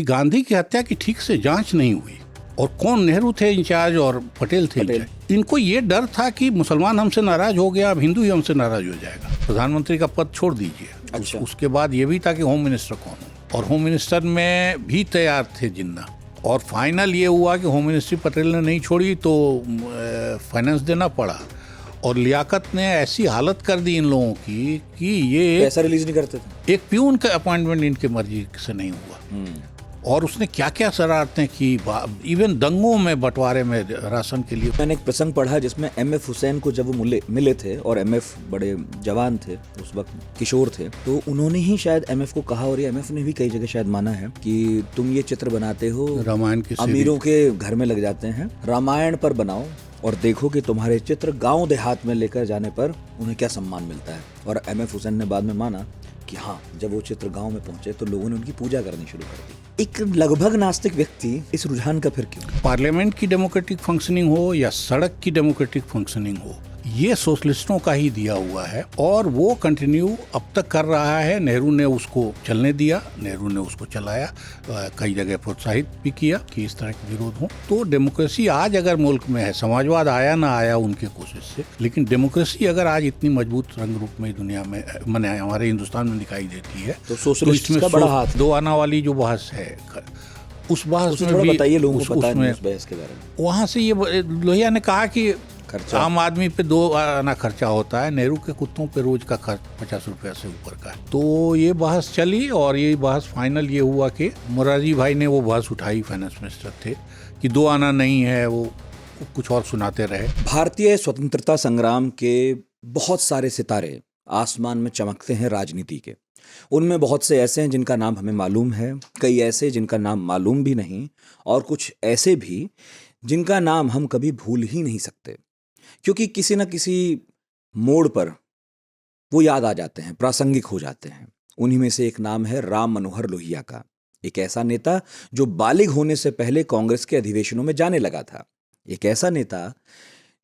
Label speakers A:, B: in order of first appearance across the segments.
A: कि गांधी की हत्या की ठीक से जांच नहीं हुई और कौन नेहरू थे इंचार्ज और पटेल थे इंचार्ज। इनको ये डर था कि मुसलमान हमसे नाराज हो गया, अब हिंदू ही हमसे नाराज हो जाएगा, प्रधानमंत्री का पद छोड़ दीजिए।
B: अच्छा।
A: उसके बाद ये भी था कि होम मिनिस्टर कौन हो, और होम मिनिस्टर में भी तैयार थे जिन्ना। और फाइनल ये हुआ कि होम मिनिस्ट्री पटेल ने नहीं छोड़ी तो फाइनेंस देना पड़ा, और लियाकत ने ऐसी हालत कर दी इन लोगों की कि ये
B: पैसा रिलीज नहीं करते थे।
A: एक प्यून का अपॉइंटमेंट इनके मर्जी से नहीं हुआ। और उसने क्या क्या शरारतें की, इवन दंगों में, बंटवारे में राशन के लिए।
B: मैंने एक प्रसंग पढ़ा जिसमें एमएफ हुसैन को जब वो मिले थे, और एमएफ बड़े जवान थे उस वक्त, किशोर थे, तो उन्होंने ही शायद एमएफ को कहा, और ये एमएफ ने भी कई जगह शायद माना है कि तुम ये चित्र बनाते हो
A: रामायण की
B: अमीरों के घर में लग जाते हैं, रामायण पर बनाओ और देखो कि तुम्हारे चित्र गांव देहात में लेकर जाने पर उन्हें क्या सम्मान मिलता है। और एमएफ हुसैन ने बाद में माना कि हाँ, जब वो चित्र गांव में पहुंचे तो लोगों ने उनकी पूजा करनी शुरू कर दी। एक लगभग नास्तिक व्यक्ति इस रुझान का फिर क्यों?
A: पार्लियामेंट की डेमोक्रेटिक फंक्शनिंग हो या सड़क की डेमोक्रेटिक फंक्शनिंग हो, ये सोशलिस्टों का ही दिया हुआ है, और वो कंटिन्यू अब तक कर रहा है। नेहरू ने उसको चलने दिया, नेहरू ने उसको चलाया, कई जगह प्रोत्साहित भी किया कि इस तरह के विरोध हो। तो डेमोक्रेसी आज अगर मुल्क में है, समाजवाद आया ना आया उनके कोशिश से, लेकिन डेमोक्रेसी अगर आज इतनी मजबूत रंग रूप में दुनिया में, माने हमारे हिंदुस्तान में दिखाई देती है,
B: तो सोशलिस्ट का बड़ा हाथ।
A: दो आना वाली जो बहस है, उस बहस में भी
B: बताइए, लोगों को पता नहीं उस बहस के बारे में।
A: वहाँ से ये लोहिया ने कहा कि आम आदमी पे 2 आना खर्चा होता है, नेहरू के कुत्तों पे रोज का खर्च 50 रुपया से ऊपर का है। तो ये बहस चली, और ये बहस फाइनल ये हुआ कि मोरारजी भाई ने वो बहस उठाई, फाइनेंस मिनिस्टर थे, कि 2 आना नहीं है, वो कुछ और सुनाते रहे।
B: भारतीय स्वतंत्रता संग्राम के बहुत सारे सितारे आसमान में चमकते हैं राजनीति के। उनमें बहुत से ऐसे हैं जिनका नाम हमें मालूम है, कई ऐसे जिनका नाम मालूम भी नहीं, और कुछ ऐसे भी जिनका नाम हम कभी भूल ही नहीं सकते, क्योंकि किसी न किसी मोड़ पर वो याद आ जाते हैं, प्रासंगिक हो जाते हैं। उन्हीं में से एक नाम है राम मनोहर लोहिया का, एक ऐसा नेता जो बालिग होने से पहले कांग्रेस के अधिवेशनों में जाने लगा था, एक ऐसा नेता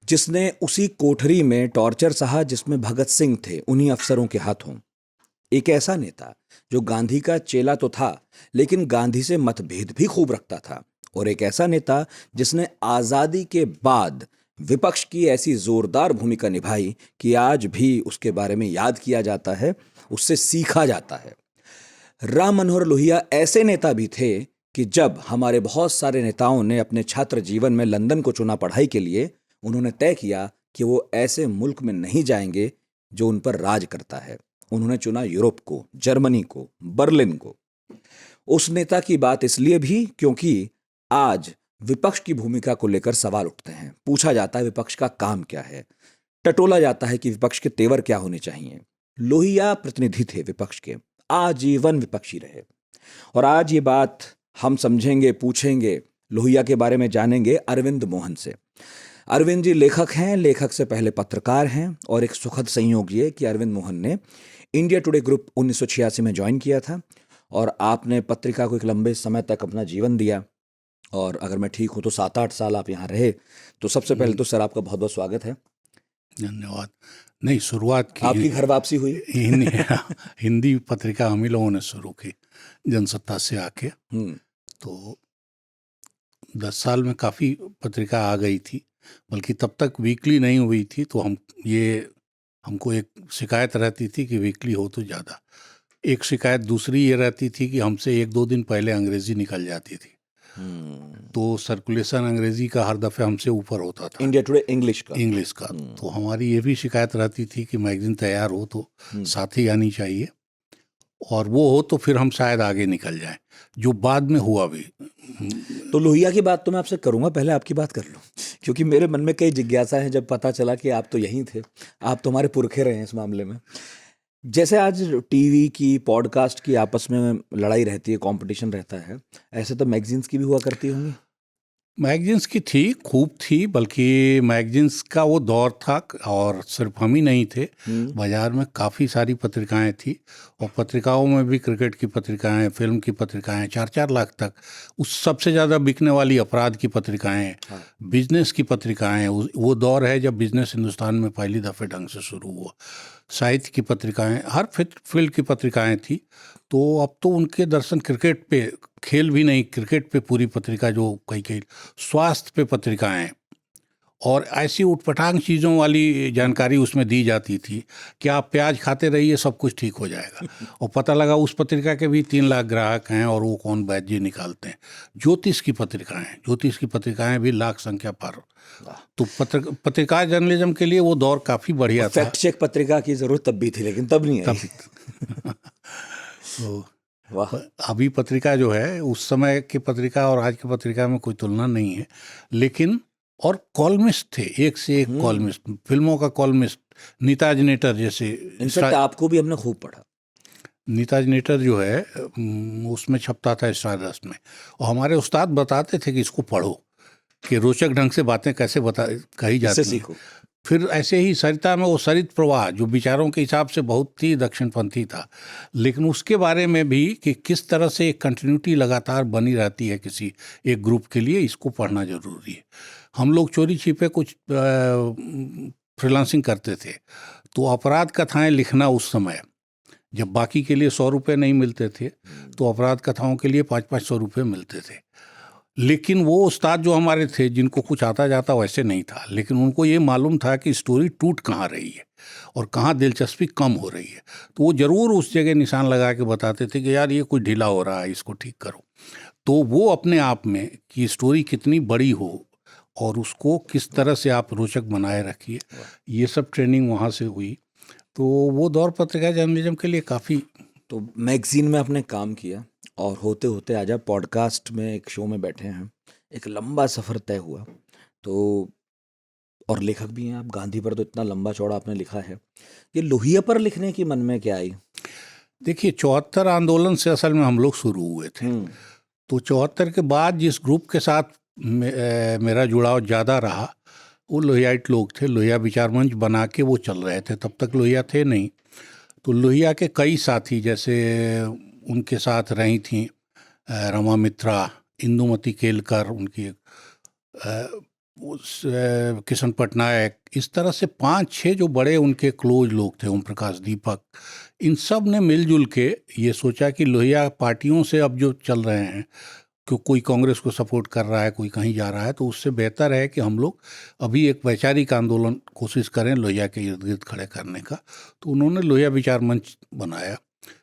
B: जिसने उसी कोठरी में टॉर्चर सहा जिसमें भगत सिंह थे उन्हीं अफसरों के हाथों, एक ऐसा नेता जो गांधी का चेला तो था लेकिन गांधी से मतभेद भी खूब रखता था, और एक ऐसा नेता जिसने आजादी के बाद विपक्ष की ऐसी जोरदार भूमिका निभाई कि आज भी उसके बारे में याद किया जाता है, उससे सीखा जाता है। राम मनोहर लोहिया ऐसे नेता भी थे कि जब हमारे बहुत सारे नेताओं ने अपने छात्र जीवन में लंदन को चुना पढ़ाई के लिए, उन्होंने तय किया कि वो ऐसे मुल्क में नहीं जाएंगे जो उन पर राज करता है। उन्होंने चुना यूरोप को, जर्मनी को, बर्लिन को। उस नेता की बात इसलिए भी क्योंकि आज विपक्ष की भूमिका को लेकर सवाल उठते हैं, पूछा जाता है विपक्ष का काम क्या है, टटोला जाता है कि विपक्ष के तेवर क्या होने चाहिए। लोहिया प्रतिनिधि थे विपक्ष के, आजीवन विपक्षी रहे, और आज ये बात हम समझेंगे, पूछेंगे, लोहिया के बारे में जानेंगे अरविंद मोहन से। अरविंद जी लेखक हैं, लेखक से पहले पत्रकार हैं, और एक सुखद संयोग ये कि अरविंद मोहन ने इंडिया टुडे ग्रुप 1986 में ज्वाइन किया था, और आपने पत्रिका को एक लंबे समय तक अपना जीवन दिया, और अगर मैं ठीक हूं तो 7-8 साल आप यहाँ रहे। तो सबसे पहले तो सर आपका बहुत बहुत स्वागत है।
A: धन्यवाद। नहीं, शुरुआत की
B: आपकी घर वापसी हुई।
A: हिंदी पत्रिका हम ही लोगों ने शुरू की जनसत्ता से आके, तो 10 साल में काफ़ी पत्रिका आ गई थी, बल्कि तब तक वीकली नहीं हुई थी। तो हमको एक शिकायत रहती थी कि वीकली हो तो ज़्यादा। एक शिकायत दूसरी ये रहती थी कि हमसे 1-2 दिन पहले अंग्रेजी निकल जाती थी, तो सर्कुलेशन अंग्रेजी का हर दफ़े हमसे ऊपर होता था,
B: इंडिया टुडे इंग्लिश का।
A: तो हमारी ये भी शिकायत रहती थी कि मैगजीन तैयार हो तो साथ ही आनी चाहिए, और वो हो तो फिर हम शायद आगे निकल जाएं, जो बाद में हुआ भी।
B: तो लोहिया की बात तो मैं आपसे करूंगा, पहले आपकी बात कर लूं, क्योंकि मेरे मन में कई जिज्ञासा है जब पता चला कि आप तो यहीं थे, आप तो हमारे पुरखे रहे हैं इस मामले में। जैसे आज टीवी की, पॉडकास्ट की आपस में लड़ाई रहती है, कंपटीशन रहता है, ऐसे तो मैगजीन्स की भी हुआ करती होंगी।
A: मैगजीन्स की थी, खूब थी, बल्कि मैगजीन्स का वो दौर था, और सिर्फ हम ही नहीं थे, बाजार में काफ़ी सारी पत्रिकाएं थी, और पत्रिकाओं में भी क्रिकेट की पत्रिकाएं, फिल्म की पत्रिकाएं, 4-4 लाख तक। उस सबसे ज़्यादा बिकने वाली अपराध की पत्रिकाएं, बिजनेस की पत्रिकाएं, वो दौर है जब बिजनेस हिंदुस्तान में पहली दफ़े ढंग से शुरू हुआ। साहित्य की पत्रिकाएं, हर फील्ड की पत्रिकाएं थी, तो अब तो उनके दर्शन क्रिकेट पे, खेल भी नहीं, क्रिकेट पे पूरी पत्रिका, जो कई स्वास्थ्य पे पत्रिकाएं, और ऐसी उटपटांग चीज़ों वाली जानकारी उसमें दी जाती थी कि आप प्याज खाते रहिए, सब कुछ ठीक हो जाएगा। और पता लगा उस पत्रिका के भी 3 लाख ग्राहक हैं, और वो कौन वैद्य जी निकालते हैं। ज्योतिष की पत्रिकाएं भी लाख संख्या पर। तो पत्रकार जर्नलिज्म के लिए वो दौर काफ़ी बढ़िया था।
B: फैक्ट चेक पत्रिका की जरूरत तब भी थी, लेकिन तब नहीं आई।
A: तो
B: वाह।
A: अभी पत्रिका जो है, उस समय की पत्रिका और आज की पत्रिका में कोई तुलना नहीं है। लेकिन और कॉलमिस्ट थे, एक से एक कॉलमिस्ट, फिल्मों का कॉलमिस्ट, नीताज नेटर जैसे।
B: इनफैक्ट आपको भी हमने खूब पढ़ा।
A: नीताज नेटर जो है उसमें छपता था स्टारडस्ट में, और हमारे उस्ताद बताते थे कि इसको पढ़ो, कि रोचक ढंग से बातें कैसे कही जाती हैं।
B: सीखो।
A: फिर ऐसे ही सरिता में वो सरित प्रवाह, जो विचारों के हिसाब से बहुत ही दक्षिणपंथी था, लेकिन उसके बारे में भी कि किस तरह से एक कंटिन्यूटी लगातार बनी रहती है किसी एक ग्रुप के लिए, इसको पढ़ना जरूरी है। हम लोग चोरी छिपे कुछ फ्रीलांसिंग करते थे, तो अपराध कथाएं लिखना उस समय, जब बाकी के लिए 100 रुपये नहीं मिलते थे, तो अपराध कथाओं के लिए 500-500 रुपये मिलते थे। लेकिन वो उस्ताद जो हमारे थे, जिनको कुछ आता जाता वैसे नहीं था, लेकिन उनको ये मालूम था कि स्टोरी टूट कहाँ रही है और कहाँ दिलचस्पी कम हो रही है, तो वो ज़रूर उस जगह निशान लगा के बताते थे कि यार ये कुछ ढीला हो रहा है, इसको ठीक करो। तो वो अपने आप में कि स्टोरी कितनी बड़ी हो और उसको किस तरह से आप रोचक बनाए रखिए, ये सब ट्रेनिंग वहाँ से हुई। तो वो दौर पत्रिका जर्नलिज्म के लिए काफ़ी।
B: तो मैगजीन में आपने काम किया, और होते होते आज आप पॉडकास्ट में एक शो में बैठे हैं। एक लंबा सफ़र तय हुआ। तो और लेखक भी हैं आप, गांधी पर तो इतना लंबा चौड़ा आपने लिखा है। ये लोहिया पर लिखने की मन में क्या आई?
A: देखिए, 74 आंदोलन से असल में हम लोग शुरू हुए थे। तो 74 के बाद जिस ग्रुप के साथ मेरा जुड़ाव ज़्यादा रहा, वो लोहियाइट लोग थे। लोहिया विचार मंच बना के वो चल रहे थे, तब तक लोहिया थे नहीं। तो लोहिया के कई साथी, जैसे उनके साथ रही थी रमा मित्रा, इंदुमती केलकर, उनकी किशन पटनायक, इस तरह से 5-6 जो बड़े उनके क्लोज लोग थे, ओम प्रकाश दीपक, इन सब ने मिलजुल के ये सोचा कि लोहिया पार्टियों से अब जो चल रहे हैं, कि कोई कांग्रेस को सपोर्ट कर रहा है, कोई कहीं जा रहा है, तो उससे बेहतर है कि हम लोग अभी एक वैचारिक आंदोलन कोशिश करें लोहिया के इर्द गिर्द खड़े करने का। तो उन्होंने लोहिया विचार मंच बनाया।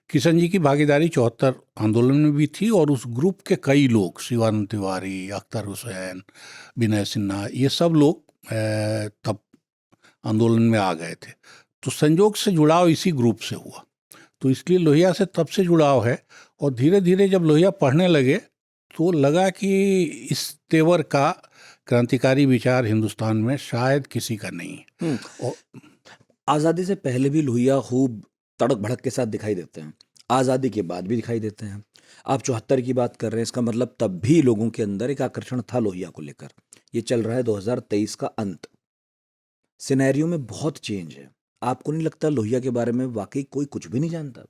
A: किशन जी की भागीदारी 74 आंदोलन में भी थी, और उस ग्रुप के कई लोग, शिवानंद तिवारी, अख्तर हुसैन, विनय सिन्हा, ये सब लोग तब आंदोलन में आ गए थे। तो संयोग से जुड़ाव इसी ग्रुप से हुआ, तो इसलिए लोहिया से तब से जुड़ाव है। और धीरे धीरे जब लोहिया पढ़ने लगे तो लगा कि इस तेवर का क्रांतिकारी विचार हिंदुस्तान में शायद किसी का नहीं है। और
B: आज़ादी से पहले भी लोहिया खूब तड़क भड़क के साथ दिखाई देते हैं, आज़ादी के बाद भी दिखाई देते हैं। आप 74 की बात कर रहे हैं, इसका मतलब तब भी लोगों के अंदर एक आकर्षण था लोहिया को लेकर। ये चल रहा है 2023 का अंत, सिनेरियो में बहुत चेंज है। आपको नहीं लगता लोहिया के बारे में वाकई कोई कुछ भी नहीं जानता?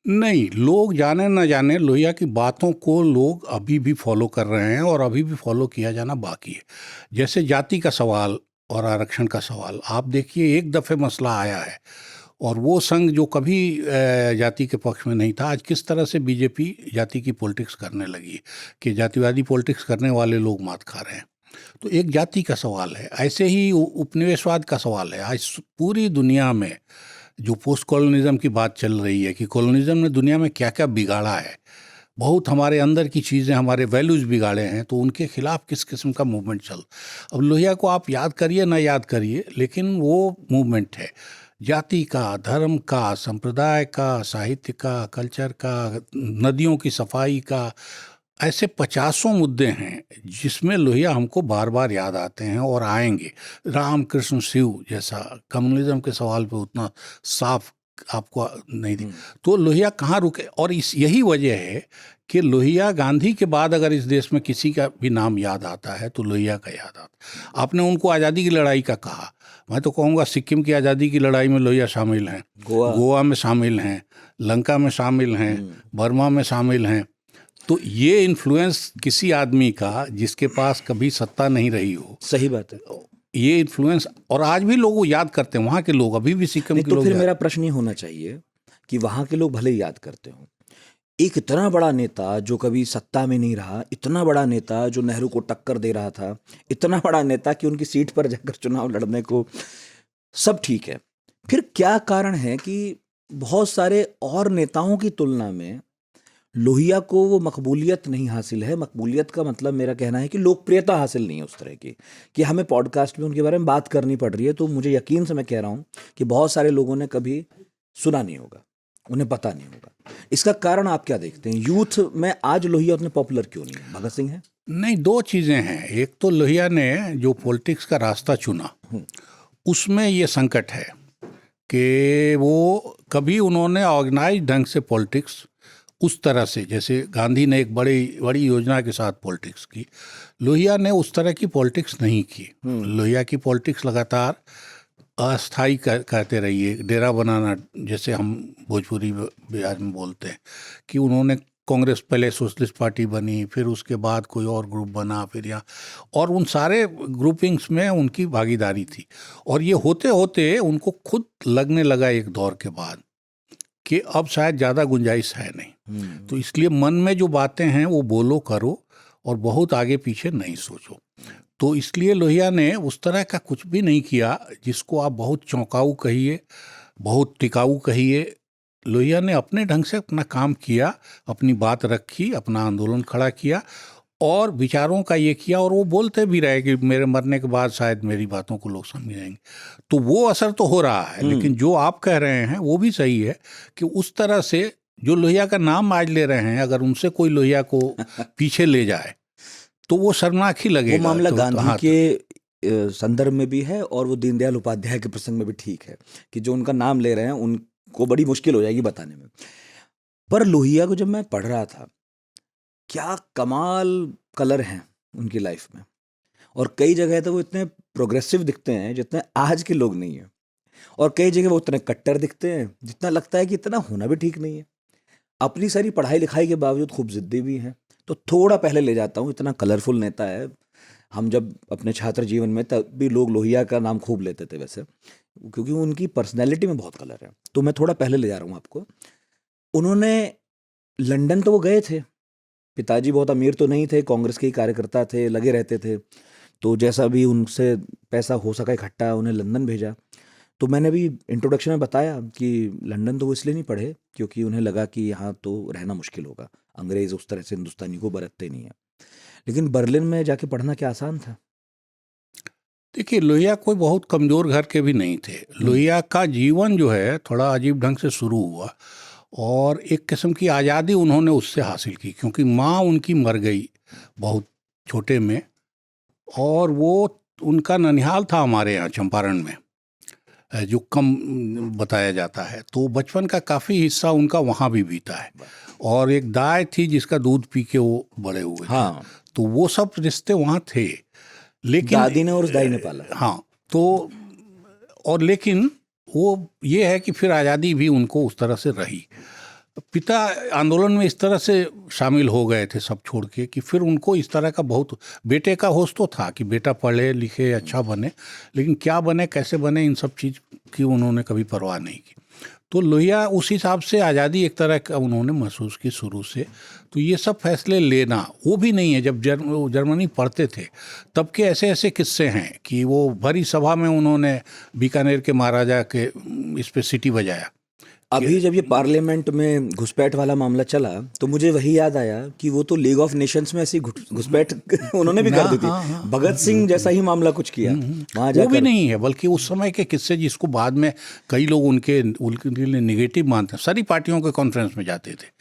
A: नहीं, लोग जाने ना जाने, लोहिया की बातों को लोग अभी भी फॉलो कर रहे हैं, और अभी भी फॉलो किया जाना बाकी है। जैसे जाति का सवाल और आरक्षण का सवाल, आप देखिए, एक दफ़े मसला आया है, और वो संघ जो कभी जाति के पक्ष में नहीं था, आज किस तरह से बीजेपी जाति की पॉलिटिक्स करने लगी, कि जातिवादी पॉलिटिक्स करने वाले लोग मात खा रहे हैं। तो एक जाति का सवाल है। ऐसे ही उपनिवेशवाद का सवाल है। आज पूरी दुनिया में जो पोस्ट कॉलोनिज्म की बात चल रही है, कि कॉलोनिज्म ने दुनिया में क्या क्या बिगाड़ा है, बहुत हमारे अंदर की चीज़ें, हमारे वैल्यूज़ बिगाड़े हैं, तो उनके खिलाफ किस किस्म का मूवमेंट चल। अब लोहिया को आप याद करिए ना याद करिए, लेकिन वो मूवमेंट है जाति का, धर्म का, संप्रदाय का, साहित्य का, कल्चर का, नदियों की सफाई का। ऐसे 50 मुद्दे हैं जिसमें लोहिया हमको बार बार याद आते हैं और आएंगे। रामकृष्ण शिव जैसा कम्युनिज्म के सवाल पे उतना साफ आपको नहीं दी। तो लोहिया कहाँ रुके, और यही वजह है कि लोहिया, गांधी के बाद अगर इस देश में किसी का भी नाम याद आता है तो लोहिया का याद आता। आपने उनको आज़ादी की लड़ाई का कहा, मैं तो कहूँगा सिक्किम की आज़ादी की लड़ाई में लोहिया शामिल हैं, गोवा में शामिल हैं, लंका में शामिल हैं, बर्मा में शामिल हैं। तो ये इन्फ्लुएंस किसी आदमी का जिसके पास कभी सत्ता नहीं रही हो,
B: सही बात है,
A: ये इन्फ्लुएंस, और आज भी लोग याद करते हैं, वहाँ के लोग अभी भी सिक्किम के
B: तो
A: लोग।
B: फिर मेरा प्रश्न ये होना चाहिए कि वहाँ के लोग भले ही याद करते हो, एक इतना बड़ा नेता जो कभी सत्ता में नहीं रहा, इतना बड़ा नेता जो नेहरू को टक्कर दे रहा था, इतना बड़ा नेता कि उनकी सीट पर जाकर चुनाव लड़ने को, सब ठीक है। फिर क्या कारण है कि बहुत सारे और नेताओं की तुलना में लोहिया को वो मकबूलियत नहीं हासिल है? मकबूलियत का मतलब मेरा कहना है कि लोकप्रियता हासिल नहीं है उस तरह की कि हमें पॉडकास्ट में उनके बारे में बात करनी पड़ रही है। तो मुझे यकीन से मैं कह रहा हूँ कि बहुत सारे लोगों ने कभी सुना नहीं होगा, उन्हें पता नहीं होगा। इसका कारण आप क्या देखते हैं? यूथ में आज लोहिया उतने पॉपुलर क्यों नहीं है? भगत सिंह है?
A: नहीं, दो चीज़ें हैं। एक तो लोहिया ने जो पॉलिटिक्स का रास्ता चुना, उसमें ये संकट है कि वो कभी उन्होंने ऑर्गेनाइज ढंग से पॉलिटिक्स उस तरह से, जैसे गांधी ने एक बड़ी बड़ी योजना के साथ पॉलिटिक्स की, लोहिया ने उस तरह की पॉलिटिक्स नहीं की। लोहिया की पॉलिटिक्स लगातार अस्थाई कहते रहिए, डेरा बनाना, जैसे हम भोजपुरी बिहार में बोलते हैं, कि उन्होंने कांग्रेस, पहले सोशलिस्ट पार्टी बनी, फिर उसके बाद कोई और ग्रुप बना, फिर यहाँ, और उन सारे ग्रुपिंग्स में उनकी भागीदारी थी। और ये होते होते उनको खुद लगने लगा एक दौर के बाद कि अब शायद ज़्यादा गुंजाइश है नहीं, तो इसलिए मन में जो बातें हैं वो बोलो करो और बहुत आगे पीछे नहीं सोचो। तो इसलिए लोहिया ने उस तरह का कुछ भी नहीं किया जिसको आप बहुत चौंकाऊ कहिए, बहुत टिकाऊ कहिए। लोहिया ने अपने ढंग से अपना काम किया, अपनी बात रखी, अपना आंदोलन खड़ा किया और विचारों का ये किया, और वो बोलते भी रहे कि मेरे मरने के बाद शायद मेरी बातों को लोग समझेंगे। तो वो असर तो हो रहा है, लेकिन जो आप कह रहे हैं वो भी सही है कि उस तरह से जो लोहिया का नाम आज ले रहे हैं, अगर उनसे कोई लोहिया को पीछे ले जाए तो वो शर्मनाक ही लगेगा।
B: वो मामला गांधी
A: हाँ,
B: के संदर्भ में भी है और वो दीनदयाल उपाध्याय के प्रसंग में भी ठीक है कि जो उनका नाम ले रहे हैं उनको बड़ी मुश्किल हो जाएगी बताने में। पर लोहिया को जब मैं पढ़ रहा था, क्या कमाल कलर हैं उनकी लाइफ में, और कई जगह तो वो इतने प्रोग्रेसिव दिखते हैं जितने आज के लोग नहीं हैं, और कई जगह वो उतने कट्टर दिखते हैं जितना लगता है कि इतना होना भी ठीक नहीं है। अपनी सारी पढ़ाई लिखाई के बावजूद खूब जिद्दी भी हैं। तो थोड़ा पहले ले जाता हूँ, इतना कलरफुल नेता है। हम जब अपने छात्र जीवन में, तब भी लोग लोहिया का नाम खूब लेते थे वैसे, क्योंकि उनकी पर्सनैलिटी में बहुत कलर है। तो मैं थोड़ा पहले ले जा रहा हूँ आपको। उन्होंने लंदन तो वो गए थे, पिताजी बहुत अमीर तो नहीं थे, कांग्रेस के ही कार्यकर्ता थे, लगे रहते थे, तो जैसा भी उनसे पैसा हो सका इकट्ठा उन्हें लंदन भेजा। तो मैंने भी इंट्रोडक्शन में बताया कि लंदन तो वो इसलिए नहीं पढ़े क्योंकि उन्हें लगा कि यहाँ तो रहना मुश्किल होगा, अंग्रेज़ उस तरह से हिंदुस्तानी को बरतते नहीं है। लेकिन बर्लिन में जाके पढ़ना क्या आसान था?
A: देखिए, लोहिया कोई बहुत कमज़ोर घर के भी नहीं थे। लोहिया का जीवन जो है थोड़ा अजीब ढंग से शुरू हुआ और एक किस्म की आज़ादी उन्होंने उससे हासिल की, क्योंकि माँ उनकी मर गई बहुत छोटे में, और वो उनका ननिहाल था हमारे यहाँ चंपारण में, जो कम बताया जाता है। तो बचपन का काफ़ी हिस्सा उनका वहाँ भी बीता है, और एक दाई थी जिसका दूध पी के वो बड़े हुए थे। तो वो सब रिश्ते वहाँ थे, लेकिन
B: दादी ने और उस दाई ने पाला।
A: हाँ, तो और लेकिन वो ये है कि फिर आज़ादी भी उनको उस तरह से रही। पिता आंदोलन में इस तरह से शामिल हो गए थे सब छोड़ के कि फिर उनको इस तरह का बहुत, बेटे का होश तो था कि बेटा पढ़े लिखे अच्छा बने, लेकिन क्या बने कैसे बने इन सब चीज़ की उन्होंने कभी परवाह नहीं की। तो लोहिया उस हिसाब से आज़ादी एक तरह का उन्होंने महसूस की शुरू से। तो ये सब फैसले लेना वो भी नहीं है। जब जर्मनी पढ़ते थे तब के ऐसे ऐसे किस्से हैं कि वो भरी सभा में उन्होंने बीकानेर के महाराजा के इस पे सीटी बजाया।
B: अभी जब ये पार्लियामेंट में घुसपैठ वाला मामला चला तो मुझे वही याद आया कि वो तो लीग ऑफ नेशंस में ऐसी घुसपैठ उन्होंने भी कर दी थी। भगत सिंह जैसा ही मामला कुछ किया वहाँ जाकर।
A: वो भी नहीं है, बल्कि उस समय के किस्से जिसको बाद में कई लोग उनके लिए निगेटिव मानते हैं। सारी पार्टियों के कॉन्फ्रेंस में जाते थे,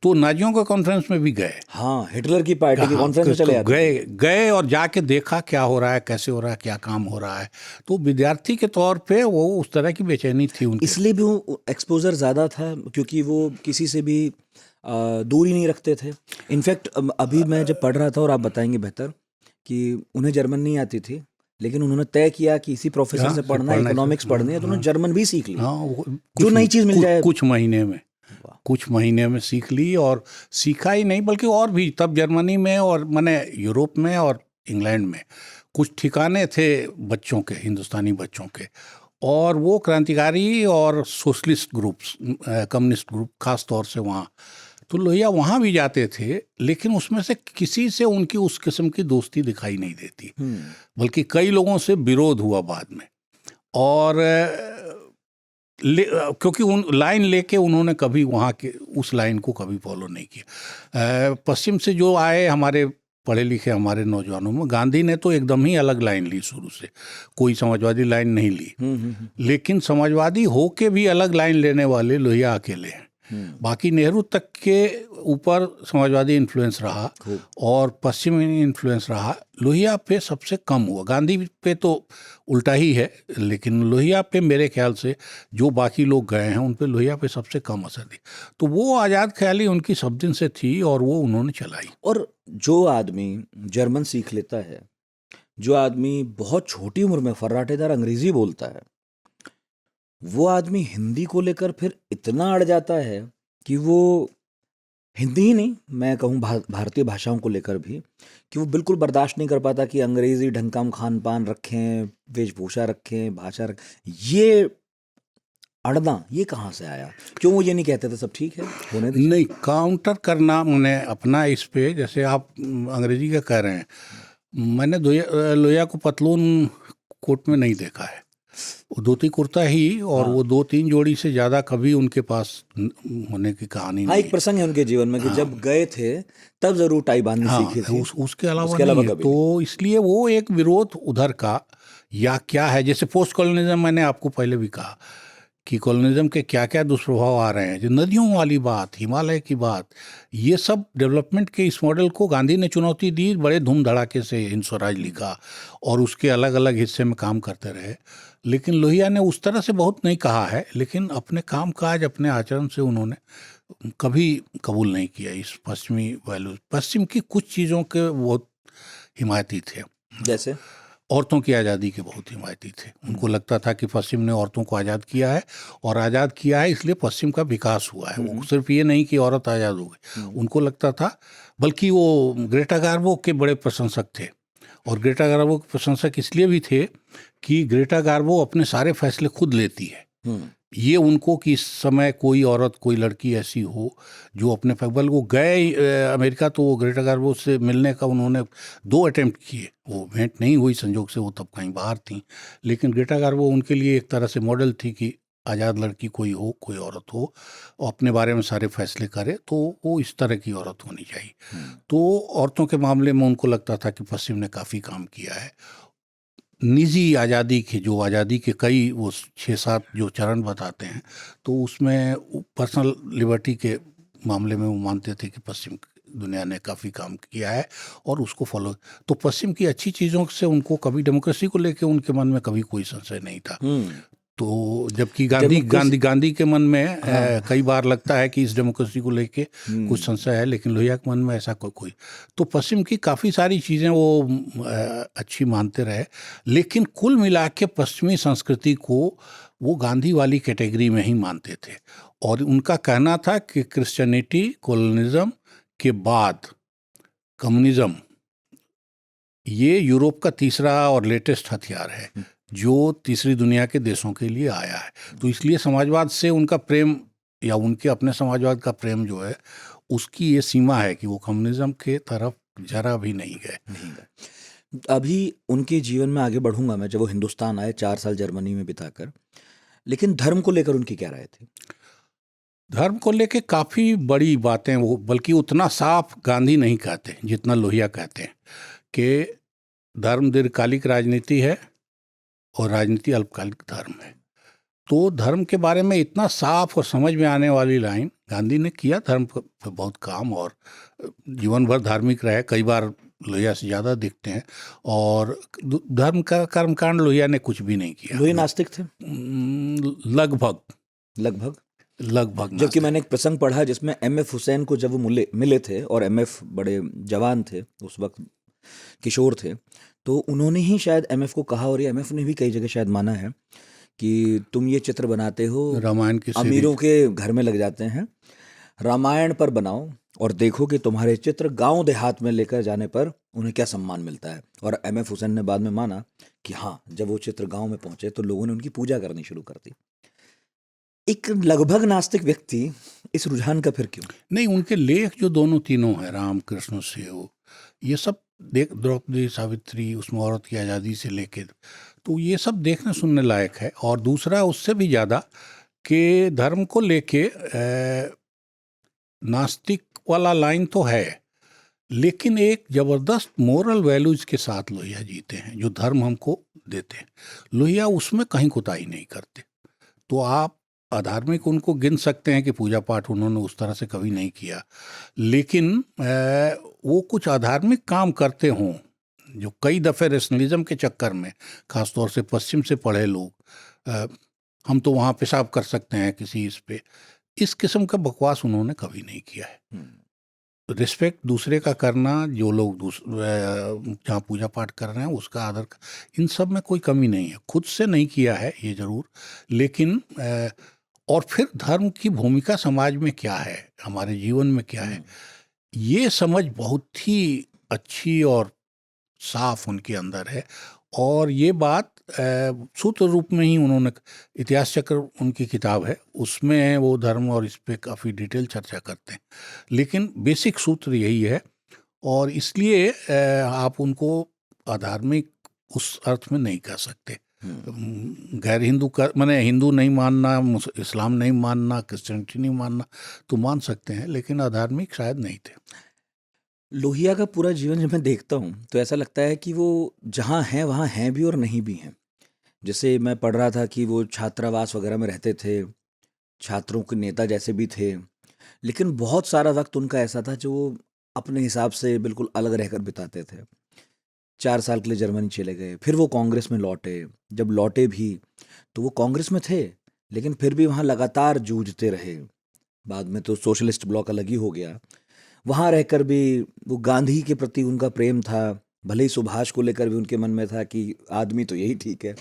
A: तो नाजियों के कॉन्फ्रेंस में भी गए।
B: हाँ, हिटलर की पार्टी की कॉन्फ्रेंस में चले
A: गए और जाके देखा क्या हो रहा है, कैसे हो रहा है, क्या काम हो रहा है। तो विद्यार्थी के तौर पे वो उस तरह की बेचैनी थी उनकी।
B: इसलिए भी वो एक्सपोजर ज़्यादा था क्योंकि वो किसी से भी दूरी नहीं रखते थे। इनफैक्ट अभी मैं जब पढ़ रहा था, और आप बताएंगे बेहतर, कि उन्हें जर्मन नहीं आती थी, लेकिन उन्होंने तय किया कि इसी प्रोफेसर से पढ़ना, इकोनॉमिक्स पढ़नी है, तो उन्होंने जर्मन भी सीख ली। जो नई चीज़ मिल जाए
A: कुछ महीने में सीख ली। और सीखा ही नहीं बल्कि और भी, तब जर्मनी में और माने यूरोप में और इंग्लैंड में कुछ ठिकाने थे बच्चों के, हिंदुस्तानी बच्चों के, और वो क्रांतिकारी और सोशलिस्ट ग्रुप्स, कम्युनिस्ट ग्रुप खास तौर से वहाँ तो लोहिया वहाँ भी जाते थे, लेकिन उसमें से किसी से उनकी उस किस्म की दोस्ती दिखाई नहीं देती, बल्कि कई लोगों से विरोध हुआ बाद में। और क्योंकि उन लाइन लेके उन्होंने कभी वहाँ के उस लाइन को कभी फॉलो नहीं किया। पश्चिम से जो आए हमारे पढ़े लिखे हमारे नौजवानों में, गांधी ने तो एकदम ही अलग लाइन ली, शुरू से कोई समाजवादी लाइन नहीं ली। लेकिन समाजवादी होके भी अलग लाइन लेने वाले लोहिया अकेले हैं। बाकी नेहरू तक के ऊपर समाजवादी इन्फ्लुएंस रहा और पश्चिमी इन्फ्लुएंस रहा, लोहिया पे सबसे कम हुआ। गांधी पे तो उल्टा ही है, लेकिन लोहिया पे मेरे ख्याल से जो बाकी लोग गए हैं उन पे लोहिया पे सबसे कम असर दी। तो वो आज़ाद ख्याली उनकी सब दिन से थी और वो उन्होंने चलाई।
B: और जो आदमी जर्मन सीख लेता है, जो आदमी बहुत छोटी उम्र में फर्राटेदार अंग्रेजी बोलता है, वो आदमी हिंदी को लेकर फिर इतना अड़ जाता है कि वो हिंदी ही नहीं, मैं कहूँ भारतीय भाषाओं को लेकर भी, कि वो बिल्कुल बर्दाश्त नहीं कर पाता कि अंग्रेजी ढंग का हम खान पान रखें, वेशभूषा रखें, भाषा रखें। ये अड़ना ये कहाँ से आया? क्यों वो ये नहीं कहते थे सब ठीक है, होने दीजिए?
A: नहीं, काउंटर करना उन्हें अपना इस पे, जैसे आप अंग्रेजी का कह रहे हैं, मैंने लोहिया को पतलून कोट में नहीं देखा है। वो धोती कुर्ता ही, और वो 2-3 जोड़ी से ज़्यादा कभी उनके पास होने की कहानी नहीं।
B: एक प्रसंग है उनके जीवन में कि जब गए थे तब जरूर टाई बांधनी सीखी थी,
A: उसके अलावा नहीं है। तो इसलिए वो एक विरोध उधर का या क्या है, जैसे पोस्ट कॉलोनिज्म, मैंने आपको पहले भी कहा कि कॉलोनिज्म के क्या क्या दुष्प्रभाव आ रहे हैं, जो नदियों वाली बात, हिमालय की बात, ये सब डेवलपमेंट के इस मॉडल को गांधी ने चुनौती दी, बड़े धूम धड़ाके से हिंद स्वराज लिखा और उसके अलग अलग हिस्से में काम करते रहे। लेकिन लोहिया ने उस तरह से बहुत नहीं कहा है, लेकिन अपने काम काज, अपने आचरण से उन्होंने कभी कबूल नहीं किया इस पश्चिमी वैल्यूज। पश्चिम की कुछ चीज़ों के बहुत हिमायती थे,
B: जैसे
A: औरतों की आज़ादी के बहुत हिमायती थे। उनको लगता था कि पश्चिम ने औरतों को आज़ाद किया है, और आज़ाद किया है इसलिए पश्चिम का विकास हुआ है। वो सिर्फ ये नहीं कि औरत आज़ाद हो गई, उनको लगता था, बल्कि वो ग्रेटा गार्बो के बड़े प्रशंसक थे। और ग्रेटा गार्बो के प्रशंसक इसलिए भी थे कि ग्रेटा गार्बो अपने सारे फैसले खुद लेती है। ये उनको कि इस समय कोई औरत, कोई लड़की ऐसी हो जो अपने बल, वो गए अमेरिका, तो वो ग्रेटा गार्बो से मिलने का उन्होंने 2 अटेम्प्ट किए, वो भेंट नहीं हुई संजोग से, वो तब कहीं बाहर थी। लेकिन ग्रेटा गार्बो उनके लिए एक तरह से मॉडल थी कि आज़ाद लड़की कोई हो, कोई औरत हो, और अपने बारे में सारे फैसले करे, तो वो इस तरह की औरत होनी चाहिए। तो औरतों के मामले में उनको लगता था कि पश्चिम ने काफ़ी काम किया है। निजी आज़ादी के, जो आज़ादी के कई वो 6-7 जो चरण बताते हैं, तो उसमें पर्सनल लिबर्टी के मामले में वो मानते थे कि पश्चिम दुनिया ने काफ़ी काम किया है और उसको फॉलो। तो पश्चिम की अच्छी चीज़ों से उनको कभी, डेमोक्रेसी को लेके उनके मन में कभी कोई संशय नहीं था। तो जबकि गांधी के मन में कई बार लगता है कि इस डेमोक्रेसी को लेके कुछ संशय है, लेकिन लोहिया के मन में ऐसा कोई। तो पश्चिम की काफ़ी सारी चीज़ें वो अच्छी मानते रहे, लेकिन कुल मिला के पश्चिमी संस्कृति को वो गांधी वाली कैटेगरी में ही मानते थे। और उनका कहना था कि क्रिश्चियनिटी कॉलोनिज्म के बाद कम्युनिज्म ये यूरोप का तीसरा और लेटेस्ट हथियार है जो तीसरी दुनिया के देशों के लिए आया है। तो इसलिए समाजवाद से उनका प्रेम, या उनके अपने समाजवाद का प्रेम जो है, उसकी ये सीमा है कि वो कम्युनिज्म के तरफ जरा भी नहीं गए।
B: अभी उनके जीवन में आगे बढ़ूंगा मैं, जब वो हिंदुस्तान आए 4 साल जर्मनी में बिताकर, लेकिन धर्म को लेकर उनकी क्या राय थी?
A: धर्म को लेकर काफ़ी बड़ी बातें वो, बल्कि उतना साफ गांधी नहीं कहते जितना लोहिया कहते हैं कि धर्म दीर्घकालिक राजनीति है और राजनीति अल्पकालिक धर्म है। तो धर्म के बारे में इतना साफ और समझ में आने वाली लाइन, गांधी ने किया धर्म पर बहुत काम और जीवन भर धार्मिक रहे, कई बार लोहिया से ज़्यादा दिखते हैं, और धर्म का कर्मकांड लोहिया ने कुछ भी नहीं किया।
B: लोहिया नास्तिक थे
A: लगभग।
B: जबकि मैंने एक प्रसंग पढ़ा जिसमें एमएफ हुसैन को जब वो मिले थे, और एमएफ बड़े जवान थे उस वक्त, किशोर थे, तो उन्होंने ही शायद एमएफ को कहा, और ये एमएफ ने भी कई जगह शायद माना है कि तुम ये चित्र बनाते हो
A: रामायण की,
B: अमीरों के घर में लग जाते हैं, रामायण पर बनाओ और देखो कि तुम्हारे चित्र गांव देहात में लेकर जाने पर उन्हें क्या सम्मान मिलता है। और एमएफ हुसैन ने बाद में माना कि हाँ, जब वो चित्र गांव में पहुंचे तो लोगों ने उनकी पूजा करनी शुरू कर दी। एक लगभग नास्तिक व्यक्ति इस रुझान का फिर क्यों?
A: नहीं, उनके लेख जो दोनों तीनों हैं, रामकृष्ण सेव, ये सब देख, द्रौपदी सावित्री, उसमें औरत की आज़ादी से लेके, तो ये सब देखने सुनने लायक है। और दूसरा उससे भी ज़्यादा कि धर्म को लेके नास्तिक वाला लाइन तो है, लेकिन एक ज़बरदस्त मोरल वैल्यूज के साथ लोहिया जीते हैं, जो धर्म हमको देते हैं। लोहिया उसमें कहीं कोताही नहीं करते। तो आप अधार्मिक उनको गिन सकते हैं कि पूजा पाठ उन्होंने उस तरह से कभी नहीं किया, लेकिन वो कुछ अधार्मिक काम करते हों जो कई दफ़े रेशनलिज्म के चक्कर में, ख़ासतौर से पश्चिम से पढ़े लोग, हम तो वहाँ पेशाब कर सकते हैं किसी इस किस्म का बकवास उन्होंने कभी नहीं किया है। रिस्पेक्ट दूसरे का करना, जो लोग जहाँ पूजा पाठ कर रहे हैं उसका आदर, इन सब में कोई कमी नहीं है। खुद से नहीं किया है ये ज़रूर, लेकिन और फिर धर्म की भूमिका समाज में क्या है, हमारे जीवन में क्या है, ये समझ बहुत ही अच्छी और साफ उनके अंदर है। और ये बात सूत्र रूप में ही उन्होंने, इतिहास चक्र उनकी किताब है, उसमें वो धर्म और इस पे काफ़ी डिटेल चर्चा करते हैं, लेकिन बेसिक सूत्र यही है। और इसलिए आप उनको अधार्मिक उस अर्थ में नहीं कह सकते। गैर हिंदू का माने हिंदू नहीं मानना, इस्लाम नहीं मानना, क्रिश्चियनिटी नहीं मानना तो मान सकते हैं, लेकिन अधार्मिक शायद नहीं थे।
B: लोहिया का पूरा जीवन जब मैं देखता हूँ तो ऐसा लगता है कि वो जहाँ हैं वहाँ हैं भी और नहीं भी हैं। जैसे मैं पढ़ रहा था कि वो छात्रावास वगैरह में रहते थे, छात्रों के नेता जैसे भी थे, लेकिन बहुत सारा वक्त उनका ऐसा था जो वो अपने हिसाब से बिल्कुल अलग रहकर बिताते थे। 4 साल के लिए जर्मनी चले गए, फिर वो कांग्रेस में लौटे। जब लौटे भी तो वो कांग्रेस में थे, लेकिन फिर भी वहाँ लगातार जूझते रहे। बाद में तो सोशलिस्ट ब्लॉक अलग ही हो गया। वहाँ रहकर भी वो गांधी के प्रति उनका प्रेम था, भले ही सुभाष को लेकर भी उनके मन में था कि आदमी तो यही ठीक है।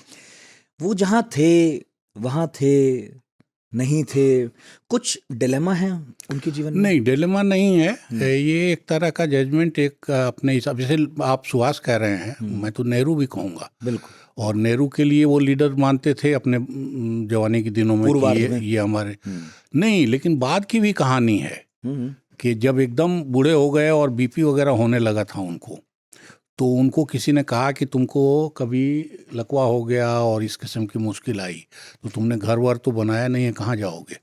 B: वो जहाँ थे वहाँ थे, नहीं थे, कुछ डिलेमा है उनके जीवन में?
A: नहीं, डिलेमा नहीं है, ये एक तरह का जजमेंट, एक अपने हिसाब, जैसे आप सुहास कह रहे हैं, मैं तो नेहरू भी कहूँगा।
B: बिल्कुल।
A: और नेहरू के लिए वो लीडर मानते थे अपने जवानी के दिनों में कि ये हमारे नहीं, लेकिन बाद की भी कहानी है कि जब एकदम बूढ़े हो गए और बीपी वगैरह होने लगा था उनको, तो उनको किसी ने कहा कि तुमको कभी लकवा हो गया और इस किस्म की मुश्किल आई, तो तुमने घर वर तो बनाया नहीं है, कहाँ जाओगे?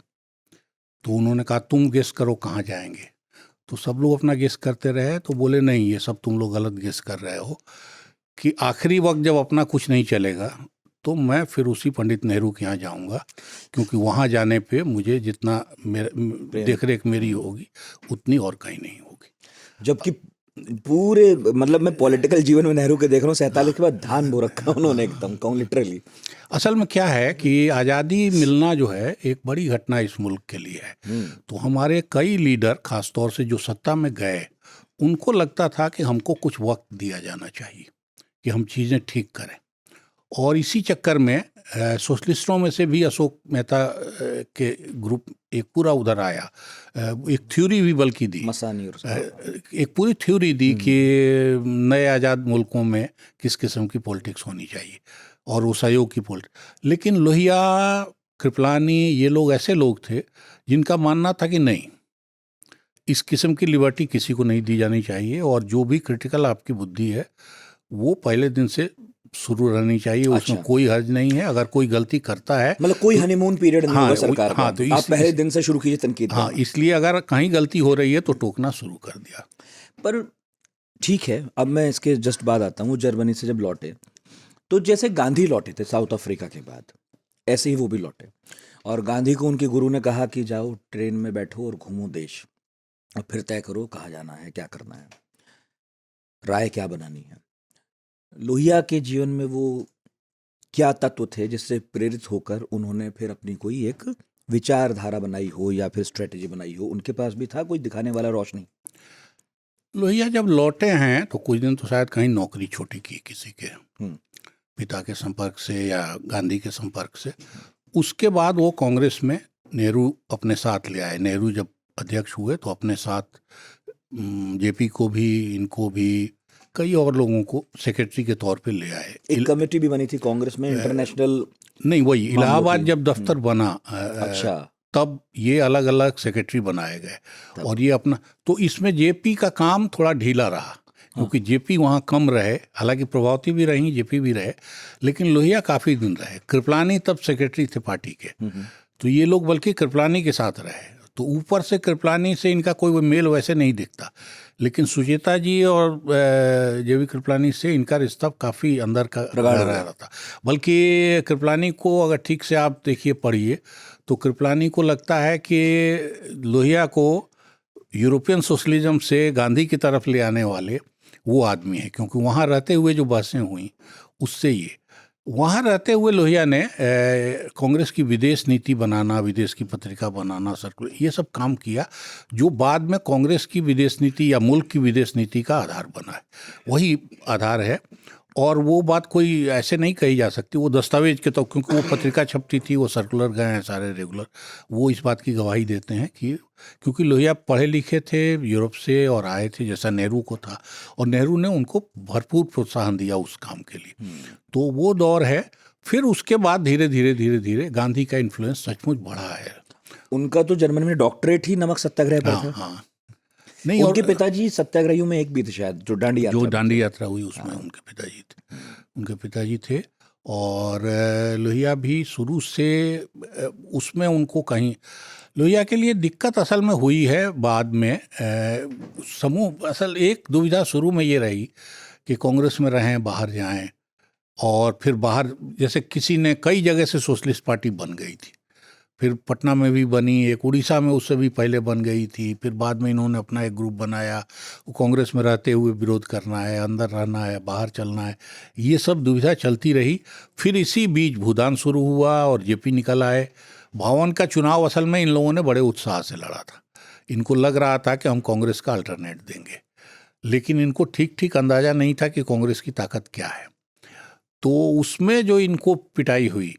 A: तो उन्होंने कहा तुम गेस करो कहाँ जाएंगे। तो सब लोग अपना गेस करते रहे, तो बोले नहीं, ये सब तुम लोग गलत गेस कर रहे हो, कि आखिरी वक्त जब अपना कुछ नहीं चलेगा तो मैं फिर उसी पंडित नेहरू के यहाँ जाऊँगा, क्योंकि वहाँ जाने पे मुझे जितना देख रेख मेरी होगी उतनी और कहीं नहीं होगी।
B: जबकि पूरे मतलब मैं पॉलिटिकल जीवन में नेहरू के देख रहा हूँ, 47 के बाद धान बो रखा उन्होंने, एकदम कहूँ लिटरली।
A: असल में क्या है कि आज़ादी मिलना जो है एक बड़ी घटना इस मुल्क के लिए है। तो हमारे कई लीडर, खासतौर से जो सत्ता में गए, उनको लगता था कि हमको कुछ वक्त दिया जाना चाहिए कि हम चीज़ें ठीक करें। और इसी चक्कर में सोशलिस्टों में से भी अशोक मेहता के ग्रुप एक पूरा उधर आया, एक थ्योरी भी बल्कि दी,
B: मसानी और
A: एक पूरी थ्योरी दी कि नए आज़ाद मुल्कों में किस किस्म की पॉलिटिक्स होनी चाहिए और वो सहयोग की पॉलिटिक्स। लेकिन लोहिया, कृपलानी, ये लोग ऐसे लोग थे जिनका मानना था कि नहीं, इस किस्म की लिबर्टी किसी को नहीं दी जानी चाहिए, और जो भी क्रिटिकल आपकी बुद्धि है वो पहले दिन से शुरू रहनी चाहिए। उसमें कोई हर्ज नहीं है, अगर कोई गलती करता है,
B: मतलब कोई हनीमून पीरियड नहीं होगा सरकार का।
A: तो
B: आप पहले दिन से शुरू कीजिए तनकीद।
A: हाँ, इसलिए अगर कहीं गलती हो रही है तो टोकना शुरू कर दिया।
B: पर ठीक है, अब मैं इसके जस्ट बाद आता हूँ। जर्मनी से जब लौटे तो जैसे गांधी लौटे थे साउथ अफ्रीका के बाद, ऐसे ही वो भी लौटे, और गांधी को उनके गुरु ने कहा कि जाओ ट्रेन में बैठो और घूमो देश, और फिर तय करो कहाँ जाना है, क्या करना है, राय क्या बनानी है। लोहिया के जीवन में वो क्या तत्व थे जिससे प्रेरित होकर उन्होंने फिर अपनी कोई एक विचारधारा बनाई हो या फिर स्ट्रेटेजी बनाई हो? उनके पास भी था कोई दिखाने वाला रोशनी?
A: लोहिया जब लौटे हैं तो कुछ दिन तो शायद कहीं नौकरी छोटी की किसी के पिता के संपर्क से या गांधी के संपर्क से। उसके बाद वो कांग्रेस में नेहरू अपने साथ ले आए। नेहरू जब अध्यक्ष हुए तो अपने साथ जेपी को भी, इनको भी, कई और लोगों को सेक्रेटरी के तौर पे ले आए।
B: एक कमेटी भी बनी थी कांग्रेस में इंटरनेशनल,
A: नहीं वही इलाहाबाद
B: की।
A: जब दफ्तर बना
B: अच्छा,
A: तब ये अलग अलग सेक्रेटरी बनाए गए और ये अपना, तो इसमें जेपी का काम थोड़ा ढीला रहा क्योंकि जेपी वहाँ कम रहे, हालांकि प्रभावती भी रही, जेपी भी रहे, लेकिन लोहिया काफ़ी दिन रहे। कृपलानी तब सेक्रेटरी थे पार्टी के, तो ये लोग बल्कि कृपलानी के साथ रहे। तो ऊपर से कृपलानी से इनका कोई मेल वैसे नहीं दिखता, लेकिन सुचेता जी और जेवी कृपलानी से इनका रिश्ता काफ़ी अंदर का रह रहा था। बल्कि कृपलानी को अगर ठीक से आप देखिए पढ़िए तो कृपलानी को लगता है कि लोहिया को यूरोपियन सोशलिज्म से गांधी की तरफ ले आने वाले वो आदमी है, क्योंकि वहाँ रहते हुए जो बहसें हुई उससे ये वहाँ रहते हुए लोहिया ने कांग्रेस की विदेश नीति बनाना, विदेश की पत्रिका बनाना, सर्कुलर, ये सब काम किया जो बाद में कांग्रेस की विदेश नीति या मुल्क की विदेश नीति का आधार बना है, वही आधार है। और वो बात कोई ऐसे नहीं कही जा सकती, वो दस्तावेज के तो, क्योंकि वो पत्रिका छपती थी, वो सर्कुलर गए हैं सारे रेगुलर, वो इस बात की गवाही देते हैं कि क्योंकि लोहिया पढ़े लिखे थे यूरोप से और आए थे, जैसा नेहरू को था, और नेहरू ने उनको भरपूर प्रोत्साहन दिया उस काम के लिए। तो वो दौर है। फिर उसके बाद धीरे धीरे धीरे धीरे गांधी का इन्फ्लुएंस सचमुच बढ़ा है।
B: उनका तो जर्मनी में डॉक्टरेट ही नमक सत्याग्रह पर था।
A: हाँ, नहीं,
B: उनके
A: और
B: पिताजी सत्याग्रहियों में एक भी थे शायद, जो दांडी यात्रा
A: हुई उसमें उनके पिताजी थे। और लोहिया भी शुरू से उसमें उनको कहीं, लोहिया के लिए दिक्कत असल में हुई है बाद में। समूह असल एक दुविधा शुरू में ये रही कि कांग्रेस में रहें, बाहर जाएं, और फिर बाहर जैसे किसी ने कई जगह से सोशलिस्ट पार्टी बन गई थी, फिर पटना में भी बनी, एक उड़ीसा में उससे भी पहले बन गई थी, फिर बाद में इन्होंने अपना एक ग्रुप बनाया, वो कांग्रेस में रहते हुए विरोध करना है, अंदर रहना है, बाहर चलना है, ये सब दुविधा चलती रही। फिर इसी बीच भूदान शुरू हुआ और जेपी निकल आए। 52 का चुनाव असल में इन लोगों ने बड़े उत्साह से लड़ा था, इनको लग रहा था कि हम कांग्रेस का अल्टरनेट देंगे, लेकिन इनको ठीक ठीक अंदाज़ा नहीं था कि कांग्रेस की ताकत क्या है। तो उसमें जो इनको पिटाई हुई,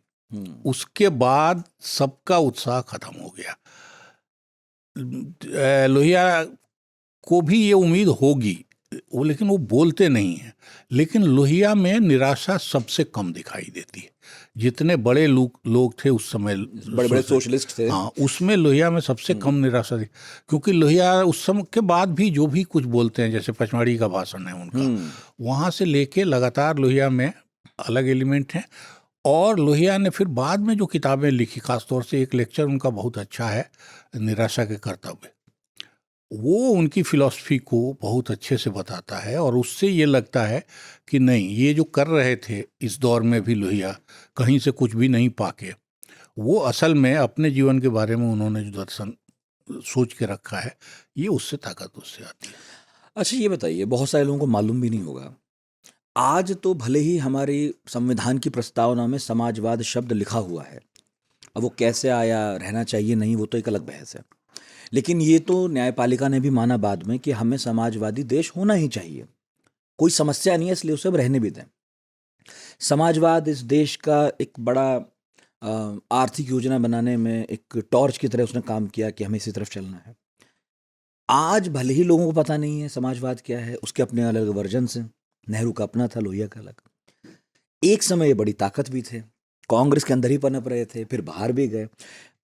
A: उसके बाद सबका उत्साह खत्म हो गया। लोहिया को भी ये उम्मीद होगी, वो लेकिन वो बोलते नहीं हैं, लेकिन लोहिया में निराशा सबसे कम दिखाई देती है। जितने बड़े लोग थे उस समय,
B: बड़े बड़े सोशलिस्ट थे,
A: हाँ, उसमें लोहिया में सबसे कम निराशा थी, क्योंकि लोहिया उस समय के बाद भी जो भी कुछ बोलते हैं, जैसे पचमढ़ी का भाषण है उनका, वहाँ से लेके लगातार लोहिया में अलग एलिमेंट हैं। और लोहिया ने फिर बाद में जो किताबें लिखी, खासतौर से एक लेक्चर उनका बहुत अच्छा है, निराशा के कर्तव्य, वो उनकी फिलॉसफी को बहुत अच्छे से बताता है। और उससे ये लगता है कि नहीं, ये जो कर रहे थे इस दौर में भी लोहिया, कहीं से कुछ भी नहीं पाके, वो असल में अपने जीवन के बारे में उन्होंने जो दर्शन सोच के रखा है, ये उससे ताकत उससे आती है।
B: अच्छा, ये बताइए, बहुत सारे लोगों को मालूम भी नहीं होगा, आज तो भले ही हमारी संविधान की प्रस्तावना में समाजवाद शब्द लिखा हुआ है, अब वो कैसे आया, रहना चाहिए नहीं, वो तो एक अलग बहस है, लेकिन ये तो न्यायपालिका ने भी माना बाद में कि हमें समाजवादी देश होना ही चाहिए, कोई समस्या नहीं है, इसलिए उसे अब रहने भी दें। समाजवाद इस देश का एक बड़ा आर्थिक योजना बनाने में एक टॉर्च की तरह उसने काम किया कि हमें इसी तरफ चलना है। आज भले ही लोगों को पता नहीं है समाजवाद क्या है, उसके अपने अलग वर्जन हैं, नेहरू का अपना था, लोहिया का अलग। एक समय ये बड़ी ताकत भी थे, कांग्रेस के अंदर ही पनप रहे थे, फिर बाहर भी गए।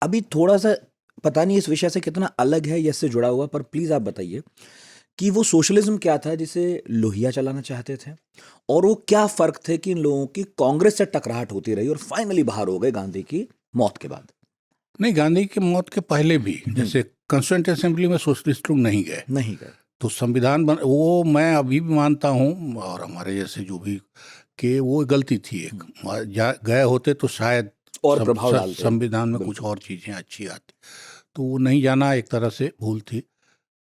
B: अभी थोड़ा सा पता नहीं इस विषय से कितना अलग है या इससे जुड़ा हुआ, पर प्लीज़ आप बताइए कि वो सोशलिज्म क्या था जिसे लोहिया चलाना चाहते थे, और वो क्या फ़र्क थे कि इन लोगों की कांग्रेस से टकराहट होती रही और फाइनली बाहर हो गए गांधी की मौत के बाद।
A: नहीं, गांधी की मौत के पहले भी जैसे कॉन्स्टिट्यूएंट असेंबली में सोशलिस्ट लोग नहीं गए, तो संविधान वो मैं अभी भी मानता हूँ, और हमारे जैसे जो भी, कि वो गलती थी एक, गए होते तो शायद
B: और प्रभाव डालते,
A: संविधान में कुछ और चीज़ें अच्छी आती, तो वो नहीं जाना एक तरह से भूल थी।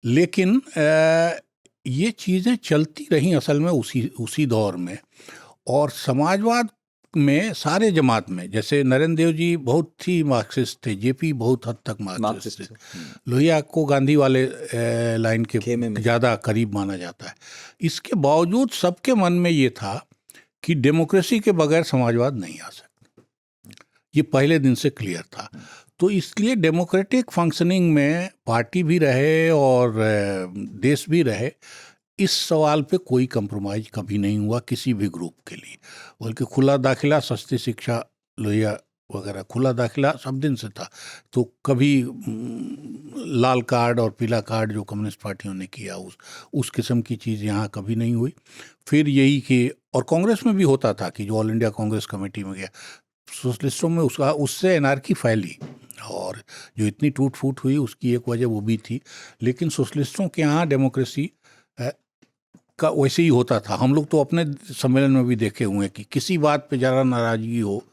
A: लेकिन ये चीज़ें चलती रहीं असल में उसी दौर में। और समाजवाद में सारे जमात में, जैसे नरेंद्र देव जी बहुत ही मार्क्सिस्ट थे, जेपी बहुत हद तक मार्क्सिस्ट थे, लोहिया को गांधी वाले लाइन के ज़्यादा करीब माना जाता है। इसके बावजूद सबके मन में ये था कि डेमोक्रेसी के बगैर समाजवाद नहीं आ सकता, ये पहले दिन से क्लियर था। तो इसलिए डेमोक्रेटिक फंक्शनिंग में पार्टी भी रहे और देश भी रहे, इस सवाल पे कोई कंप्रोमाइज कभी नहीं हुआ किसी भी ग्रुप के लिए, बल्कि खुला दाखिला, सस्ती शिक्षा, लोहिया वगैरह, खुला दाखिला सब दिन से था। तो कभी लाल कार्ड और पीला कार्ड जो कम्युनिस्ट पार्टियों ने किया, उस किस्म की चीज़ यहाँ कभी नहीं हुई। फिर यही कि, और कांग्रेस में भी होता था कि जो ऑल इंडिया कांग्रेस कमेटी में गया, सोशलिस्टों में उससे एनार्की फैली, और जो इतनी टूट फूट हुई उसकी एक वजह वो भी थी। लेकिन सोशलिस्टों के यहाँ डेमोक्रेसी का वैसे ही होता था। हम लोग तो अपने सम्मेलन में भी देखे हुए हैं कि किसी बात पे ज़रा नाराज़गी हो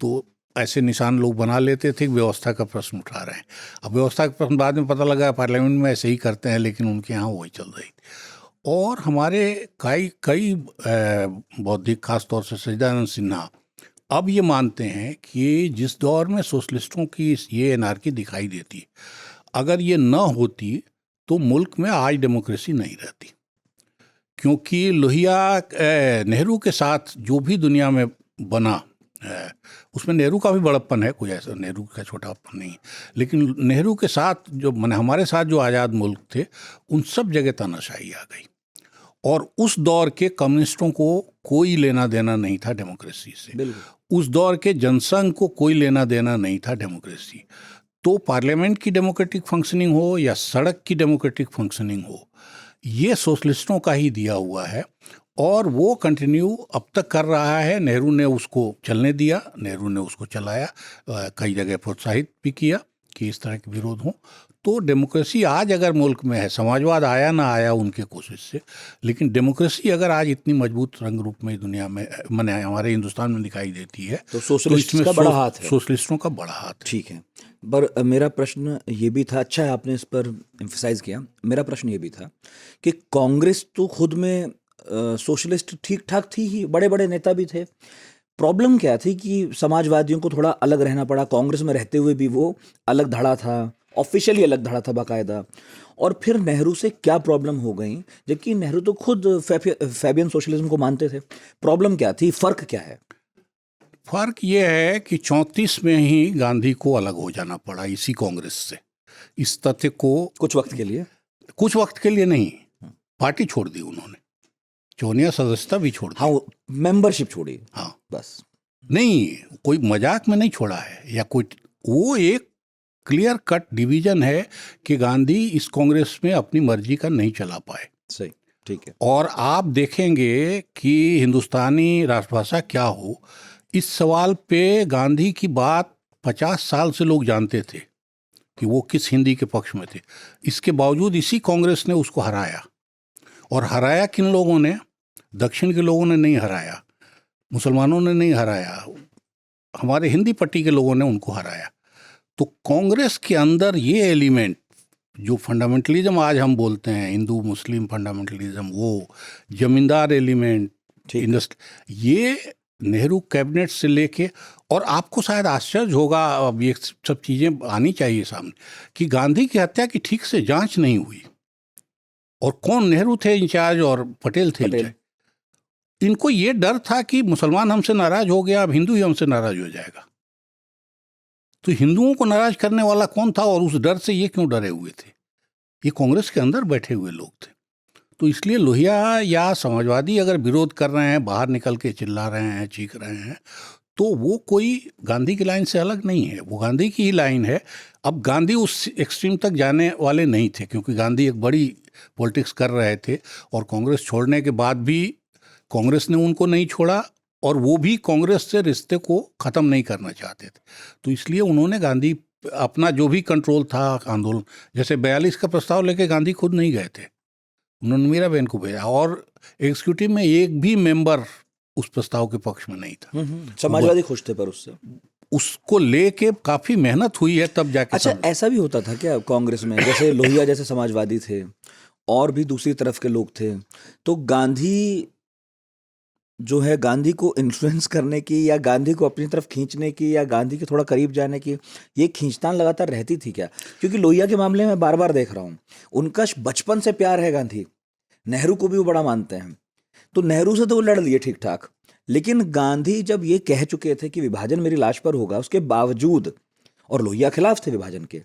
A: तो ऐसे निशान लोग बना लेते थे कि व्यवस्था का प्रश्न उठा रहे हैं। अब व्यवस्था का प्रश्न बाद में पता लगा पार्लियामेंट में ऐसे ही करते हैं, लेकिन उनके यहाँ वही चल रही थी। और हमारे कई बौद्धिक, खास तौर से सच्चिदानंद सिन्हा, अब ये मानते हैं कि जिस दौर में सोशलिस्टों की ये एनार्की दिखाई देती, अगर ये न होती तो मुल्क में आज डेमोक्रेसी नहीं रहती। क्योंकि लोहिया, नेहरू के साथ जो भी दुनिया में बना, उसमें नेहरू का भी बड़प्पन है, कोई ऐसा नेहरू का छोटापन नहीं, लेकिन नेहरू के साथ जो मैंने हमारे साथ जो आज़ाद मुल्क थे, उन सब जगह तानाशाही आ गई। और उस दौर के कम्युनिस्टों को कोई लेना देना नहीं था डेमोक्रेसी से, उस दौर के जनसंघ को कोई लेना देना नहीं था डेमोक्रेसी। तो पार्लियामेंट की डेमोक्रेटिक फंक्शनिंग हो या सड़क की डेमोक्रेटिक फंक्शनिंग हो, ये सोशलिस्टों का ही दिया हुआ है, और वो कंटिन्यू अब तक कर रहा है। नेहरू ने उसको चलने दिया, नेहरू ने उसको चलाया, कई जगह प्रोत्साहित भी किया कि इस तरह के विरोध हों। तो डेमोक्रेसी आज अगर मुल्क में है, समाजवाद आया ना आया उनके कोशिश से, लेकिन डेमोक्रेसी अगर आज इतनी मजबूत रंग रूप में दुनिया में, मैंने हमारे हिंदुस्तान में दिखाई देती है,
B: तो सोशलिस्टों का बड़ा हाथ है।
A: सोशलिस्टों का बड़ा हाथ है।
B: ठीक है, पर मेरा प्रश्न ये भी था, अच्छा है आपने इस पर एम्फसाइज किया, मेरा प्रश्न ये भी था कि कांग्रेस तो खुद में सोशलिस्ट ठीक ठाक थी ही, बड़े बड़े नेता भी थे। प्रॉब्लम क्या थी कि समाजवादियों को थोड़ा अलग रहना पड़ा, कांग्रेस में रहते हुए भी वो अलग धड़ा था, ऑफिशियली अलग धड़ा था बाकायदा। और फिर नेहरू से क्या प्रॉब्लम हो गई, जबकि नेहरू तो खुद फैबियन सोशलिज्म को मानते थे। प्रॉब्लम क्या थी, फ़र्क क्या है?
A: फ़र्क ये है कि 34 में ही गांधी को अलग हो जाना पड़ा इसी कांग्रेस से। इस तथ्य को
B: कुछ वक्त के लिए
A: नहीं, पार्टी छोड़ दी उन्होंने, चौनिया सदस्यता भी छोड़ दी।
B: हाँ, मेंबरशिप छोड़ी।
A: हाँ,
B: बस
A: नहीं, कोई मजाक में नहीं छोड़ा है या कोई, वो एक क्लियर कट डिवीजन है कि गांधी इस कांग्रेस में अपनी मर्जी का नहीं चला पाए।
B: सही, ठीक है।
A: और आप देखेंगे कि हिंदुस्तानी राष्ट्रभाषा क्या हो, इस सवाल पे गांधी की बात 50 साल से लोग जानते थे कि वो किस हिंदी के पक्ष में थे। इसके बावजूद इसी कांग्रेस ने उसको हराया, और हराया किन लोगों ने? दक्षिण के लोगों ने नहीं हराया, मुसलमानों ने नहीं हराया, हमारे हिंदी पट्टी के लोगों ने उनको हराया। तो कांग्रेस के अंदर ये एलिमेंट, जो फंडामेंटलिज्म आज हम बोलते हैं, हिंदू मुस्लिम फंडामेंटलिज्म, वो जमींदार एलिमेंट, ये नेहरू कैबिनेट से लेके, और आपको शायद आश्चर्य होगा, अब ये सब चीज़ें आनी चाहिए सामने, कि गांधी की हत्या की ठीक से जांच नहीं हुई। और कौन, नेहरू थे इंचार्ज और पटेल थे इंचार्ज। इनको ये डर था कि मुसलमान हमसे नाराज हो गया, अब हिंदू ही हमसे नाराज हो जाएगा। तो हिंदुओं को नाराज करने वाला कौन था, और उस डर से ये क्यों डरे हुए थे? ये कांग्रेस के अंदर बैठे हुए लोग थे। तो इसलिए लोहिया या समाजवादी अगर विरोध कर रहे हैं, बाहर निकल के चिल्ला रहे हैं, चीख रहे हैं, तो वो कोई गांधी की लाइन से अलग नहीं है, वो गांधी की ही लाइन है। अब गांधी उस एक्सट्रीम तक जाने वाले नहीं थे, क्योंकि गांधी एक बड़ी पॉलिटिक्स कर रहे थे, और कांग्रेस छोड़ने के बाद भी कांग्रेस ने उनको नहीं छोड़ा, और वो भी कांग्रेस से रिश्ते को ख़त्म नहीं करना चाहते थे। तो इसलिए उन्होंने गांधी अपना जो भी कंट्रोल था आंदोलन, जैसे 42 का प्रस्ताव लेके गांधी खुद नहीं गए थे, उन्होंने मीराबेन को भेजा, और एग्जीक्यूटिव में एक भी मेंबर उस प्रस्ताव के पक्ष में नहीं था।
B: समाजवादी खुश थे, पर
A: उसको लेके काफ़ी मेहनत हुई है तब जाके।
B: अच्छा, ऐसा भी होता था क्या कांग्रेस में, जैसे लोहिया जैसे समाजवादी थे और भी दूसरी तरफ के लोग थे, तो गांधी जो है, गांधी को इन्फ्लुएंस करने की या गांधी को अपनी तरफ खींचने की या गांधी के थोड़ा करीब जाने की, ये खींचतान लगातार रहती थी क्या? क्योंकि लोहिया के मामले में बार बार देख रहा हूँ, उनका बचपन से प्यार है गांधी, नेहरू को भी वो बड़ा मानते हैं, तो नेहरू से तो वो लड़ लिए ठीक ठाक, लेकिन गांधी जब ये कह चुके थे कि विभाजन मेरी लाश पर होगा, उसके बावजूद और लोहिया खिलाफ थे विभाजन के।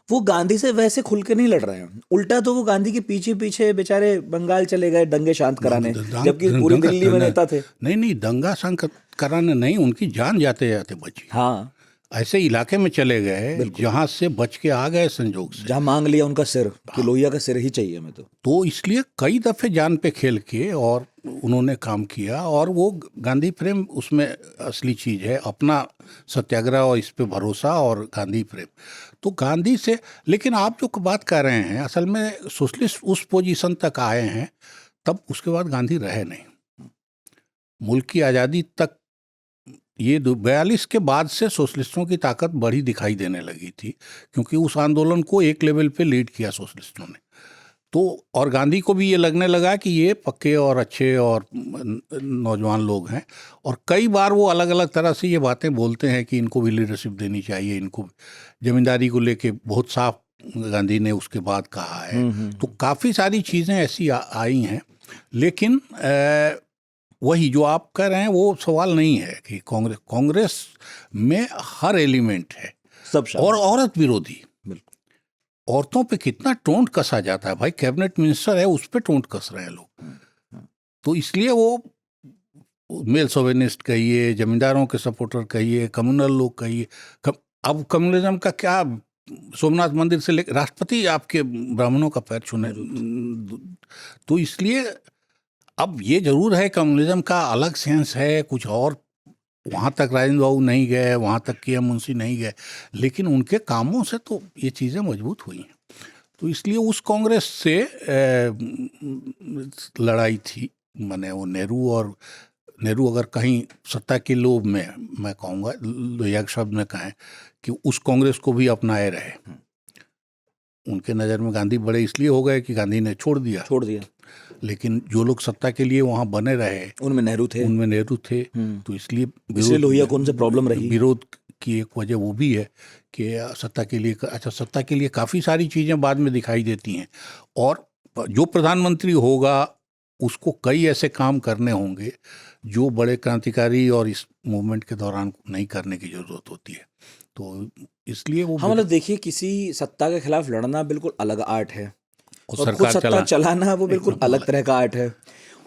B: वो गांधी से वैसे खुल के नहीं लड़ रहे हैं, उल्टा तो वो गांधी के पीछे पीछे बेचारे बंगाल चले गए दंगे शांत कराने, जबकि पूरी दिल्ली में नेता थे।
A: नहीं, दंगा शांत कराने नहीं, उनकी जान जाते जाते बची।
B: हाँ,
A: ऐसे इलाके में चले गए जहां से बच के आ गए संजोग से,
B: जहां मांग लिया उनका सिर कि लोहिया का सिर ही चाहिए हमें।
A: तो इसलिए कई दफे जान पे खेल के और उन्होंने काम किया, और वो गांधी प्रेम उसमें असली चीज है, अपना सत्याग्रह और इस पे भरोसा और गांधी प्रेम। तो गांधी से, लेकिन आप जो बात कर रहे हैं, असल में सोशलिस्ट उस पोजीशन तक आए हैं, तब उसके बाद गांधी रहे नहीं। मुल्क की आज़ादी तक ये 42 के बाद से सोशलिस्टों की ताकत बड़ी दिखाई देने लगी थी, क्योंकि उस आंदोलन को एक लेवल पे लीड किया सोशलिस्टों ने। तो और गांधी को भी ये लगने लगा कि ये पक्के और अच्छे और नौजवान लोग हैं, और कई बार वो अलग अलग तरह से ये बातें बोलते हैं कि इनको भी लीडरशिप देनी चाहिए, इनको जमींदारी को लेके बहुत साफ गांधी ने उसके बाद कहा है। तो काफ़ी सारी चीज़ें ऐसी आई हैं, लेकिन वही जो आप कह रहे हैं वो सवाल नहीं है कि कांग्रेस में हर एलिमेंट है,
B: सब
A: और औरत विरोधी। औरतों पे कितना टोंट कसा जाता है भाई, कैबिनेट मिनिस्टर है उस पे टोंट कस रहे हैं लोग। तो इसलिए वो मेल सोवेनिस्ट कहिए, जमींदारों के सपोर्टर कहिए, कम्युनल लोग कहिए, अब कम्युनलिज्म का क्या, सोमनाथ मंदिर से लेकर राष्ट्रपति आपके ब्राह्मणों का पैर छूने। तो इसलिए अब ये जरूर है कम्युनलिज्म का अलग सेंस है कुछ, और वहाँ तक राजेंद्र बाबू नहीं गए, वहाँ तक के मुंशी नहीं गए, लेकिन उनके कामों से तो ये चीज़ें मजबूत हुई हैं। तो इसलिए उस कांग्रेस से लड़ाई थी, माने वो नेहरू अगर कहीं सत्ता के लोभ में, मैं कहूँगा लोहिया के शब्द में कहें कि उस कांग्रेस को भी अपनाए रहे। उनके नज़र में गांधी बड़े इसलिए हो गए कि गांधी ने छोड़ दिया, लेकिन जो लोग सत्ता के लिए वहाँ बने रहे
B: उनमें नेहरू थे। तो
A: इसलिए
B: लोहिया को उनसे प्रॉब्लम रही।
A: विरोध की एक वजह वो भी है कि सत्ता के लिए काफ़ी सारी चीज़ें बाद में दिखाई देती हैं, और जो प्रधानमंत्री होगा उसको कई ऐसे काम करने होंगे जो बड़े क्रांतिकारी और इस मूवमेंट के दौरान नहीं करने की ज़रूरत होती है। तो इसलिए वो
B: मतलब देखिए, किसी सत्ता के खिलाफ लड़ना बिल्कुल अलग आर्ट है, और खुद
A: सरकार
B: सत्ता चलाना वो बिल्कुल अलग तरह का आर्ट है।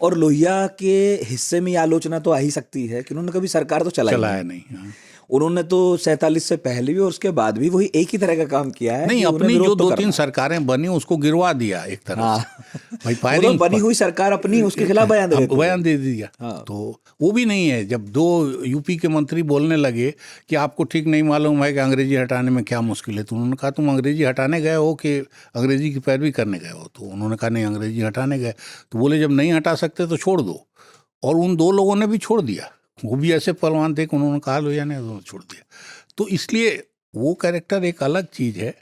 B: और लोहिया के हिस्से में ये आलोचना तो आ ही सकती है कि उन्होंने कभी सरकार तो चलाया नहीं।
A: हाँ।
B: उन्होंने तो 47 से पहले भी और उसके बाद भी वही एक ही तरह का काम किया है।
A: नहीं, अपनी जो 2-3 सरकारें बनी उसको गिरवा दिया एक तरह से। भाई फायरिंग
B: बनी हुई सरकार अपनी उसके खिलाफ बयान दे
A: दिया। तो वो भी नहीं है, जब 2 यूपी के मंत्री बोलने लगे कि आपको ठीक नहीं मालूम है कि अंग्रेजी हटाने में क्या मुश्किल है, तो उन्होंने कहा तुम अंग्रेजी हटाने गए हो कि अंग्रेजी की पैरवी करने गए हो? तो उन्होंने कहा नहीं, अंग्रेजी हटाने गए। तो बोले जब नहीं हटा सकते तो छोड़ दो, और उन 2 लोगों ने भी छोड़ दिया। वो भी ऐसे पहलवान थे कि उन्होंने कहा लोहिया ने छोड़ दिया। तो इसलिए वो कैरेक्टर एक अलग चीज़ है,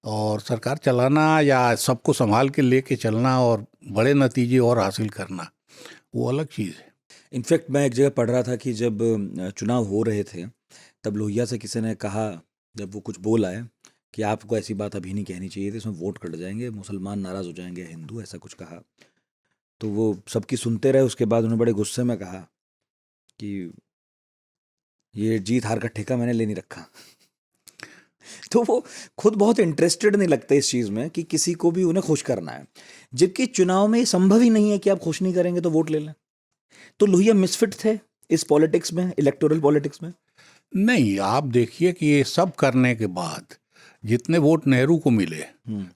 A: और सरकार चलाना या सबको संभाल के लेके चलना और बड़े नतीजे और हासिल करना वो अलग चीज़ है।
B: इनफैक्ट मैं एक जगह पढ़ रहा था कि जब चुनाव हो रहे थे तब लोहिया से किसी ने कहा, जब वो कुछ बोला है कि आपको ऐसी बात अभी नहीं कहनी चाहिए थी, इसमें वोट कट जाएंगे, मुसलमान नाराज़ हो जाएंगे, हिंदू, ऐसा कुछ कहा। तो वो सबकी सुनते रहे। उसके बाद उन्होंने बड़े गुस्से में कहा कि ये जीत हार का ठेका मैंने ले नहीं रखा। तो वो खुद बहुत इंटरेस्टेड नहीं लगते इस चीज़ में कि किसी को भी उन्हें खुश करना है, जबकि चुनाव में ये संभव ही नहीं है कि आप खुश नहीं करेंगे तो वोट ले लें। तो लोहिया मिसफिट थे इस पॉलिटिक्स में, इलेक्टोरल पॉलिटिक्स में।
A: नहीं, आप देखिए कि ये सब करने के बाद जितने वोट नेहरू को मिले,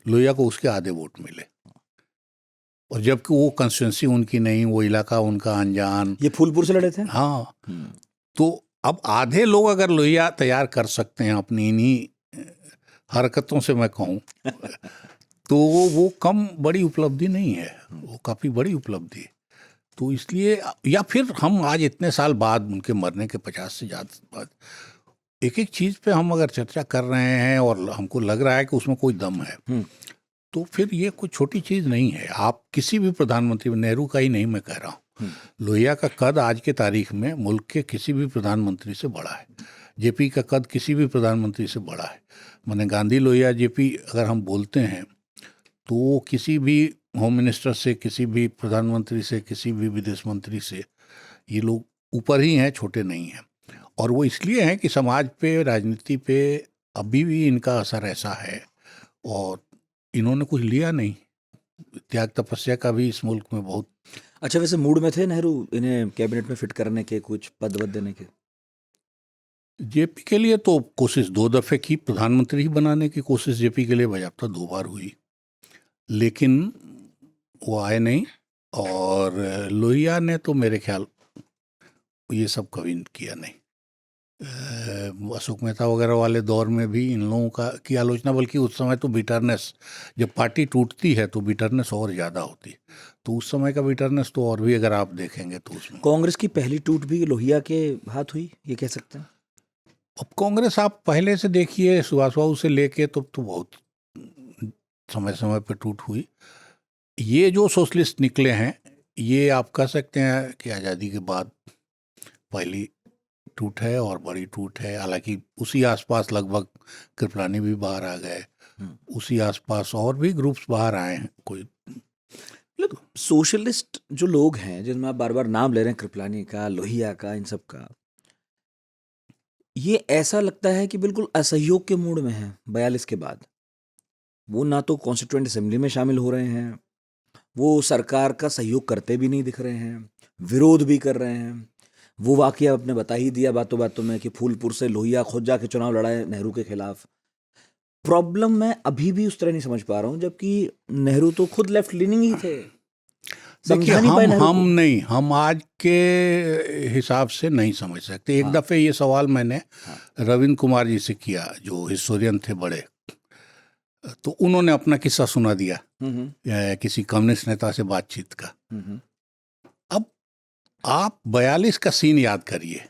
A: लोहिया को उसके आधे वोट मिले, और जबकि वो कंस्टिट्यूंसी उनकी नहीं, वो इलाका उनका अनजान।
B: ये फूलपुर से लड़े थे।
A: हाँ। तो अब आधे लोग अगर लोहिया तैयार कर सकते हैं अपनी इन्हीं हरकतों से, मैं कहूँ तो वो कम बड़ी उपलब्धि नहीं है, वो काफ़ी बड़ी उपलब्धि है। तो इसलिए, या फिर हम आज इतने साल बाद, उनके मरने के 50 से ज़्यादा बाद, एक एक चीज़ पे हम अगर चर्चा कर रहे हैं और हमको लग रहा है कि उसमें कोई दम है, तो फिर ये कोई छोटी चीज़ नहीं है। आप किसी भी प्रधानमंत्री, नेहरू का ही नहीं मैं कह रहा हूँ, लोहिया का कद आज के तारीख में मुल्क के किसी भी प्रधानमंत्री से बड़ा है। जेपी का कद किसी भी प्रधानमंत्री से बड़ा है। माने गांधी, लोहिया, जेपी अगर हम बोलते हैं तो किसी भी होम मिनिस्टर से, किसी भी प्रधानमंत्री से, किसी भी विदेश मंत्री से ये लोग ऊपर ही हैं, छोटे नहीं हैं। और वो इसलिए हैं कि समाज पे, राजनीति पे अभी भी इनका असर ऐसा है, और इन्होंने कुछ लिया नहीं। त्याग तपस्या का भी इस मुल्क में बहुत।
B: अच्छा, वैसे मूड में थे नेहरू इन्हें कैबिनेट में फिट करने के, कुछ पद वद देने के?
A: जेपी के लिए तो कोशिश 2 दफे की, प्रधानमंत्री ही बनाने की कोशिश जेपी के लिए बाज़ाब्ता 2 बार हुई, लेकिन वो आए नहीं। और लोहिया ने तो मेरे ख्याल ये सब कभी किया नहीं। अशोक मेहता वगैरह वाले दौर में भी इन लोगों का की आलोचना, बल्कि उस समय तो बिटरनेस, जब पार्टी टूटती है तो बिटरनेस और ज़्यादा होती है, तो उस समय का बिटरनेस तो और भी अगर आप देखेंगे तो उसमें।
B: कांग्रेस की पहली टूट भी लोहिया के हाथ हुई, ये कह सकते हैं?
A: अब कांग्रेस आप पहले से देखिए, सुभाष बाबू से लेके तो बहुत समय समय पर टूट हुई। ये जो सोशलिस्ट निकले हैं, ये आप कह सकते हैं कि आज़ादी के बाद पहली टूट है और बड़ी टूट है। हालांकि उसी आसपास लगभग कृपलानी भी बाहर आ गए, उसी आसपास और भी ग्रुप्स बाहर आए हैं। कोई
B: मतलब सोशलिस्ट जो लोग हैं जिनमें आप बार बार नाम ले रहे हैं, कृपलानी का, लोहिया का, इन सब का, ये ऐसा लगता है कि बिल्कुल असहयोग के मूड में है 42 के बाद। वो ना तो कॉन्स्टिट्यूएंट असेंबली में शामिल हो रहे हैं, वो सरकार का सहयोग करते भी नहीं दिख रहे हैं, विरोध भी कर रहे हैं। वो वाकया आपने बता ही दिया बातों बातों में कि फूलपुर से लोहिया खुद जाके चुनाव लड़ाए नेहरू के खिलाफ। प्रॉब्लम मैं अभी भी उस तरह नहीं समझ पा रहा हूँ, जबकि नेहरू तो खुद लेफ्ट लीनिंग ही थे।
A: देखिए,
B: समझा नहीं पाए नेहरू को।
A: हम आज के हिसाब से नहीं समझ सकते। एक दफ़े ये सवाल मैंने रविंद्र कुमार जी से किया, जो हिस्टोरियन थे बड़े, तो उन्होंने अपना किस्सा सुना दिया किसी कम्युनिस्ट नेता से बातचीत का। अब आप 42 का सीन याद करिए,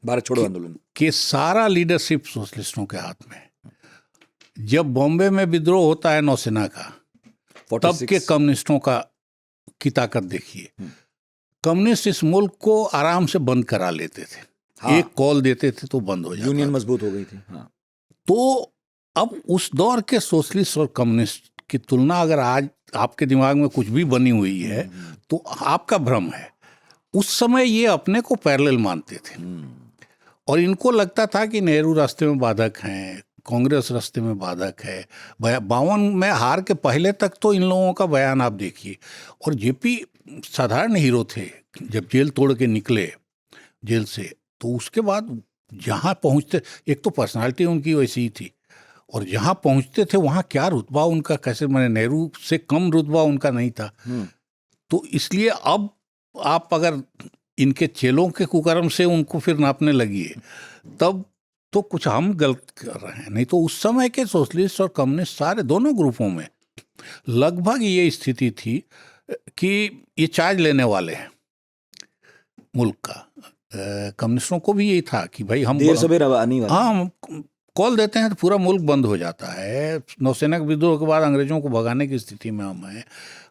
B: भारत छोड़ो आंदोलन
A: कि सारा लीडरशिप सोशलिस्टों के हाथ में है। जब बॉम्बे में विद्रोह होता है नौसेना का, तब के कम्युनिस्टों की ताकत देखिए। कम्युनिस्ट इस मुल्क को आराम से बंद करा लेते थे। एक कॉल देते थे तो बंद हो जाता,
B: यूनियन मजबूत हो गई थी।
A: तो अब उस दौर के सोशलिस्ट और कम्युनिस्ट की तुलना अगर आज आपके दिमाग में कुछ भी बनी हुई है तो आपका भ्रम है। उस समय ये अपने को पैरेलल मानते थे, और इनको लगता था कि नेहरू रास्ते में बाधक हैं, कांग्रेस रास्ते में बाधक है। 52 में हार के पहले तक तो इन लोगों का बयान आप देखिए। और जेपी साधारण हीरो थे, जब जेल तोड़ के निकले जेल से, तो उसके बाद जहाँ पहुँचते, एक तो पर्सनालिटी उनकी वैसी ही थी, और जहाँ पहुँचते थे वहाँ क्या रुतबा उनका, कैसे, मैंने नेहरू से कम रुतबा उनका नहीं था। तो इसलिए अब आप अगर इनके चेलों के कुकर्म से उनको फिर नापने लगिए, तब तो कुछ हम गलत कर रहे हैं। नहीं तो उस समय के सोशलिस्ट और कम्युनिस्ट सारे दोनों ग्रुपों में लगभग ये स्थिति थी कि ये चार्ज लेने वाले हैं मुल्क का। कम्युनिस्टों को भी यही था कि भाई हम
B: देर सवेर आने वाले,
A: हम कॉल देते हैं तो पूरा मुल्क बंद हो जाता है। नौसेना के विद्रोह के बाद अंग्रेजों को भगाने की स्थिति में हम हैं।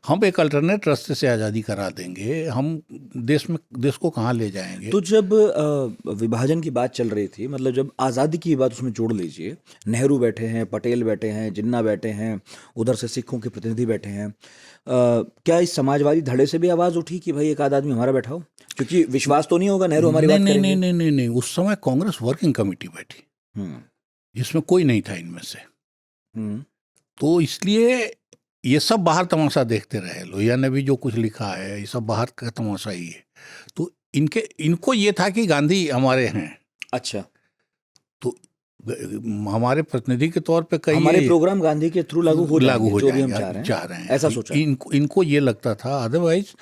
A: हम एक अल्टरनेट रास्ते से आज़ादी करा देंगे, हम देश को कहाँ ले जाएंगे।
B: तो जब विभाजन की बात चल रही थी, मतलब जब आज़ादी की बात उसमें जोड़ लीजिए, नेहरू बैठे हैं, पटेल बैठे हैं, जिन्ना बैठे हैं, उधर से सिखों के प्रतिनिधि बैठे हैं, क्या इस समाजवादी धड़े से भी आवाज़ उठी कि भाई एक आध आदमी हमारा बैठा हो? क्योंकि विश्वास तो नहीं होगा नेहरू हमारी बात करेंगे।
A: नहीं, उस समय कांग्रेस वर्किंग कमेटी बैठी, जिसमें कोई नहीं था इनमें से। तो इसलिए ये सब बाहर तमाशा देखते रहे। लोहिया ने भी जो कुछ लिखा है, ये सब बाहर का तमाशा ही है। तो इनको ये था कि गांधी हमारे हैं।
B: अच्छा,
A: तो हमारे प्रतिनिधि के तौर पे कई
B: हमारे प्रोग्राम गांधी के थ्रू लागू हो
A: जाएंगे,
B: जो भी हम चाह रहे हैं, ऐसा सोचा।
A: इनको ये लगता था। अदरवाइज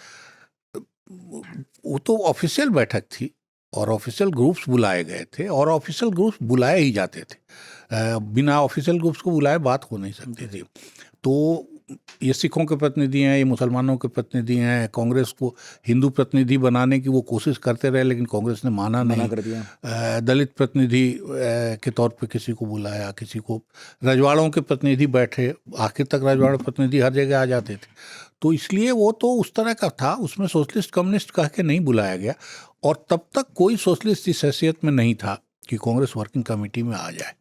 A: वो तो ऑफिशियल बैठक थी, और ऑफिशियल ग्रुप्स बुलाए गए थे, और ऑफिशियल ग्रुप्स बुलाए ही जाते थे। बिना ऑफिशियल ग्रुप्स को बुलाए बात हो नहीं सकती थी। तो ये सिखों के प्रतिनिधि हैं, ये मुसलमानों के प्रतिनिधि हैं। कांग्रेस को हिंदू प्रतिनिधि बनाने की वो कोशिश करते रहे, लेकिन कांग्रेस ने माना
B: कर दिया।
A: दलित प्रतिनिधि के तौर पे किसी को बुलाया, किसी को, रजवाड़ों के प्रतिनिधि बैठे, आखिर तक रजवाड़ा प्रतिनिधि हर जगह आ जाते थे। तो इसलिए वो तो उस तरह का था, उसमें सोशलिस्ट कम्युनिस्ट कह के नहीं बुलाया गया। और तब तक कोई सोशलिस्ट इस हैसियत में नहीं था कि कांग्रेस वर्किंग कमेटी में आ जाए।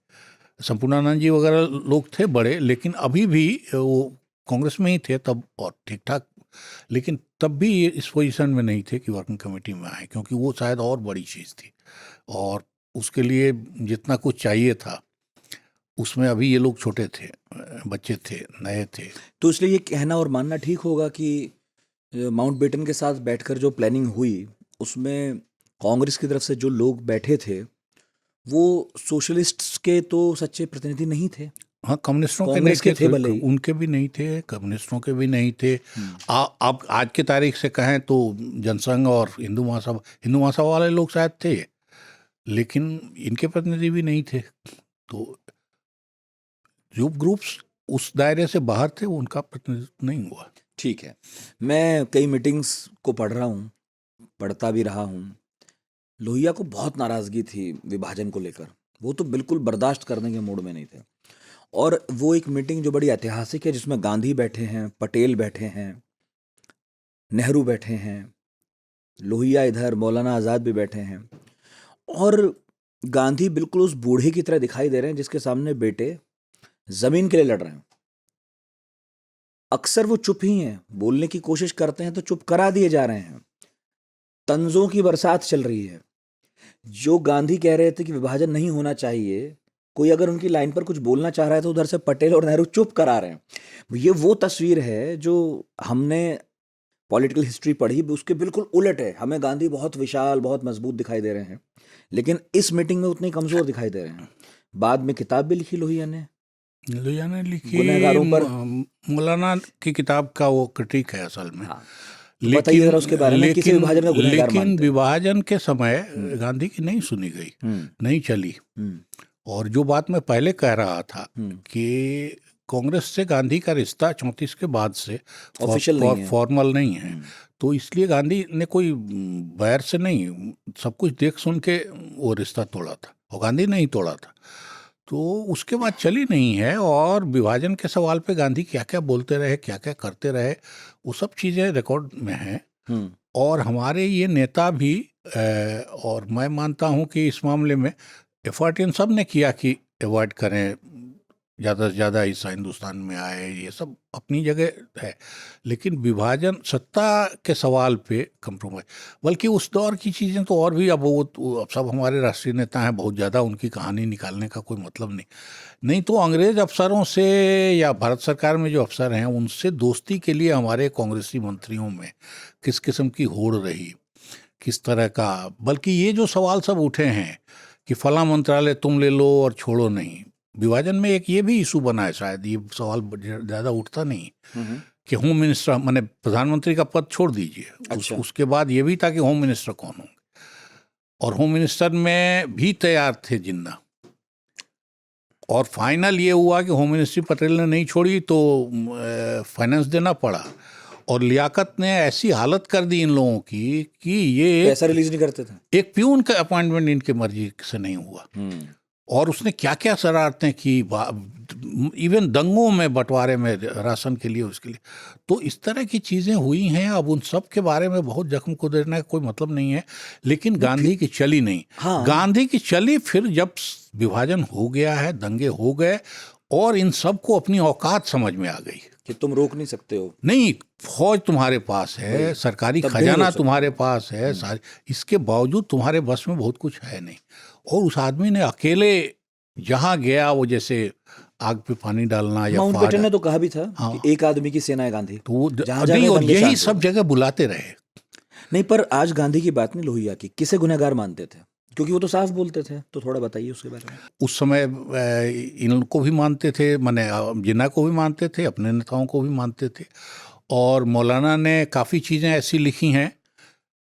A: संपूर्णानंद जी वगैरह लोग थे बड़े, लेकिन अभी भी वो कांग्रेस में ही थे तब, और ठीक ठाक, लेकिन तब भी ये इस पोजीशन में नहीं थे कि वर्किंग कमेटी में आए, क्योंकि वो शायद और बड़ी चीज़ थी, और उसके लिए जितना कुछ चाहिए था उसमें अभी ये लोग छोटे थे, बच्चे थे, नए थे।
B: तो इसलिए ये कहना और मानना ठीक होगा कि माउंटबेटन के साथ बैठकर जो प्लानिंग हुई उसमें कांग्रेस की तरफ से जो लोग बैठे थे वो सोशलिस्ट्स के तो सच्चे प्रतिनिधि नहीं थे।
A: हाँ, कम्युनिस्टों के नहीं
B: कांग्रेस के
A: थे,
B: थे भले ही।
A: उनके भी नहीं थे, कम्युनिस्टों के भी नहीं थे। आप आज के तारीख से कहें तो जनसंघ और हिंदू महासभा वाले लोग शायद थे, लेकिन इनके प्रतिनिधि भी नहीं थे। तो जो ग्रुप्स उस दायरे से बाहर थे उनका प्रतिनिधित्व नहीं हुआ।
B: ठीक है, मैं कई मीटिंग्स को पढ़ रहा हूँ, पढ़ता भी रहा हूँ। लोहिया को बहुत नाराज़गी थी विभाजन को लेकर, वो तो बिल्कुल बर्दाश्त करने के मूड में नहीं थे। और वो एक मीटिंग जो बड़ी ऐतिहासिक है जिसमें गांधी बैठे हैं, पटेल बैठे हैं, नेहरू बैठे हैं, लोहिया इधर, मौलाना आज़ाद भी बैठे हैं, और गांधी बिल्कुल उस बूढ़े की तरह दिखाई दे रहे हैं जिसके सामने बेटे ज़मीन के लिए लड़ रहे हैं। अक्सर वो चुप ही हैं, बोलने की कोशिश करते हैं तो चुप करा दिए जा रहे हैं। तंजों की बरसात चल रही है। जो गांधी कह रहे थे कि विभाजन नहीं होना चाहिए, कोई अगर उनकी लाइन पर कुछ बोलना चाह रहा है तो उधर से पटेल और नेहरू चुप करा रहे हैं। ये वो तस्वीर है जो हमने पॉलिटिकल हिस्ट्री पढ़ी, उसके बिल्कुल उलट है। हमें गांधी बहुत विशाल, बहुत मजबूत दिखाई दे रहे हैं, लेकिन इस मीटिंग में उतने कमजोर दिखाई दे रहे हैं। बाद में किताब भी लिखी लोहिया ने
A: लिखी,
B: गुनहगारों पर।
A: मौलाना की किताब का वो क्रिटिक है असल में।
B: हाँ, तो बताइए जरा उसके बारे में, किसे विभाजन का गुनहगार मानते हैं?
A: विभाजन के समय गांधी की नहीं सुनी गई, नहीं चली। और जो बात मैं पहले कह रहा था कि कांग्रेस से गांधी का रिश्ता 34 के बाद से
B: ऑफिशियल नहीं है,
A: फॉर्मल नहीं है, तो इसलिए गांधी ने कोई बैर से नहीं, सब कुछ देख सुन के वो रिश्ता तोड़ा था, और गांधी नहीं तोड़ा था। तो उसके बाद चली नहीं है। और विभाजन के सवाल पे गांधी क्या क्या बोलते रहे, क्या क्या करते रहे, वो सब चीज़ें रिकॉर्ड में हैं। और हमारे ये नेता भी और मैं मानता हूँ कि इस मामले में एफर्ट इन सब ने किया कि अवॉइड करें, ज़्यादा से ज़्यादा हिस्सा हिंदुस्तान में आए, ये सब अपनी जगह है। लेकिन विभाजन सत्ता के सवाल पे कंप्रोमाइज, बल्कि उस दौर की चीज़ें तो और भी, अब वो सब हमारे राष्ट्रीय नेता हैं, बहुत ज़्यादा उनकी कहानी निकालने का कोई मतलब नहीं तो अंग्रेज़ अफसरों से या भारत सरकार में जो अफसर हैं उनसे दोस्ती के लिए हमारे कांग्रेसी मंत्रियों में किस किस्म की होड़ रही, किस तरह का। बल्कि ये जो सवाल सब उठे हैं कि फला मंत्रालय तुम ले लो और छोड़ो नहीं, विभाजन में एक ये भी इशू बना है, शायद ये सवाल ज़्यादा उठता नहीं कि होम मिनिस्टर, माने प्रधानमंत्री का पद छोड़ दीजिए।
B: अच्छा।
A: उसके बाद ये भी था कि होम मिनिस्टर कौन होंगे, और होम मिनिस्टर में भी तैयार थे जिन्ना। और फाइनल ये हुआ कि होम मिनिस्ट्री पटेल ने नहीं छोड़ी तो फाइनेंस देना पड़ा, और लियाकत ने ऐसी हालत कर दी इन लोगों की कि ये
B: पैसा रिलीज नहीं करते थे।
A: एक प्यून का अपॉइंटमेंट इनके मर्जी से नहीं हुआ। और उसने क्या क्या शरारतें की, इवन दंगों में, बंटवारे में, राशन के लिए, उसके लिए। तो इस तरह की चीज़ें हुई हैं। अब उन सब के बारे में बहुत जख्म को देने का कोई मतलब नहीं है, लेकिन गांधी की चली नहीं।
B: हाँ।
A: गांधी की चली फिर जब विभाजन हो गया है, दंगे हो गए, और इन सब को अपनी औकात समझ में आ गई
B: कि तुम रोक नहीं सकते हो।
A: नहीं, फौज तुम्हारे पास है, सरकारी खजाना तुम्हारे पास है, सारी, इसके बावजूद तुम्हारे बस में बहुत कुछ है नहीं। और उस आदमी ने अकेले जहाँ गया, वो जैसे आग पे पानी डालना, या
B: माउंटबेटन ने तो कहा भी था
A: हाँ,
B: कि एक आदमी की सेना है गांधी,
A: तो
B: नहीं,
A: और यही सब जगह बुलाते रहे।
B: नहीं, पर आज गांधी की बात नहीं, लोहिया की, किसे गुनहगार मानते थे? क्योंकि वो तो साफ बोलते थे, तो थोड़ा बताइए उसके बारे में।
A: उस समय इनको भी मानते थे, माने जिन्ना को भी मानते थे, अपने नेताओं को भी मानते थे। और मौलाना ने काफ़ी चीज़ें ऐसी लिखी हैं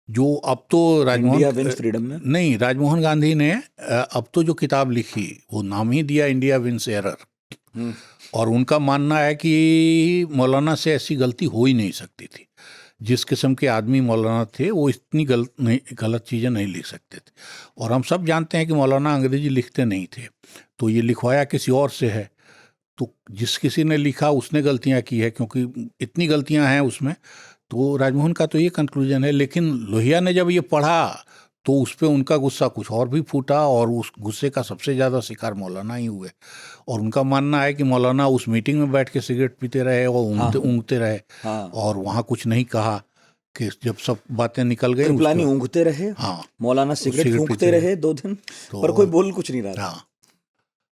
A: जो अब तो राजमोहन गांधी ने अब तो जो किताब लिखी वो नाम ही दिया इंडिया विंस एरर। और उनका मानना है कि मौलाना से ऐसी गलती हो ही नहीं सकती थी। जिस किस्म के आदमी मौलाना थे वो इतनी गलत चीज़ें नहीं लिख सकते थे। और हम सब जानते हैं कि मौलाना अंग्रेजी लिखते नहीं थे, तो ये लिखवाया किसी और से है। तो जिस किसी ने लिखा उसने गलतियां की है, क्योंकि इतनी गलतियां हैं उसमें। तो राजमोहन का तो ये कंक्लूजन है। लेकिन लोहिया ने जब ये पढ़ा तो उस पर उनका गुस्सा कुछ और भी फूटा, और उस गुस्से का सबसे ज़्यादा शिकार मौलाना ही हुए। और उनका मानना है कि मौलाना उस मीटिंग में बैठ के सिगरेट पीते रहे और ऊँघते रहे।
B: हाँ।
A: और वहाँ कुछ नहीं कहा कि जब सब बातें निकल गई,
B: कृपलानी ऊँघते रहे,
A: हाँ,
B: मौलाना सिगरेट फूंकते रहे 2 दिन, पर कोई बोल कुछ नहीं रहा।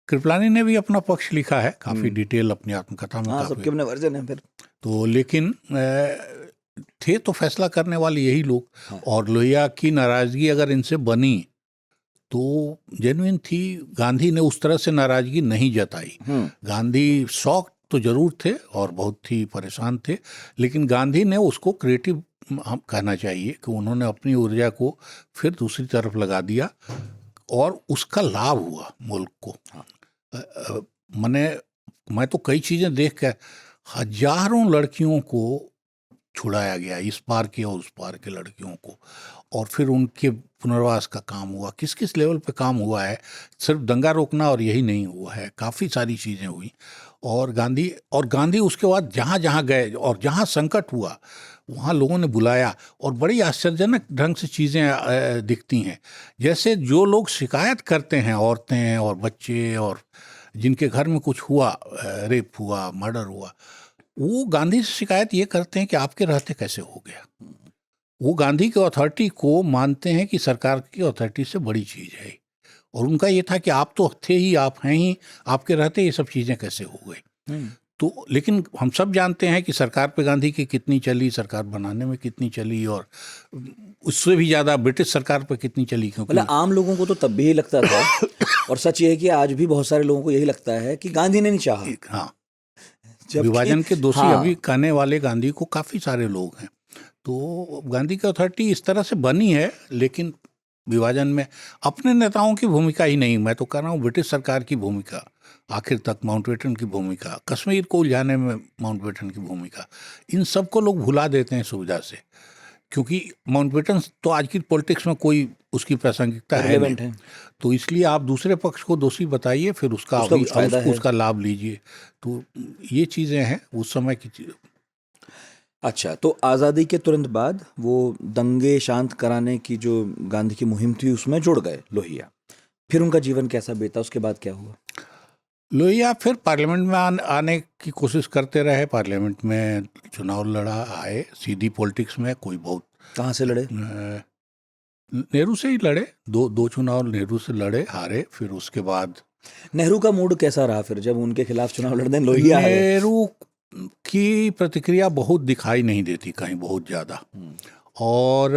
A: कृपलानी ने भी अपना पक्ष लिखा है, काफ़ी डिटेल अपनी आत्मकथा में।
B: हाँ, सबके अपने वर्जन है फिर।
A: तो लेकिन थे तो फैसला करने वाले यही लोग।
B: हाँ।
A: और लोहिया की नाराज़गी अगर इनसे बनी तो जेन्युइन थी। गांधी ने उस तरह से नाराज़गी नहीं जताई। गांधी शौक तो जरूर थे और बहुत ही परेशान थे, लेकिन गांधी ने उसको क्रिएटिव हम कहना चाहिए कि उन्होंने अपनी ऊर्जा को फिर दूसरी तरफ लगा दिया और उसका लाभ हुआ मुल्क को। मैं तो कई चीज़ें देख कर, हजारों लड़कियों को छुड़ाया गया, इस पार के और उस पार के लड़कियों को, और फिर उनके पुनर्वास का काम हुआ। किस किस लेवल पे काम हुआ है, सिर्फ दंगा रोकना और यही नहीं हुआ है, काफ़ी सारी चीज़ें हुई। और गांधी उसके बाद जहाँ जहाँ गए और जहाँ संकट हुआ वहाँ लोगों ने बुलाया, और बड़ी आश्चर्यजनक ढंग से चीज़ें दिखती हैं। जैसे जो लोग शिकायत करते हैं, औरतें और बच्चे और जिनके घर में कुछ हुआ, रेप हुआ, मर्डर हुआ, वो गांधी से शिकायत ये करते हैं कि आपके रहते कैसे हो गया। वो गांधी के अथॉरिटी को मानते हैं कि सरकार की अथॉरिटी से बड़ी चीज़ है, और उनका ये था कि आप तो थे ही, आप हैं ही, आपके रहते ये सब चीज़ें कैसे हो गई। तो लेकिन हम सब जानते हैं कि सरकार पे गांधी की कितनी चली, सरकार बनाने में कितनी चली, और उससे भी ज़्यादा ब्रिटिश सरकार पे कितनी चली। क्योंकि
B: मतलब आम लोगों को तो तब भी लगता था और सच ये है कि आज भी बहुत सारे लोगों को यही लगता है कि गांधी ने नहीं चाहा।
A: हाँ, विभाजन के दोषी अभी कहने वाले गांधी को काफ़ी सारे लोग हैं। तो गांधी की अथॉरिटी इस तरह से बनी है, लेकिन विभाजन में अपने नेताओं की भूमिका ही नहीं, मैं तो कह रहा हूँ ब्रिटिश सरकार की भूमिका, आखिर तक माउंटबेटन की भूमिका, कश्मीर को उलझाने में माउंटबेटन की भूमिका, इन सब को लोग भुला देते हैं सुविधा से, क्योंकि माउंटबेटन तो आज की पॉलिटिक्स में कोई उसकी प्रासंगिकता है नहीं। तो इसलिए आप दूसरे पक्ष को दोषी बताइए, फिर उसका लाभ लीजिए। तो ये चीज़ें हैं उस समय की चीज़।
B: अच्छा, तो आज़ादी के तुरंत बाद वो दंगे शांत कराने की जो गांधी की मुहिम थी उसमें जुड़ गए लोहिया। फिर उनका जीवन कैसा बीता, उसके बाद क्या हुआ?
A: लोहिया फिर पार्लियामेंट में आने की कोशिश करते रहे, पार्लियामेंट में चुनाव लड़ा, आए सीधी पॉलिटिक्स में। कोई बहुत
B: कहाँ से लड़े?
A: नेहरू से ही लड़े, दो चुनाव नेहरू से लड़े, हारे। फिर उसके बाद
B: नेहरू का मूड कैसा रहा फिर जब उनके खिलाफ चुनाव लड़ने लोहिया आए?
A: नेहरू की प्रतिक्रिया बहुत दिखाई नहीं देती कहीं, बहुत ज़्यादा। और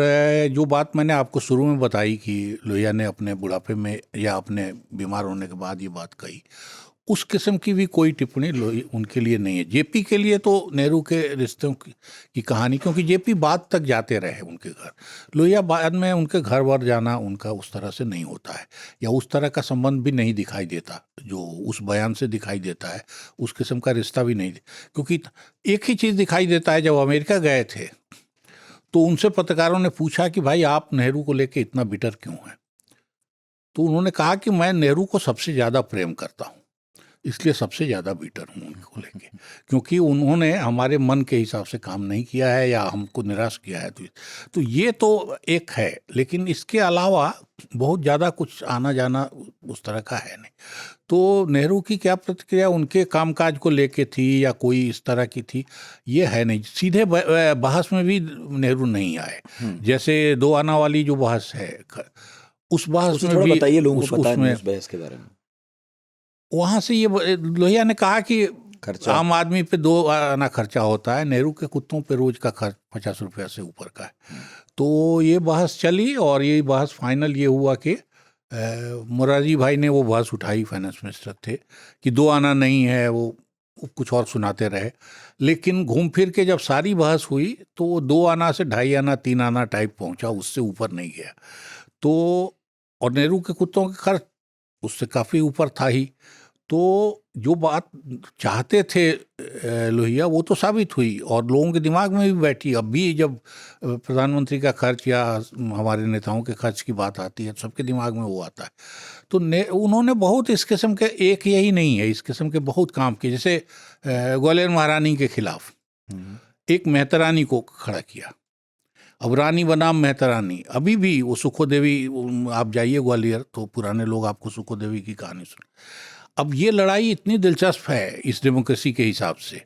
A: जो बात मैंने आपको शुरू में बताई कि लोहिया ने अपने बुढ़ापे में या अपने बीमार होने के बाद ये बात कही, उस किस्म की भी कोई टिप्पणी उनके लिए नहीं है। जेपी के लिए तो नेहरू के रिश्तों की कहानी, क्योंकि जेपी बाद तक जाते रहे उनके घर, लोहिया बाद में उनके घर वर जाना उनका उस तरह से नहीं होता है, या उस तरह का संबंध भी नहीं दिखाई देता जो उस बयान से दिखाई देता है, उस किस्म का रिश्ता भी नहीं। क्योंकि एक ही चीज़ दिखाई देता है, जब अमेरिका गए थे तो उनसे पत्रकारों ने पूछा कि भाई आप नेहरू को लेके इतना बिटर क्यों हैं, तो उन्होंने कहा कि मैं नेहरू को सबसे ज़्यादा प्रेम करता हूँ, इसलिए सबसे ज़्यादा बीटर हूँ उनको लेके, क्योंकि उन्होंने हमारे मन के हिसाब से काम नहीं किया है या हमको निराश किया है। तो ये तो एक है, लेकिन इसके अलावा बहुत ज़्यादा कुछ आना जाना उस तरह का है नहीं। तो नेहरू की क्या प्रतिक्रिया उनके कामकाज को लेके थी या कोई इस तरह की थी, ये है नहीं। सीधे बहस में भी नेहरू नहीं आए। जैसे 2 आना वाली जो बहस है, उस बहस में भी
B: बताइए, लोगों को पता नहीं उस बहस के बारे में।
A: वहाँ से ये लोहिया ने कहा कि आम आदमी पे 2 आना खर्चा होता है, नेहरू के कुत्तों पे रोज का खर्च 50 रुपया से ऊपर का है। तो ये बहस चली और ये बहस फाइनल ये हुआ कि मोरारजी भाई ने वो बहस उठाई, फाइनेंस मिनिस्टर थे, कि 2 आना नहीं है, वो कुछ और सुनाते रहे। लेकिन घूम फिर के जब सारी बहस हुई तो 2 आना से 2.5 आना 3 आना टाइप पहुंचा, उससे ऊपर नहीं गया। तो और नेहरू के कुत्तों का खर्च उससे काफ़ी ऊपर था ही। तो जो बात चाहते थे लोहिया, वो तो साबित हुई और लोगों के दिमाग में भी बैठी। अब भी जब प्रधानमंत्री का खर्च या हमारे नेताओं के खर्च की बात आती है, सबके दिमाग में वो आता है। तो उन्होंने बहुत इस किस्म के, एक यही नहीं है, इस किस्म के बहुत काम किए। जैसे ग्वालियर महारानी के खिलाफ एक मेहतरानी को खड़ा किया, अब रानी बनाम मेहतरानी। अभी भी वो सुखो देवी, आप जाइए ग्वालियर तो पुराने लोग आपको सुखो देवी की कहानी सुन। अब ये लड़ाई इतनी दिलचस्प है इस डेमोक्रेसी के हिसाब से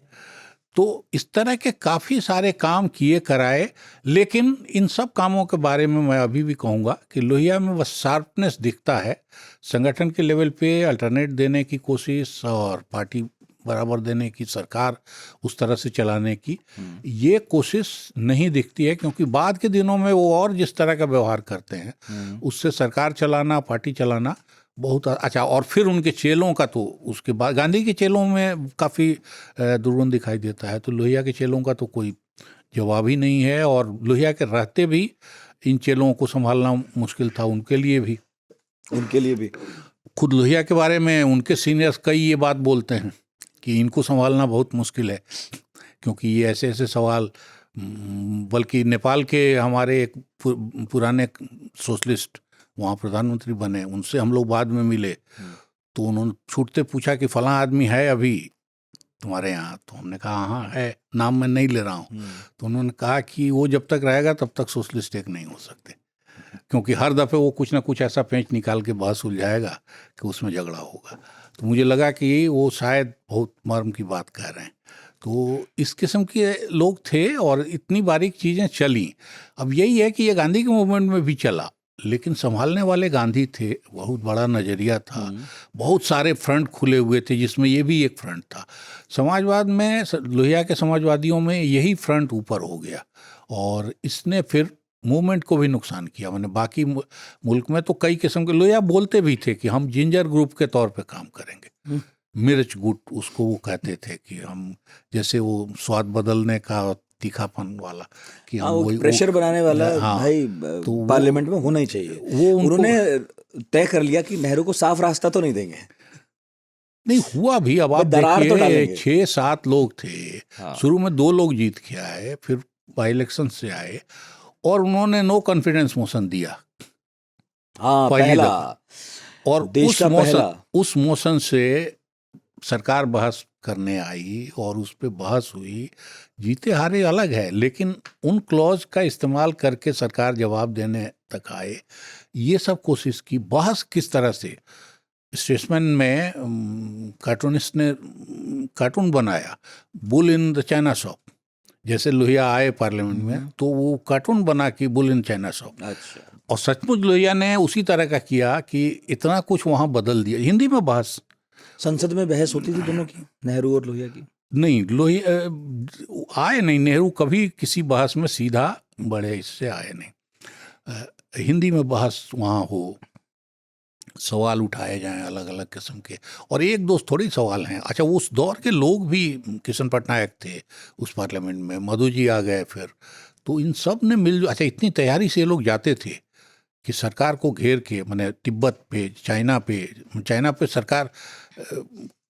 A: तो इस तरह के काफ़ी सारे काम किए कराए, लेकिन इन सब कामों के बारे में मैं अभी भी कहूँगा कि लोहिया में बस शार्पनेस दिखता है। संगठन के लेवल पे अल्टरनेट देने की कोशिश और पार्टी बराबर देने की, सरकार उस तरह से चलाने की ये कोशिश नहीं दिखती है, क्योंकि बाद के दिनों में वो और जिस तरह का व्यवहार करते हैं उससे सरकार चलाना, पार्टी चलाना बहुत अच्छा। और फिर उनके चेलों का तो उसके बाद गांधी के चेलों में काफ़ी दुर्गुण दिखाई देता है, तो लोहिया के चेलों का तो कोई जवाब ही नहीं है। और लोहिया के रहते भी इन चेलों को संभालना मुश्किल था उनके लिए भी। खुद लोहिया के बारे में उनके सीनियर्स कई ये बात बोलते हैं कि इनको संभालना बहुत मुश्किल है, क्योंकि ये ऐसे ऐसे सवाल, बल्कि नेपाल के हमारे एक पुराने सोशलिस्ट वहाँ प्रधानमंत्री बने, उनसे हम लोग बाद में मिले, तो उन्होंने छूटते पूछा कि फलां आदमी है अभी तुम्हारे यहाँ? तो हमने कहा हाँ है, नाम मैं नहीं ले रहा हूँ। तो उन्होंने कहा कि वो जब तक रहेगा तब तक सोशलिस्ट एक नहीं हो सकते, क्योंकि हर दफ़े वो कुछ ना कुछ ऐसा पेंच निकाल के बहस सुलझाएगा कि उसमें झगड़ा होगा। तो मुझे लगा कि वो शायद बहुत मर्म की बात कह रहे हैं। तो इस किस्म के लोग थे और इतनी बारीक चीज़ें चली। अब यही है कि ये गांधी के मूवमेंट में भी चला, लेकिन संभालने वाले गांधी थे, बहुत बड़ा नज़रिया था, बहुत सारे फ्रंट खुले हुए थे, जिसमें ये भी एक फ्रंट था। समाजवाद में, लोहिया के समाजवादियों में यही फ्रंट ऊपर हो गया और इसने फिर मूवमेंट को भी नुकसान किया। मैंने बाकी मुल्क में तो कई किस्म के, लोहिया बोलते भी थे कि हम जिंजर ग्रुप के तौर पे काम करेंगे, मिर्च गुट उसको वो कहते थे कि हम, जैसे वो स्वाद बदलने का तीखापन वाला कि हम
B: वही प्रेशर बनाने वाला। हाँ, भाई तो पार्लियामेंट में होना ही चाहिए। वो उन्होंने तय कर लिया कि नेहरू को साफ रास्ता तो नहीं देंगे।
A: नहीं हुआ भी। अब आप देखिए 6-7 लोग थे। हाँ। शुरू में 2 लोग जीत के आए, फिर बाई इलेक्शन से आए और उन्होंने नो कॉन्फिडेंस मोशन दिया।
B: हाँ, पहला
A: और उस मोशन से सरकार बहस करने आई और उस पे बहस हुई, जीते हारे अलग है, लेकिन उन क्लॉज का इस्तेमाल करके सरकार जवाब देने तक आए। ये सब कोशिश की। बहस किस तरह से, स्टेट्समैन में कार्टूनिस्ट ने कार्टून बनाया, bull in the China shop. जैसे लोहिया आए पार्लियामेंट में तो वो कार्टून बना कि बुल इन चाइना शॉप। अच्छा। और सचमुच लोहिया ने उसी तरह का किया कि इतना कुछ वहाँ बदल दिया। हिंदी में बहस, संसद में बहस होती थी दोनों की, नेहरू और लोहिया की। नहीं, लोहिया आए नहीं, नेहरू कभी किसी बहस में सीधा बड़े इससे आए नहीं। हिंदी में बहस वहाँ हो, सवाल उठाए जाएं अलग अलग किस्म के, और एक दो थोड़ी सवाल हैं। अच्छा, उस दौर के लोग भी, किशन पटनायक थे उस पार्लियामेंट में, मधु जी आ गए फिर, तो इन सब ने मिल, अच्छा इतनी तैयारी से ये लोग जाते थे कि सरकार को घेर के, मैंने तिब्बत पे, चाइना पे सरकार,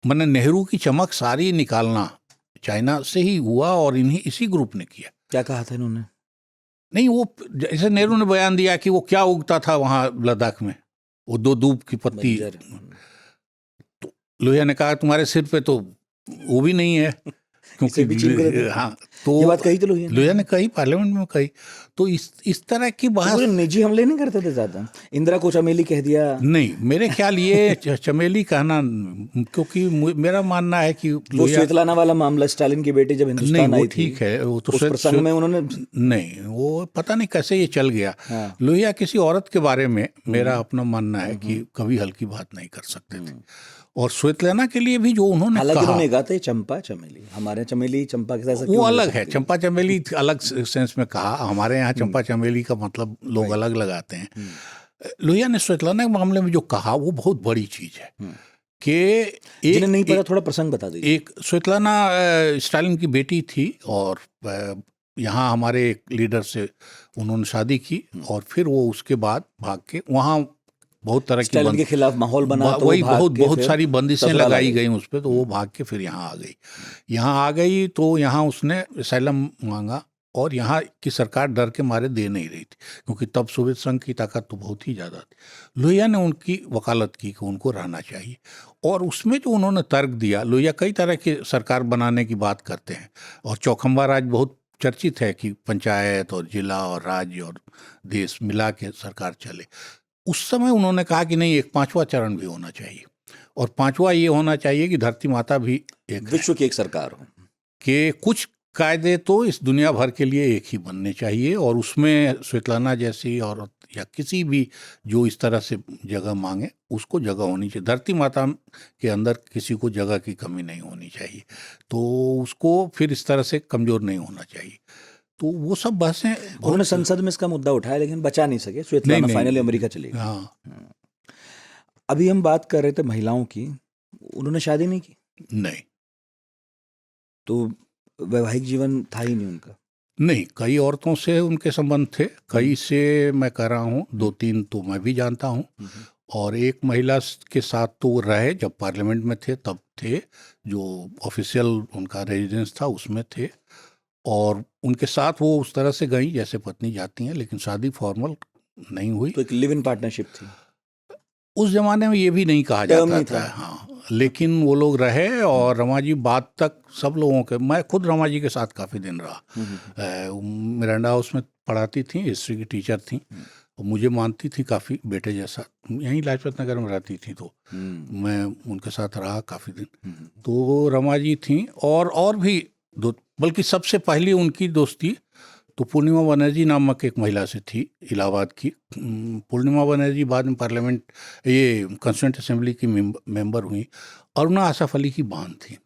A: मैंने नेहरू की चमक सारी निकालना चाइना से ही हुआ और इसी ग्रुप ने किया।
B: क्या कहा था इन्होंने? नहीं,
A: वो जैसे नेहरू ने बयान दिया कि वो क्या उगता था वहाँ लद्दाख में, वो 2 दूब की पत्ती, तो लोहिया ने कहा तुम्हारे सिर पे तो वो भी नहीं है, क्योंकि हाँ, तो
B: ये बात कही तो
A: लोहिया ने कही, पार्लियामेंट में कही। तो इस तरह की बात,
B: तो निजी हमले नहीं करते थे ज्यादा? इंदिरा को चमेली कह दिया?
A: नहीं, मेरे ख्याल ये चमेली कहना, क्योंकि मेरा मानना है कि
B: वो स्वेतलाना वाला मामला, स्टालिन की बेटी जब हिंदुस्तान आई थी,
A: ठीक है, वो तो
B: उस प्रसंग में उन्होंने,
A: नहीं, वो पता नहीं कैसे ये चल गया। हाँ। लोहिया किसी औरत के बारे में मेरा अपना मानना है कि कभी हल्की बात नहीं कर सकते थे। और श्वेतलाना के लिए भी जो उन्होंने कहा,
B: उन्होंने कहा था चंपा चमेली, हमारे चमेली चंपा के साथ
A: वो अलग है, चंपा चमेली अलग सेंस में कहा, हमारे यहाँ चंपा चमेली का मतलब लोग अलग लगाते हैं। लोहिया ने श्वेतलाना के मामले में जो कहा वो बहुत बड़ी चीज है कि
B: जिन्हें नहीं पता थोड़ा प्रसंग बता दीजिए।
A: एक श्वेतलाना स्टालिन की बेटी थी और यहाँ हमारे एक लीडर से उन्होंने शादी की और फिर वो उसके बाद भाग के वहाँ बहुत तरह की
B: के खिलाफ माहौल बना, तो
A: वही बहुत सारी बंदिशें लगाई गई उस पर, तो वो भाग के फिर यहाँ आ गई। तो यहाँ उसने असैलम मांगा और यहाँ की सरकार डर के मारे दे नहीं रही थी, क्योंकि तब सोवियत संघ की ताकत तो बहुत ही ज़्यादा थी। लोहिया ने उनकी वकालत की कि उनको रहना चाहिए, और उसमें जो उन्होंने तर्क दिया, लोहिया कई तरह की सरकार बनाने की बात करते हैं और चौखंबा राज बहुत चर्चित है कि पंचायत और जिला और राज्य और देश मिला के सरकार चले। उस समय उन्होंने कहा कि नहीं, एक 5वां चरण भी होना चाहिए, और 5वां ये होना चाहिए कि धरती माता भी एक
B: विश्व की एक सरकार हो,
A: कि कुछ कायदे तो इस दुनिया भर के लिए एक ही बनने चाहिए, और उसमें स्वेतलाना जैसी औरत या किसी भी जो इस तरह से जगह मांगे उसको जगह होनी चाहिए। धरती माता के अंदर किसी को जगह की कमी नहीं होनी चाहिए, तो उसको फिर इस तरह से कमज़ोर नहीं होना चाहिए। तो वो सब बहसें
B: उन्होंने संसद में इसका मुद्दा उठाया लेकिन बचा नहीं सके, स्वेतलाना फाइनली अमेरिका चली गई।
A: हाँ।
B: अभी हम बात कर रहे थे महिलाओं की, उन्होंने शादी नहीं की?
A: नहीं,
B: तो वैवाहिक जीवन था ही नहीं उनका?
A: नहीं, कई औरतों से उनके संबंध थे, कई से मैं कह रहा हूँ, 2-3 तो मैं भी जानता हूँ, और एक महिला के साथ तो वो रहे जब पार्लियामेंट में थे, तब थे, जो ऑफिशियल उनका रेजिडेंस था उसमें थे, और उनके साथ वो उस तरह से गई जैसे पत्नी जाती हैं, लेकिन शादी फॉर्मल नहीं हुई।
B: तो एक लिव इन पार्टनरशिप थी
A: उस जमाने में ये भी नहीं कहा
B: टर्म
A: जाता
B: नहीं
A: था,
B: था।
A: हाँ, लेकिन वो लोग रहे, और रमा जी बाद तक सब लोगों के, मैं खुद रमा जी के साथ काफ़ी दिन रहा। मिरांडा हाउस में पढ़ाती थी, हिस्ट्री की टीचर थी, और मुझे मानती थी काफ़ी बेटे जैसा। यहीं लाजपत नगर में रहती थी, तो मैं उनके साथ रहा काफ़ी दिन। तो रमा जी थी, और भी दो, बल्कि सबसे पहली उनकी दोस्ती तो पूर्णिमा बनर्जी नामक एक महिला से थी, इलाहाबाद की। पूर्णिमा बनर्जी बाद में पार्लियामेंट, ये कॉन्स्टिट्यूएंट असेंबली की मेंबर हुई, अरुणा आसफ अली की बहन थी।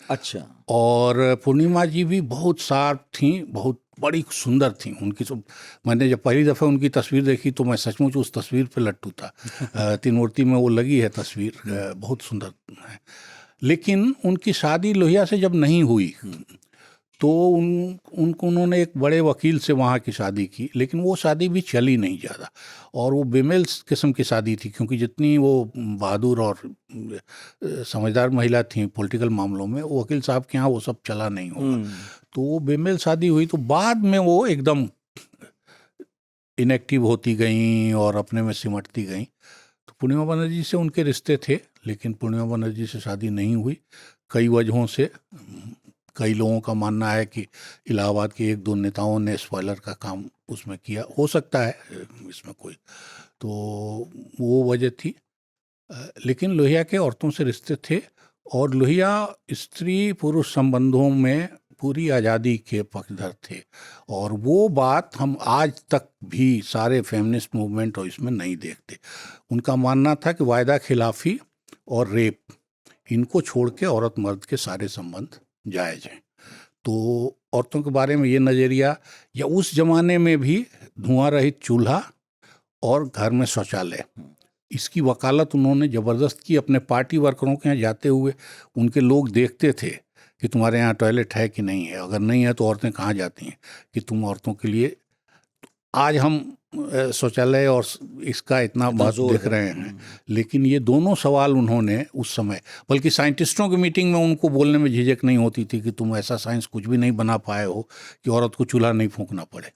B: अच्छा।
A: और पूर्णिमा जी भी बहुत शार्प थी, बहुत बड़ी सुंदर थी उनकी। तो मैंने जब पहली दफ़ा उनकी तस्वीर देखी तो मैं सचमुच उस तस्वीर पे लट्टू था। तीन मूर्ति में वो लगी है तस्वीर, बहुत सुंदर है। लेकिन उनकी शादी लोहिया से जब नहीं हुई तो उनको उन्होंने एक बड़े वकील से वहाँ की शादी की, लेकिन वो शादी भी चली नहीं ज़्यादा, और वो बेमेल किस्म की शादी थी, क्योंकि जितनी वो बहादुर और समझदार महिला थी पॉलिटिकल मामलों में, वो वकील साहब के यहाँ वो सब चला नहीं होगा, तो वो बेमेल शादी हुई। तो बाद में वो एकदम इनएक्टिव होती गई और अपने में सिमटती गई। तो पूर्णिमा बनर्जी से उनके रिश्ते थे, लेकिन पूर्णिमा बनर्जी से शादी नहीं हुई कई वजहों से। कई लोगों का मानना है कि इलाहाबाद के 1-2 नेताओं ने स्पॉइलर का काम उसमें किया, हो सकता है इसमें कोई, तो वो वजह थी। लेकिन लोहिया के औरतों से रिश्ते थे, और लोहिया स्त्री पुरुष संबंधों में पूरी आज़ादी के पक्षधर थे, और वो बात हम आज तक भी सारे फेमिनिस्ट मूवमेंट और इसमें नहीं देखते। उनका मानना था कि वायदा खिलाफी और रेप, इनको छोड़ के औरत मर्द के सारे संबंध जायज़ हैं। तो औरतों के बारे में ये नज़रिया, या उस ज़माने में भी धुआं रहित चूल्हा और घर में शौचालय, इसकी वकालत उन्होंने ज़बरदस्त की। अपने पार्टी वर्करों के यहाँ जाते हुए उनके लोग देखते थे कि तुम्हारे यहाँ टॉयलेट है कि नहीं है, अगर नहीं है तो औरतें कहाँ जाती हैं, कि तुम औरतों के लिए। आज हम शौचालय और इसका इतना महत्व देख रहे हैं, लेकिन ये दोनों सवाल उन्होंने उस समय, बल्कि साइंटिस्टों की मीटिंग में उनको बोलने में झिझक नहीं होती थी कि तुम ऐसा साइंस कुछ भी नहीं बना पाए हो कि औरत को चूल्हा नहीं फूंकना पड़े।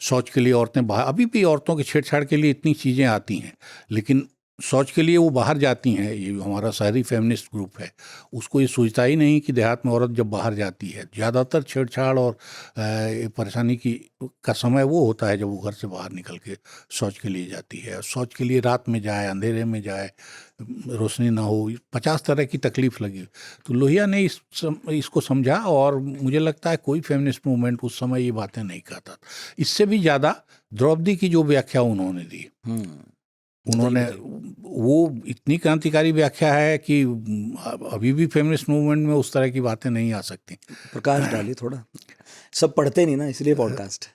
A: शौच के लिए औरतें बाहर, अभी भी औरतों की छेड़छाड़ के लिए इतनी चीज़ें आती हैं, लेकिन शौच के लिए वो बाहर जाती हैं। ये हमारा शहरी फेमिनिस्ट ग्रुप है, उसको ये सोचता ही नहीं कि देहात में औरत जब बाहर जाती है, ज़्यादातर छेड़छाड़ और परेशानी का समय वो होता है जब वो घर से बाहर निकल के शौच के लिए जाती है। शौच के लिए रात में जाए, अंधेरे में जाए, रोशनी ना हो, 50 तरह की तकलीफ लगी। तो लोहिया ने इसको समझा, और मुझे लगता है कोई फेमिनिस्ट मूवमेंट उस समय ये बातें नहीं कहता। इससे भी ज़्यादा द्रौपदी की जो व्याख्या उन्होंने दी, उन्होंने वो इतनी क्रांतिकारी व्याख्या है कि अभी भी फेमिनिस्ट मूवमेंट में उस तरह की बातें नहीं आ सकती।
B: प्रकाश डालिए थोड़ा, सब पढ़ते नहीं ना, इसलिए पॉडकास्ट।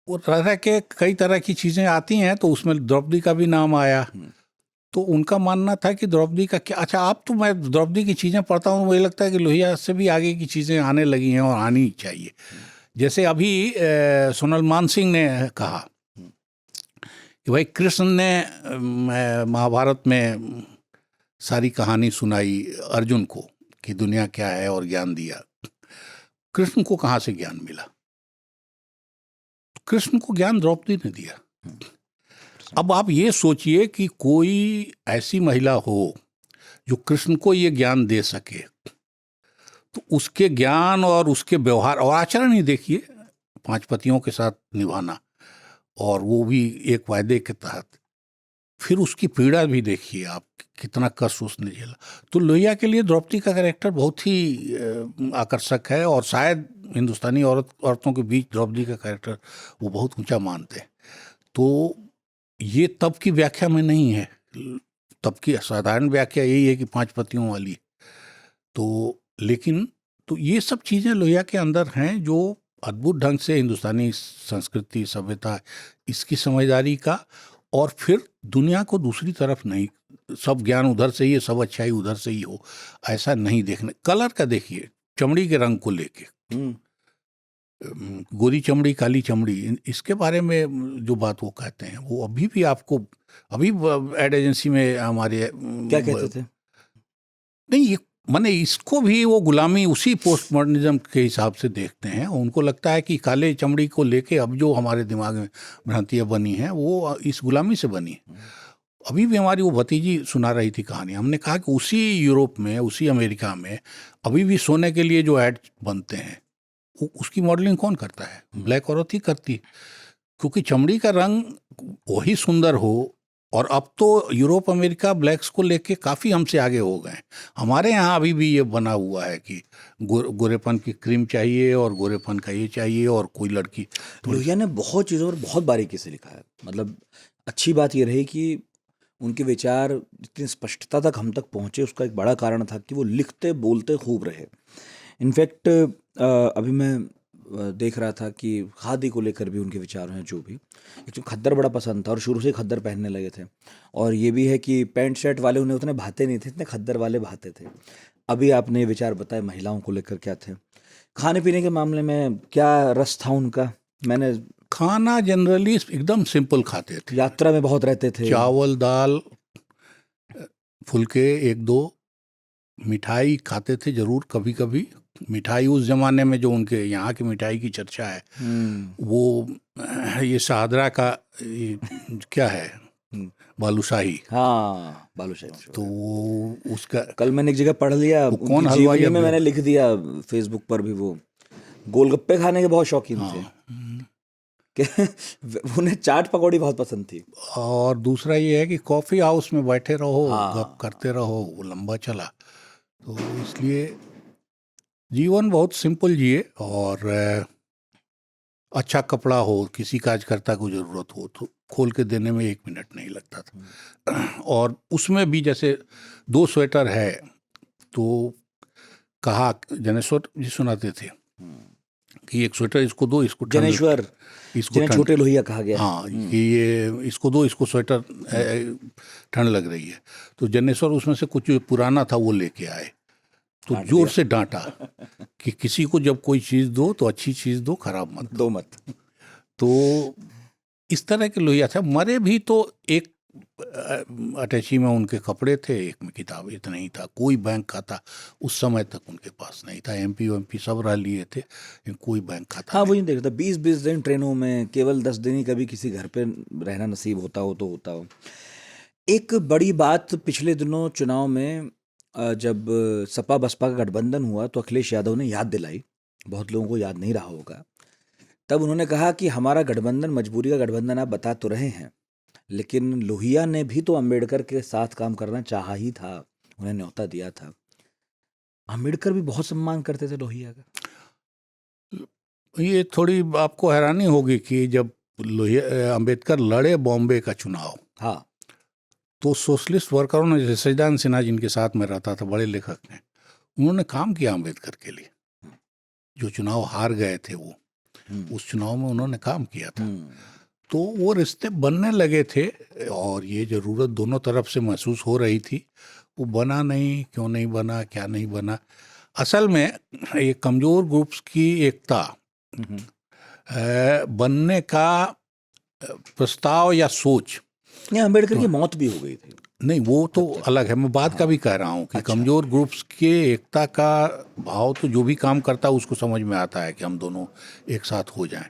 A: वो तरह के कई तरह की चीज़ें आती हैं, तो उसमें द्रौपदी का भी नाम आया। तो उनका मानना था कि द्रौपदी का क्या, अच्छा आप तो, मैं द्रौपदी की चीज़ें पढ़ता हूँ, मुझे लगता है कि लोहिया से भी आगे की चीज़ें आने लगी हैं और आनी चाहिए। जैसे अभी सोनल मानसिंह ने कहा कि भाई कृष्ण ने महाभारत में सारी कहानी सुनाई अर्जुन को कि दुनिया क्या है और ज्ञान दिया, कृष्ण को कहाँ से ज्ञान मिला? कृष्ण को ज्ञान द्रौपदी ने दिया। अब आप ये सोचिए कि कोई ऐसी महिला हो जो कृष्ण को ये ज्ञान दे सके, तो उसके ज्ञान और उसके व्यवहार और आचरण ही देखिए, 5 पतियों के साथ निभाना, और वो भी एक वायदे के तहत, फिर उसकी पीड़ा भी देखिए आप, कितना कष्ट उसने झेला। तो लोहिया के लिए द्रौपदी का कैरेक्टर बहुत ही आकर्षक है, और शायद हिंदुस्तानी औरतों के बीच द्रौपदी का कैरेक्टर वो बहुत ऊंचा मानते हैं। तो ये तब की व्याख्या में नहीं है, तब की साधारण व्याख्या यही है कि 5 पतियों वाली। तो लेकिन तो ये सब चीज़ें लोहिया के अंदर हैं जो अद्भुत ढंग से हिंदुस्तानी संस्कृति, सभ्यता, इसकी समझदारी का, और फिर दुनिया को दूसरी तरफ नहीं, सब ज्ञान उधर से ही है, सब अच्छाई उधर से ही हो, ऐसा नहीं देखने। कलर का देखिए, चमड़ी के रंग को लेके, गोरी चमड़ी काली चमड़ी, इसके बारे में जो बात वो कहते हैं, वो अभी भी आपको, अभी एड एजेंसी में हमारे
B: क्या कहते थे?
A: नहीं, ये माने इसको भी वो गुलामी उसी पोस्ट मॉडर्निज्म के हिसाब से देखते हैं। उनको लगता है कि काले चमड़ी को लेके अब जो हमारे दिमाग में भ्रांतियाँ बनी हैं वो इस गुलामी से बनी है। अभी भी हमारी वो भतीजी सुना रही थी कहानी, हमने कहा कि उसी यूरोप में, उसी अमेरिका में अभी भी सोने के लिए जो ऐड बनते हैं उसकी मॉडलिंग कौन करता है? ब्लैक औरत ही करती, क्योंकि चमड़ी का रंग वही सुंदर हो। और अब तो यूरोप अमेरिका ब्लैक्स को लेके काफ़ी हमसे आगे हो गए। हमारे यहाँ अभी भी ये बना हुआ है कि गोरेपन की क्रीम चाहिए और गोरेपन का ये चाहिए, और कोई लड़की।
B: लोहिया ने बहुत चीज़ों पर बहुत बारीकी से लिखा है। मतलब अच्छी बात ये रही कि उनके विचार जितनी स्पष्टता तक हम तक पहुँचे, उसका एक बड़ा कारण था कि वो लिखते बोलते खूब रहे। इनफैक्ट अभी मैं देख रहा था कि खादी को लेकर भी उनके विचार हैं जो भी। एक तो खद्दर बड़ा पसंद था और शुरू से ही खद्दर पहनने लगे थे, और ये भी है कि पैंट शर्ट वाले उन्हें उतने भाते नहीं थे, इतने खद्दर वाले भाते थे। अभी आपने ये विचार बताए महिलाओं को लेकर क्या थे। खाने पीने के मामले में क्या रस था उनका? मैंने
A: खाना जनरली एकदम सिंपल खाते थे,
B: यात्रा में बहुत रहते थे,
A: चावल दाल फुलके, 1-2 मिठाई खाते थे जरूर। कभी कभी मिठाई, उस जमाने में जो उनके यहाँ की मिठाई की चर्चा है वो ये शाहदरा का ये क्या है, बालूशाही।
B: हाँ बालूशाही।
A: तो वो उसका
B: कल मैंने एक जगह पढ़ लिया,
A: वो कौन
B: उनकी
A: हलवाई
B: जीवनी में मैंने लिख दिया फेसबुक पर भी, वो गोलगप्पे खाने के बहुत शौकीन थे कि उन्हें चाट पकौड़ी बहुत पसंद थी।
A: और दूसरा ये है कि कॉफ़ी हाउस में बैठे रहो,
B: हाँ।
A: गप करते रहो, वो लंबा चला। तो इसलिए जीवन बहुत सिंपल जिए, और अच्छा कपड़ा हो, किसी कार्यकर्ता को ज़रूरत हो तो खोल के देने में 1 मिनट नहीं लगता था। और उसमें भी जैसे 2 स्वेटर है तो कहा, जनेश्वर जी सुनाते थे कि 1 स्वेटर इसको दो, इसको ठंड,
B: जनेश्वर,
A: इसको
B: जिन्हें
A: ठंड,
B: छोटे लोहिया कहा गया।
A: हाँ, कि ये इसको दो, इसको स्वेटर ठंड लग रही है। तो जनेश्वर उसमें से कुछ पुराना था वो लेके आए, तो जोर से डांटा कि किसी को जब कोई चीज़ दो तो अच्छी चीज़ दो, खराब मत
B: दो मत।
A: तो इस तरह के लोहिया था। मरे भी तो एक अटैची में उनके कपड़े थे, एक में किताब, इतना ही था। कोई बैंक खाता उस समय तक उनके पास नहीं था। एमपी सब रह लिए थे, कोई बैंक खाता
B: हाँ, वही देख रहा था, 20-20 दिन ट्रेनों में, केवल 10 दिन ही कभी किसी घर पे रहना नसीब होता हो तो होता हो। एक बड़ी बात पिछले दिनों चुनाव में जब सपा बसपा का गठबंधन हुआ तो अखिलेश यादव ने याद दिलाई, बहुत लोगों को याद नहीं रहा होगा। तब उन्होंने कहा कि हमारा गठबंधन मजबूरी का गठबंधन आप बता तो रहे हैं, लेकिन लोहिया ने भी तो अंबेडकर के साथ काम करना चाहा ही था, उन्हें न्योता दिया था। अंबेडकर भी बहुत सम्मान करते थे लोहिया का।
A: ये थोड़ी आपको हैरानी होगी कि जब अंबेडकर लड़े बॉम्बे का चुनाव,
B: हाँ,
A: तो सोशलिस्ट वर्करों ने, जैसे सच्चिदानंद सिन्हा जिनके साथ में रहता था, बड़े लेखक हैं, उन्होंने काम किया अंबेडकर के लिए। जो चुनाव हार गए थे वो, उस चुनाव में उन्होंने काम किया था। तो वो रिश्ते बनने लगे थे, और ये ज़रूरत दोनों तरफ से महसूस हो रही थी। वो बना नहीं, क्यों नहीं बना, क्या नहीं बना। असल में ये कमज़ोर ग्रुप्स की एकता बनने का प्रस्ताव या सोच,
B: नहीं, अंबेडकर की मौत भी हो गई थी।
A: नहीं, वो तो अलग है। मैं बात का भी कह रहा हूँ कि कमज़ोर ग्रुप्स के एकता का भाव तो जो भी काम करता है उसको समझ में आता है कि हम दोनों एक साथ हो जाएं।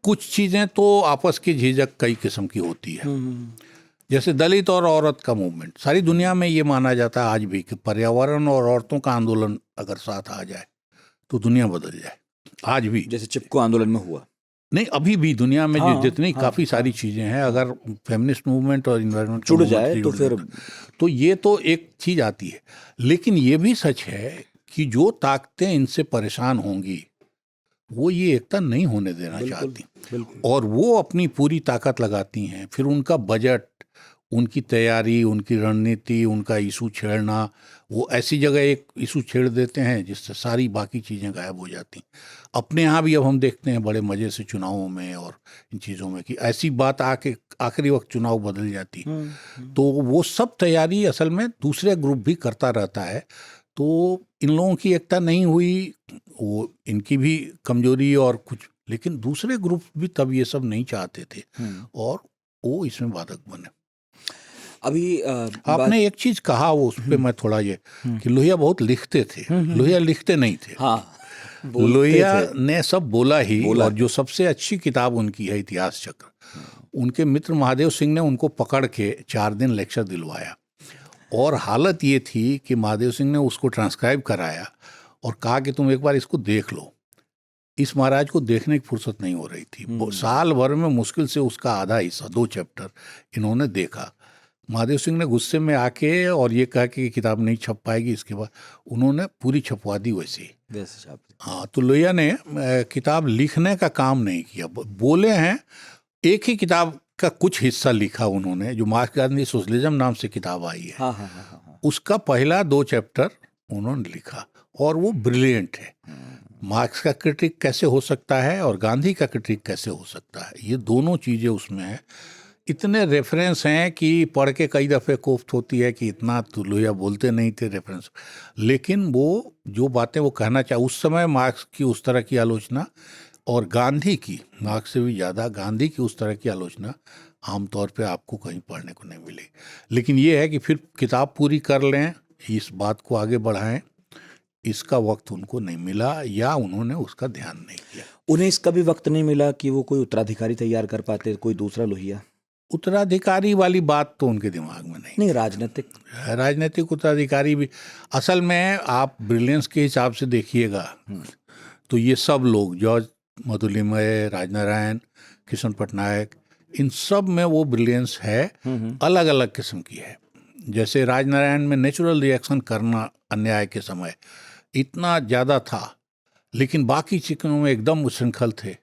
A: कुछ चीज़ें तो आपस की झिझक कई किस्म की होती है, जैसे दलित और औरत का मूवमेंट। सारी दुनिया में ये माना जाता है आज भी कि पर्यावरण और औरतों का आंदोलन अगर साथ आ जाए तो दुनिया बदल जाए। आज भी
B: जैसे चिपको आंदोलन में हुआ।
A: नहीं, अभी भी दुनिया में
B: हाँ,
A: जितनी
B: हाँ,
A: काफ़ी सारी चीज़ें हैं, अगर फेमिनिस्ट मूवमेंट और इन्वायरमेंट
B: जुड़ जाए तो फिर
A: तो ये तो एक चीज़ आती है। लेकिन ये भी सच है कि जो ताकतें इनसे परेशान होंगी वो ये एकता नहीं होने देना
B: बिल्कुल
A: चाहती,
B: बिल्कुल
A: और वो अपनी पूरी ताकत लगाती हैं। फिर उनका बजट, उनकी तैयारी, उनकी रणनीति, उनका इशू छेड़ना, वो ऐसी जगह एक इशू छेड़ देते हैं जिससे सारी बाकी चीज़ें गायब हो जाती। अपने यहाँ भी अब हम देखते हैं बड़े मज़े से चुनावों में और इन चीज़ों में कि ऐसी बात आके आखिरी वक्त चुनाव बदल जाती। तो वो सब तैयारी असल में दूसरे ग्रुप भी करता रहता है। तो इन लोगों की एकता नहीं हुई, वो इनकी भी कमजोरी और कुछ, लेकिन दूसरे ग्रुप भी तब ये सब नहीं चाहते थे और वो इसमें बाधक बने।
B: अभी
A: आपने एक चीज कहा, वो उस पर मैं थोड़ा ये कि लोहिया बहुत लिखते थे। लोहिया लिखते नहीं थे।
B: हाँ
A: लोहिया ने सब बोला ही,
B: बोला।
A: और जो सबसे अच्छी किताब उनकी है इतिहास चक्र, उनके मित्र महादेव सिंह ने उनको पकड़ के 4 दिन लेक्चर दिलवाया, और हालत ये थी कि महादेव सिंह ने उसको ट्रांसक्राइब कराया और कहा कि तुम एक बार इसको देख लो। इस महाराज को देखने की फुर्सत नहीं हो रही थी। साल भर में मुश्किल से उसका आधा हिस्सा, 2 चैप्टर इन्होंने देखा। महादेव सिंह ने गुस्से में आके और ये कहा कि किताब नहीं छप पाएगी, इसके बाद उन्होंने पूरी छपवा दी वैसे ही। हाँ, तो लोहिया ने किताब लिखने का काम नहीं किया। बोले हैं एक ही किताब का कुछ हिस्सा लिखा उन्होंने, जो मार्क्स गांधी सोशलिज्म नाम से किताब आई है।
B: हाँ।
A: उसका पहला 2 चैप्टर उन्होंने लिखा और वो ब्रिलियंट है। मार्क्स का क्रिटिक कैसे हो सकता है और गांधी का क्रिटिक कैसे हो सकता है, ये दोनों चीज़ें उसमें हैं। इतने रेफरेंस हैं कि पढ़ के कई दफ़े कोफ्त होती है कि इतना तो लोहिया बोलते नहीं थे रेफरेंस, लेकिन वो जो बातें वो कहना चाहे, उस समय मार्क्स की उस तरह की आलोचना और गांधी की, मार्क्स से भी ज़्यादा गांधी की उस तरह की आलोचना आमतौर पे आपको कहीं पढ़ने को नहीं मिलेगी। लेकिन ये है कि फिर किताब पूरी कर लें, इस बात को आगे बढ़ाएं, इसका वक्त उनको नहीं मिला या उन्होंने उसका ध्यान नहीं किया।
B: उन्हें इसका भी वक्त नहीं मिला कि वो कोई उत्तराधिकारी तैयार कर पाते, कोई दूसरा लोहिया।
A: उत्तराधिकारी वाली बात तो उनके दिमाग में नहीं। राजनीतिक उत्तराधिकारी भी, असल में आप ब्रिलियंस के हिसाब से देखिएगा तो ये सब लोग, जॉर्ज मधुलिमय, राजनारायण, किशन पटनायक, इन सब में वो ब्रिलियंस है, अलग अलग किस्म की है। जैसे राजनारायण में नेचुरल रिएक्शन करना अन्याय के समय इतना ज़्यादा था, लेकिन बाकी चिकनों में एकदम उच्छृंखल थे।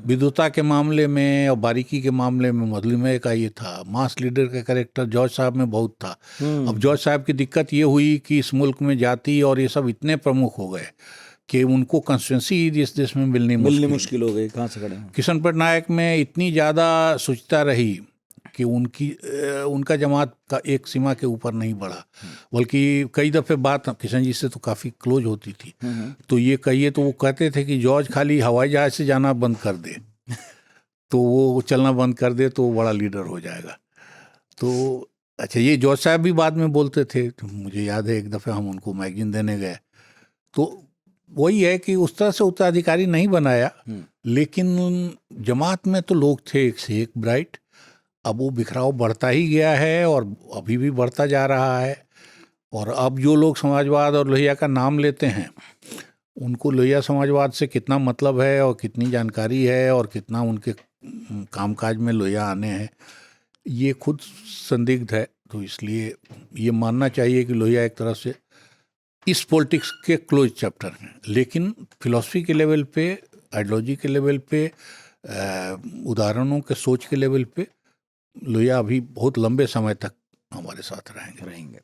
A: विद्वता के मामले में और बारीकी के मामले में मधुलिमय का ये था। मास लीडर का कैरेक्टर जॉर्ज साहब में बहुत था। अब जॉर्ज साहब की दिक्कत ये हुई कि इस मुल्क में जाति और ये सब इतने प्रमुख हो गए कि उनको कंस्टिट्यूंसी इस देश में मिलनी मुश्किल हो गई।
B: कहाँ से खड़े?
A: किशन पटनायक में इतनी ज़्यादा शुचिता रही कि उनका जमात का एक सीमा के ऊपर नहीं बढ़ा, बल्कि कई दफ़े बात किशन जी से तो काफ़ी क्लोज होती थी। तो ये कहिए तो वो कहते थे कि जॉर्ज खाली हवाई जहाज से जाना बंद कर दे तो वो चलना बंद कर दे तो वो बड़ा लीडर हो जाएगा। तो अच्छा, ये जॉर्ज साहब भी बाद में बोलते थे। तो मुझे याद है एक दफ़े हम उनको मैगजीन देने गए, तो वही है कि उस तरह से उत्तराधिकारी नहीं बनाया, लेकिन जमात में तो लोग थे एक से एक ब्राइट। अब वो बिखराव बढ़ता ही गया है और अभी भी बढ़ता जा रहा है। और अब जो लोग समाजवाद और लोहिया का नाम लेते हैं, उनको लोहिया समाजवाद से कितना मतलब है और कितनी जानकारी है और कितना उनके कामकाज में लोहिया आने हैं, ये खुद संदिग्ध है। तो इसलिए ये मानना चाहिए कि लोहिया एक तरह से इस पॉलिटिक्स के क्लोज चैप्टर हैं, लेकिन फिलॉसफी के लेवल पे, आइडियोलॉजी के लेवल पे, उदाहरणों के सोच के लेवल पे लोहिया अभी बहुत लंबे समय तक हमारे साथ रहेंगे।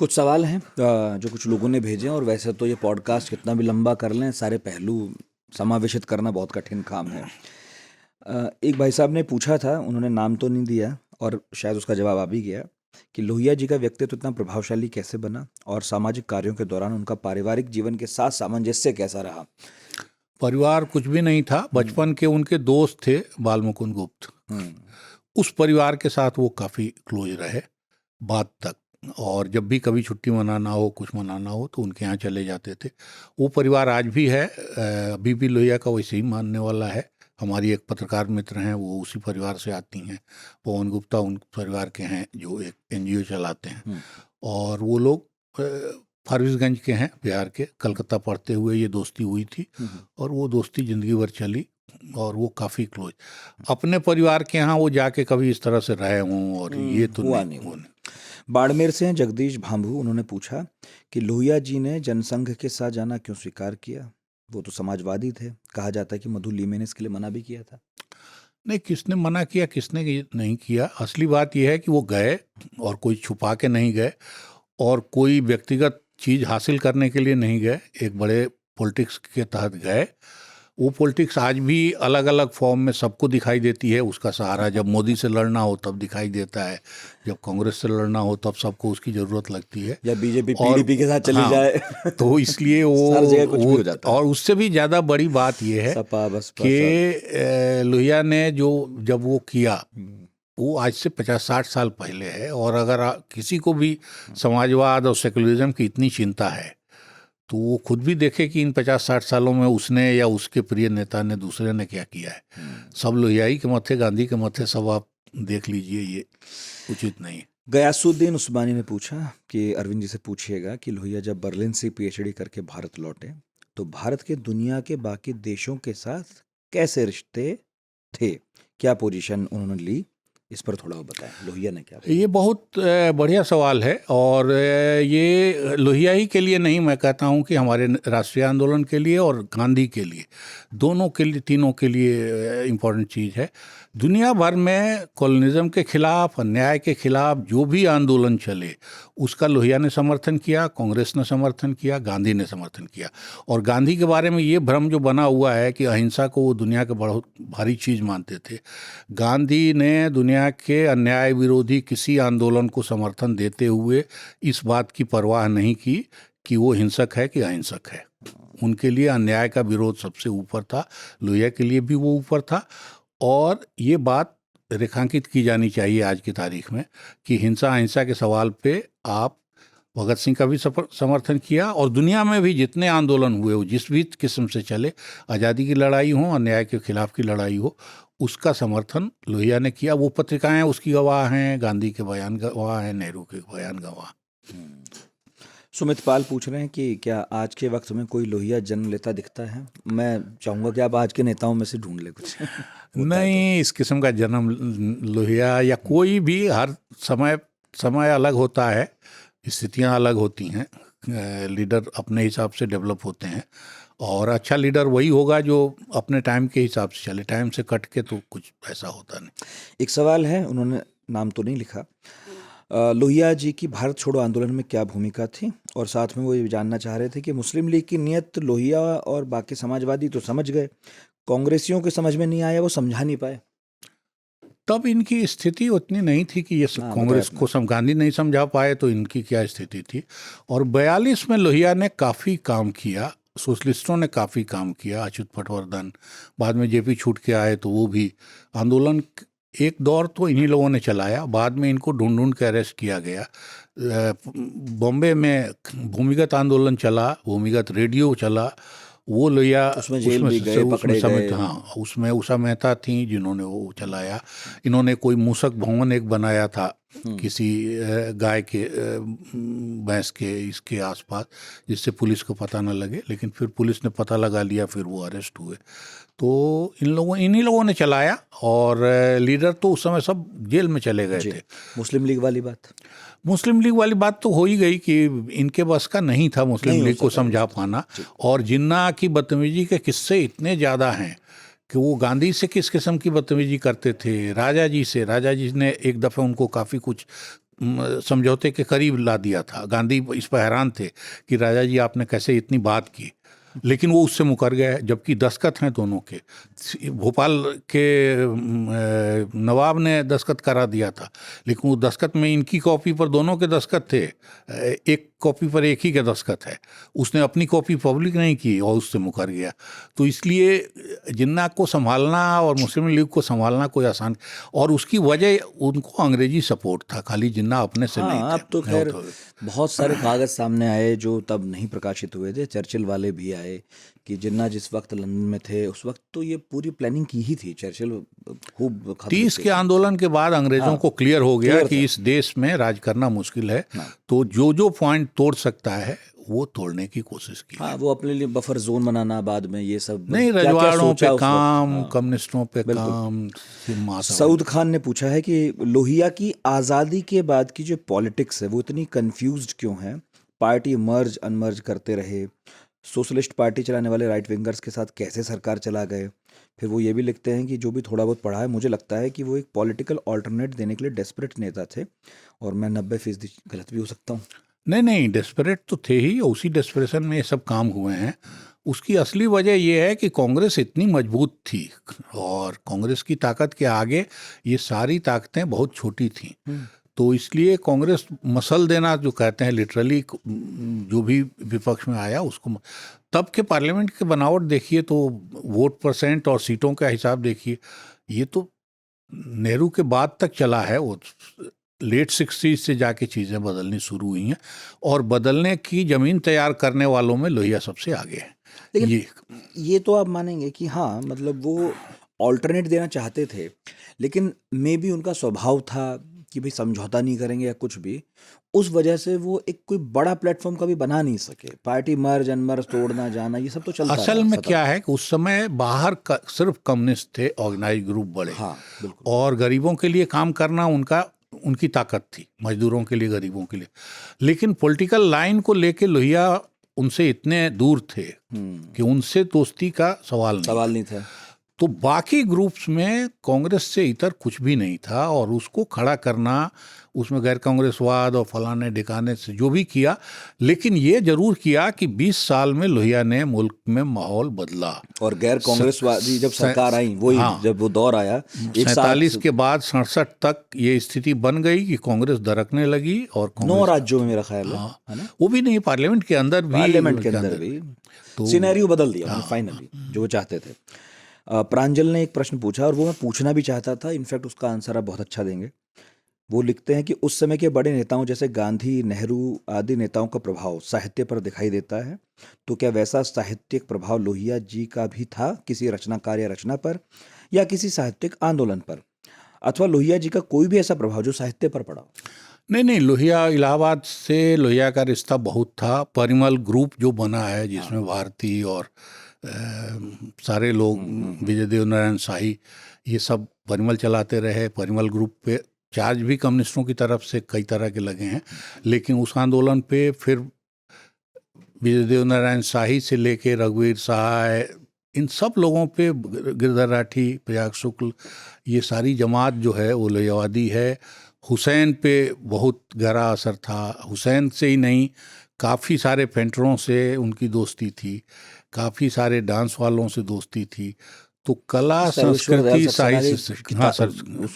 B: कुछ सवाल हैं जो कुछ लोगों ने भेजे, और वैसे तो ये पॉडकास्ट कितना भी लंबा कर लें, सारे पहलू समावेशित करना बहुत कठिन काम है। एक भाई साहब ने पूछा था, उन्होंने नाम तो नहीं दिया और शायद उसका जवाब आ भी गया, कि लोहिया जी का व्यक्तित्व इतना प्रभावशाली कैसे बना और सामाजिक कार्यों के दौरान उनका पारिवारिक जीवन के साथ सामंजस्य कैसा रहा?
A: परिवार कुछ भी नहीं था। बचपन के उनके दोस्त थे बाल मुकुंद गुप्त, उस परिवार के साथ वो काफ़ी क्लोज रहे बाद तक, और जब भी कभी छुट्टी मनाना हो, कुछ मनाना हो, तो उनके यहाँ चले जाते थे। वो परिवार आज भी है, अभी भी लोहिया का वैसे ही मानने वाला है। हमारी एक पत्रकार मित्र हैं, वो उसी परिवार से आती हैं, पवन गुप्ता उन परिवार के हैं जो एक NGO चलाते हैं। और वो लोग फारबिसगंज के हैं, बिहार के। कलकत्ता पढ़ते हुए ये दोस्ती हुई थी और वो दोस्ती ज़िंदगी भर चली। और वो काफ़ी क्लोज। अपने परिवार के यहाँ वो जाके कभी इस तरह से रहे हों और ये तो
B: हुआ
A: नहीं
B: नहीं।
A: हुआ।
B: बाड़मेर से हैं जगदीश भांभू, उन्होंने पूछा कि लोहिया जी ने जनसंघ के साथ जाना क्यों स्वीकार किया? वो तो समाजवादी थे, कहा जाता है कि मधु लीमे ने इसके लिए मना भी किया था।
A: नहीं, किसने मना किया किसने नहीं किया, असली बात यह है कि वो गए और कोई छुपा के नहीं गए और कोई व्यक्तिगत चीज़ हासिल करने के लिए नहीं गए, एक बड़े पॉलिटिक्स के तहत गए। वो पॉलिटिक्स आज भी अलग अलग फॉर्म में सबको दिखाई देती है। उसका सहारा जब मोदी से लड़ना हो तब दिखाई देता है, जब कांग्रेस से लड़ना हो तब सबको उसकी ज़रूरत लगती है,
B: या बीजेपी
A: और
B: पीडीपी के साथ चली
A: हाँ,
B: जाए
A: तो इसलिए वो
B: हर जगह कुछ भी हो जाता है।
A: और उससे भी ज़्यादा बड़ी बात ये है
B: सपा बसपा
A: कि
B: सब।
A: लोहिया ने जब वो किया, वो आज से 50-60 साल पहले है। और अगर किसी को भी समाजवाद और सेकुलरिज्म की इतनी चिंता है तो वो खुद भी देखे कि इन 50-60 सालों में उसने या उसके प्रिय नेता ने दूसरे ने क्या किया है। सब लोहियाई के मत्थे, गांधी के मत्थे, सब आप देख लीजिए, ये उचित नहीं है।
B: गयासुद्दीन उस्मानी ने पूछा कि अरविंद जी से पूछिएगा कि लोहिया जब बर्लिन से पीएचडी करके भारत लौटे तो भारत के दुनिया के बाकी देशों के साथ कैसे रिश्ते थे, क्या पोजीशन उन्होंने ली, इस पर थोड़ा बताएं। लोहिया ने क्या
A: ये बहुत बढ़िया सवाल है और ये लोहिया ही के लिए नहीं, मैं कहता हूँ कि हमारे राष्ट्रीय आंदोलन के लिए और गांधी के लिए, दोनों के लिए, तीनों के लिए इम्पोर्टेंट चीज़ है। दुनिया भर में कॉलोनिज्म के खिलाफ, अन्याय के खिलाफ जो भी आंदोलन चले उसका लोहिया ने समर्थन किया, कांग्रेस ने समर्थन किया, गांधी ने समर्थन किया। और गांधी के बारे में ये भ्रम जो बना हुआ है कि अहिंसा को वो दुनिया के बहुत भारी चीज़ मानते थे, गांधी ने दुनिया के अन्याय विरोधी किसी आंदोलन को समर्थन देते हुए इस बात की परवाह नहीं की कि वो हिंसक है कि अहिंसक है। उनके लिए अन्याय का विरोध सबसे ऊपर था, लोहिया के लिए भी वो ऊपर था। और ये बात रेखांकित की जानी चाहिए आज की तारीख में कि हिंसा अहिंसा के सवाल पे आप भगत सिंह का भी समर्थन किया, और दुनिया में भी जितने आंदोलन हुए, वो जिस भी किस्म से चले, आज़ादी की लड़ाई हो, अन्याय के खिलाफ की लड़ाई हो, उसका समर्थन लोहिया ने किया। वो पत्रिकाएं उसकी गवाह हैं, गांधी के बयान गवाह हैं, नेहरू के बयान गवाह।
B: सुमित पाल पूछ रहे हैं कि क्या आज के वक्त में कोई लोहिया जन्म लेता दिखता है? मैं चाहूँगा कि आप आज के नेताओं में से ढूंढ ले कुछ
A: नहीं, इस किस्म का जन्म लोहिया या कोई भी, हर समय अलग होता है, स्थितियां अलग होती हैं, लीडर अपने हिसाब से डेवलप होते हैं, और अच्छा लीडर वही होगा जो अपने टाइम के हिसाब से चले, टाइम से कट के तो कुछ ऐसा होता नहीं।
B: एक सवाल है, उन्होंने नाम तो नहीं लिखा, लोहिया जी की भारत छोड़ो आंदोलन में क्या भूमिका थी, और साथ में वो ये जानना चाह रहे थे कि मुस्लिम लीग की नियत लोहिया और बाकी समाजवादी तो समझ गए, कांग्रेसियों के समझ में नहीं आया, वो समझा नहीं पाए।
A: तब इनकी स्थिति उतनी नहीं थी कि ये कांग्रेस को गांधी नहीं समझा पाए, तो इनकी क्या स्थिति थी। और 42 में लोहिया ने काफ़ी काम किया, सोशलिस्टों ने काफ़ी काम किया, अच्युत पटवर्धन, बाद में जेपी छूट के आए तो वो भी आंदोलन एक दौर तो इन्हीं लोगों ने चलाया। बाद में इनको ढूंढ ढूंढ के अरेस्ट किया गया। बॉम्बे में भूमिगत आंदोलन चला, भूमिगत रेडियो चला, वो लोहिया
B: उसमें जेल भी गए, पकड़े गए।
A: हाँ, उसमें उषा मेहता थी जिन्होंने वो चलाया। इन्होंने कोई मूसक भवन एक बनाया था किसी गाय के, भैंस के इसके आसपास, जिससे पुलिस को पता न लगे, लेकिन फिर पुलिस ने पता लगा लिया, फिर वो अरेस्ट हुए। तो इन्हीं लोगों ने चलाया, और लीडर तो उस समय सब जेल में चले गए थे।
B: मुस्लिम लीग वाली बात
A: तो हो ही गई कि इनके बस का नहीं था मुस्लिम लीग को समझा पाना। और जिन्ना की बदतमीजी के किस्से इतने ज़्यादा हैं कि वो गांधी से किस किस्म की बदतमीजी करते थे, राजा जी ने एक दफ़े उनको काफ़ी कुछ समझौते के करीब ला दिया था। गांधी इस पर हैरान थे कि राजा जी आपने कैसे इतनी बात की, लेकिन वो उससे मुकर गए, जबकि दस्तखत हैं दोनों के। भोपाल के नवाब ने दस्तखत करा दिया था, लेकिन वो दस्तखत में इनकी कॉपी पर दोनों के दस्तखत थे, एक कॉपी पर एक ही के दस्तखत है। उसने अपनी कॉपी पब्लिक नहीं की और उससे मुकर गया। तो इसलिए जिन्ना को संभालना और मुस्लिम लीग को संभालना कोई आसान, और उसकी वजह उनको अंग्रेजी सपोर्ट था, खाली जिन्ना अपने से नहीं थे।
B: अब तो खैर बहुत सारे कागज सामने आए जो तब नहीं प्रकाशित हुए थे, चर्चिल वाले भी आए कि जिन्ना जिस वक्त लंदन में थे उस वक्त तो ये पूरी प्लानिंग की ही थी। चर्चिल खूब
A: 30 के आंदोलन के बाद अंग्रेजों को क्लियर हो गया कि इस देश में राज करना मुश्किल है। तो जो पॉइंट पॉइंट तोड़ सकता है वो तोड़ने की कोशिश की।
B: हाँ, वो अपने लिए बफर जोन बनाना बाद में, ये सब
A: नहीं,
B: क्या-क्या
A: रजवाड़ों
B: सोचा
A: पे
B: उस वक्त।
A: काम,
B: हाँ,
A: कम्युनिस्टों पे
B: बिल्कुल।
A: काम,
B: सऊद खान ने पूछा है कि लोहिया की आज़ादी के बाद की जो पॉलिटिक्स है वो इतनी कंफ्यूज्ड क्यों है? पार्टी मर्ज अनमर्ज करते रहे, सोशलिस्ट पार्टी चलाने वाले राइट विंगर्स के साथ कैसे सरकार चला गए। फिर वो ये भी लिखते हैं कि जो भी थोड़ा बहुत पढ़ा है, मुझे लगता है कि वो एक पॉलिटिकल ऑल्टरनेट देने के लिए डेस्परेट नेता थे, और मैं 90% गलत भी हो सकता हूँ।
A: नहीं, डेस्परेट तो थे ही, उसी डेस्परेशन में ये सब काम हुए हैं। उसकी असली वजह ये है कि कांग्रेस इतनी मजबूत थी और कांग्रेस की ताकत के आगे ये सारी ताकतें बहुत छोटी थीं। तो इसलिए कांग्रेस मसल देना जो कहते हैं लिटरली, जो भी विपक्ष में आया उसको, तब के पार्लियामेंट के बनावट देखिए तो वोट परसेंट और सीटों का हिसाब देखिए, ये तो नेहरू के बाद तक चला है। वो लेट 60s से जाके चीज़ें बदलनी शुरू हुई हैं और बदलने की ज़मीन तैयार करने वालों में लोहिया सबसे आगे है।
B: लेकिन ये तो आप मानेंगे कि हाँ, मतलब वो ऑल्टरनेट देना चाहते थे, लेकिन मे बी उनका स्वभाव था कि भाई समझौता नहीं करेंगे या कुछ भी, उस वजह से वो एक कोई बड़ा प्लेटफॉर्म कभी बना नहीं सके। पार्टी मर्ज अनमर्ज, तोड़ना जाना, ये सब तो चलता
A: असल
B: रहा
A: में
B: सतत।
A: क्या है कि उस समय बाहर सिर्फ कम्युनिस्ट थे, ऑर्गेनाइज ग्रुप बड़े,
B: हाँ, बिल्कुल।
A: और गरीबों के लिए काम करना उनकी ताकत थी, मजदूरों के लिए, गरीबों के लिए। लेकिन पॉलिटिकल लाइन को लेके लोहिया उनसे इतने दूर थे कि उनसे दोस्ती का सवाल नहीं
B: था।
A: तो बाकी ग्रुप्स में कांग्रेस से इतर कुछ भी नहीं था, और उसको खड़ा करना, उसमें गैर कांग्रेसवाद और फलाने ढिकाने से जो भी किया, लेकिन ये जरूर किया कि 20 साल में लोहिया ने मुल्क में माहौल बदला।
B: और गैर कांग्रेसवादी जब सरकार आई, वही
A: हाँ,
B: जब वो दौर आया
A: 47 के बाद 67 तक ये स्थिति बन गई कि कांग्रेस दरकने लगी, और
B: 9 राज्यों में मेरा ख्याल है,
A: हाँ,
B: है ना?
A: वो भी नहीं, पार्लियामेंट के अंदर भी,
B: पार्लियामेंट के अंदर भी सिनेरियो बदल दिया फाइनली, जो वो चाहते थे। प्रांजल ने एक प्रश्न पूछा और वो मैं पूछना भी चाहता था, इनफैक्ट उसका आंसर आप बहुत अच्छा देंगे। वो लिखते हैं कि उस समय के बड़े नेताओं जैसे गांधी, नेहरू आदि नेताओं का प्रभाव साहित्य पर दिखाई देता है, तो क्या वैसा साहित्यिक प्रभाव लोहिया जी का भी था किसी रचनाकार या रचना पर, या किसी साहित्यिक आंदोलन पर, अथवा लोहिया जी का कोई भी ऐसा प्रभाव जो साहित्य पर पड़ा?
A: नहीं, लोहिया, इलाहाबाद से लोहिया का रिश्ता बहुत था। परिमल ग्रुप जो बना है, जिसमें भारती और सारे लोग, विजय देव नारायण शाही, ये सब परिमल चलाते रहे। परिमल ग्रुप पे चार्ज भी कम्युनिस्टों की तरफ से कई तरह के लगे हैं, लेकिन उस आंदोलन पे फिर विजय देव नारायण शाही से लेके रघुवीर सहाय, इन सब लोगों पे, गिरधर राठी, प्रयाग शुक्ल, ये सारी जमात जो है वो लोहियावादी है। हुसैन पे बहुत गहरा असर था। हुसैन से ही नहीं, काफ़ी सारे पेंटरों से उनकी दोस्ती थी, काफ़ी सारे डांस वालों से दोस्ती थी। तो कला, संस्कृति, साहित्य, हाँ सर,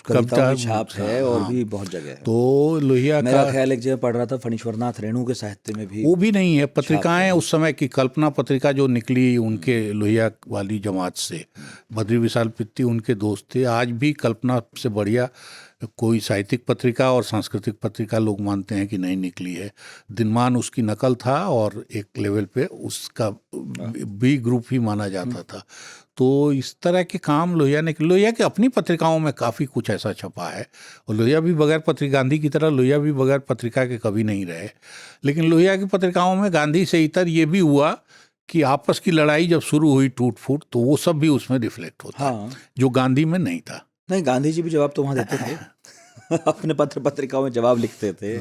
B: कविता की छाप है, और भी बहुत जगह है।
A: तो लोहिया
B: मेरा
A: का,
B: ख्याल एक जगह पढ़ रहा था, फणीश्वरनाथ रेणु के साहित्य में भी
A: वो भी नहीं है। पत्रिकाएं उस समय की, कल्पना पत्रिका जो निकली उनके लोहिया वाली जमात से, बद्री विशाल पित्ती उनके दोस्त थे। आज भी कल्पना से बढ़िया कोई साहित्यिक पत्रिका और सांस्कृतिक पत्रिका लोग मानते हैं कि नहीं निकली है। दिनमान उसकी नकल था, और एक लेवल पे उसका बी ग्रुप ही माना जाता था। तो इस तरह के काम लोहिया के अपनी पत्रिकाओं में काफ़ी कुछ ऐसा छपा है। और लोहिया भी बगैर पत्रिका, गांधी की तरह लोहिया भी बगैर पत्रिका के कभी नहीं रहे। लेकिन लोहिया की पत्रिकाओं में गांधी से इतर ये भी हुआ कि आपस की लड़ाई जब शुरू हुई, टूट फूट, तो वो सब भी उसमें रिफ्लेक्ट होता है, जो गांधी में नहीं था।
B: नहीं, गांधी जी भी जवाब तो वहाँ देते थे अपने पत्रिकाओं में जवाब लिखते थे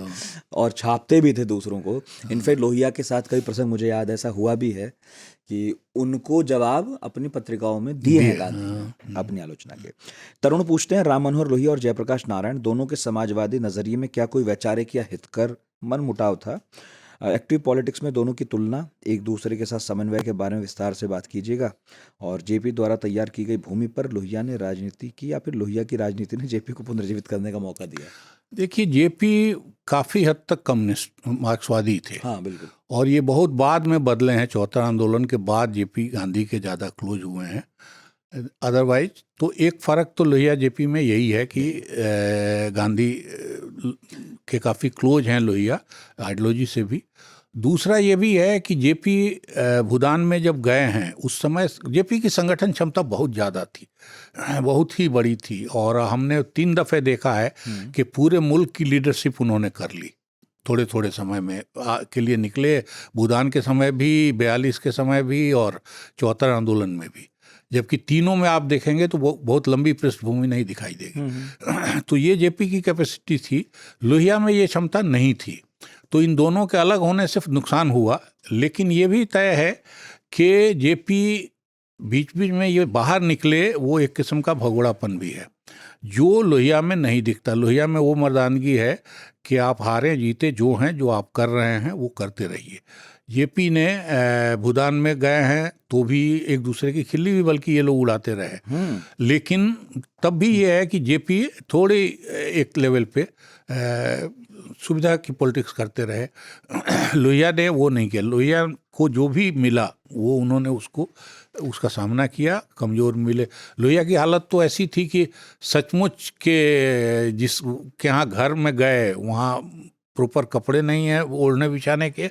B: और छापते भी थे दूसरों को। इनफैक्ट लोहिया के साथ कई प्रसंग मुझे याद ऐसा हुआ भी है कि उनको जवाब अपनी पत्रिकाओं में दिए हैं गांधी अपनी आलोचना के। तरुण पूछते हैं, राम मनोहर लोहिया और जयप्रकाश नारायण दोनों के समाजवादी नजरिए में क्या कोई वैचारिक या हितकर मनमुटाव था? एक्टिव पॉलिटिक्स में दोनों की तुलना, एक दूसरे के साथ समन्वय के बारे में विस्तार से बात कीजिएगा। और जेपी द्वारा तैयार की गई भूमि पर लोहिया ने राजनीति की, या फिर लोहिया की राजनीति ने जेपी को पुनर्जीवित करने का मौका दिया?
A: देखिए, जेपी काफ़ी हद तक कम्युनिस्ट, मार्क्सवादी थे।
B: हाँ, बिल्कुल।
A: और ये बहुत बाद में बदले हैं, 74 आंदोलन के बाद जेपी गांधी के ज़्यादा क्लोज हुए हैं। अदरवाइज तो एक फ़र्क तो लोहिया जेपी में यही है कि गांधी के काफ़ी क्लोज हैं लोहिया, आइडियोलॉजी से भी। दूसरा ये भी है कि जेपी भूटान में जब गए हैं, उस समय जेपी की संगठन क्षमता बहुत ज़्यादा थी, बहुत ही बड़ी थी। और हमने 3 दफ़े देखा है कि पूरे मुल्क की लीडरशिप उन्होंने कर ली। थोड़े थोड़े समय में के लिए निकले। भूदान के समय भी, 42 के समय भी और 74 आंदोलन में भी, जबकि तीनों में आप देखेंगे तो बहुत लंबी पृष्ठभूमि नहीं दिखाई देगी। तो ये जेपी की कैपेसिटी थी, लोहिया में ये क्षमता नहीं थी। तो इन दोनों के अलग होने से नुकसान हुआ, लेकिन ये भी तय है कि जेपी बीच बीच में ये बाहर निकले, वो एक किस्म का भगोड़ापन भी है जो लोहिया में नहीं दिखता। लोहिया में वो मर्दानगी है कि आप हारे जीते जो हैं, जो आप कर रहे हैं वो करते रहिए। जेपी ने भूदान में गए हैं तो भी एक दूसरे की खिल्ली भी बल्कि ये लोग उड़ाते रहे, लेकिन तब भी ये है कि जेपी थोड़ी एक लेवल पे सुविधा की पॉलिटिक्स करते रहे। लोहिया ने वो नहीं किया। लोहिया को जो भी मिला वो उन्होंने उसका सामना किया, कमज़ोर मिले। लोहिया की हालत तो ऐसी थी कि सचमुच के जिसके यहाँ घर में गए वहाँ प्रॉपर कपड़े नहीं है ओढ़ने बिछाने के,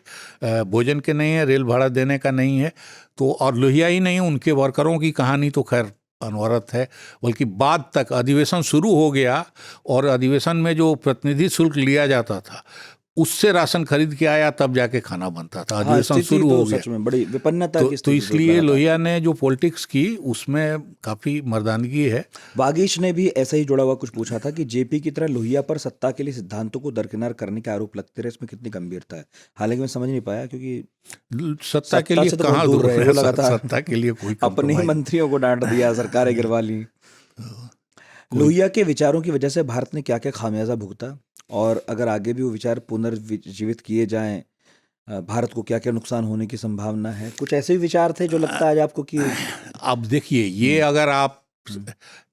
A: भोजन के नहीं है, रेल भाड़ा देने का नहीं है। तो और लोहिया ही नहीं, उनके वर्करों की कहानी तो खैर अनवरत है। बल्कि बाद तक अधिवेशन शुरू हो गया और अधिवेशन में जो प्रतिनिधि शुल्क लिया जाता था उससे राशन खरीद के आया, तब जाके खाना बनता था। अधिवेशन शुरू हो गया।
B: सच में बड़ी विपन्नता की
A: तो इसलिए लोहिया ने जो पॉलिटिक्स की उसमें काफ़ी मर्दानगी है।
B: वागीश ने भी ऐसा ही जुड़ा हुआ कुछ पूछा था कि जेपी की तरह लोहिया पर सत्ता के लिए सिद्धांतों को दरकिनार करने के आरोप लगते रहे, इसमें कितनी गंभीरता है। हालांकि मैं समझ नहीं पाया, क्योंकि
A: सत्ता के लिए
B: से तो
A: कहाँ
B: बहुत दूर
A: दूर
B: रहे
A: है,
B: हो लगातार।
A: सत्ता के लिए कोई
B: अपने ही मंत्रियों को डांट दिया, सरकारें गिरवा ली। लोहिया के विचारों की वजह से भारत ने क्या क्या खामियाजा भुगता, और अगर आगे भी वो विचार पुनर्जीवित किए जाएं, भारत को क्या क्या नुकसान होने की संभावना है? कुछ ऐसे भी विचार थे जो लगता है आज आपको कि
A: अब देखिए, ये अगर आप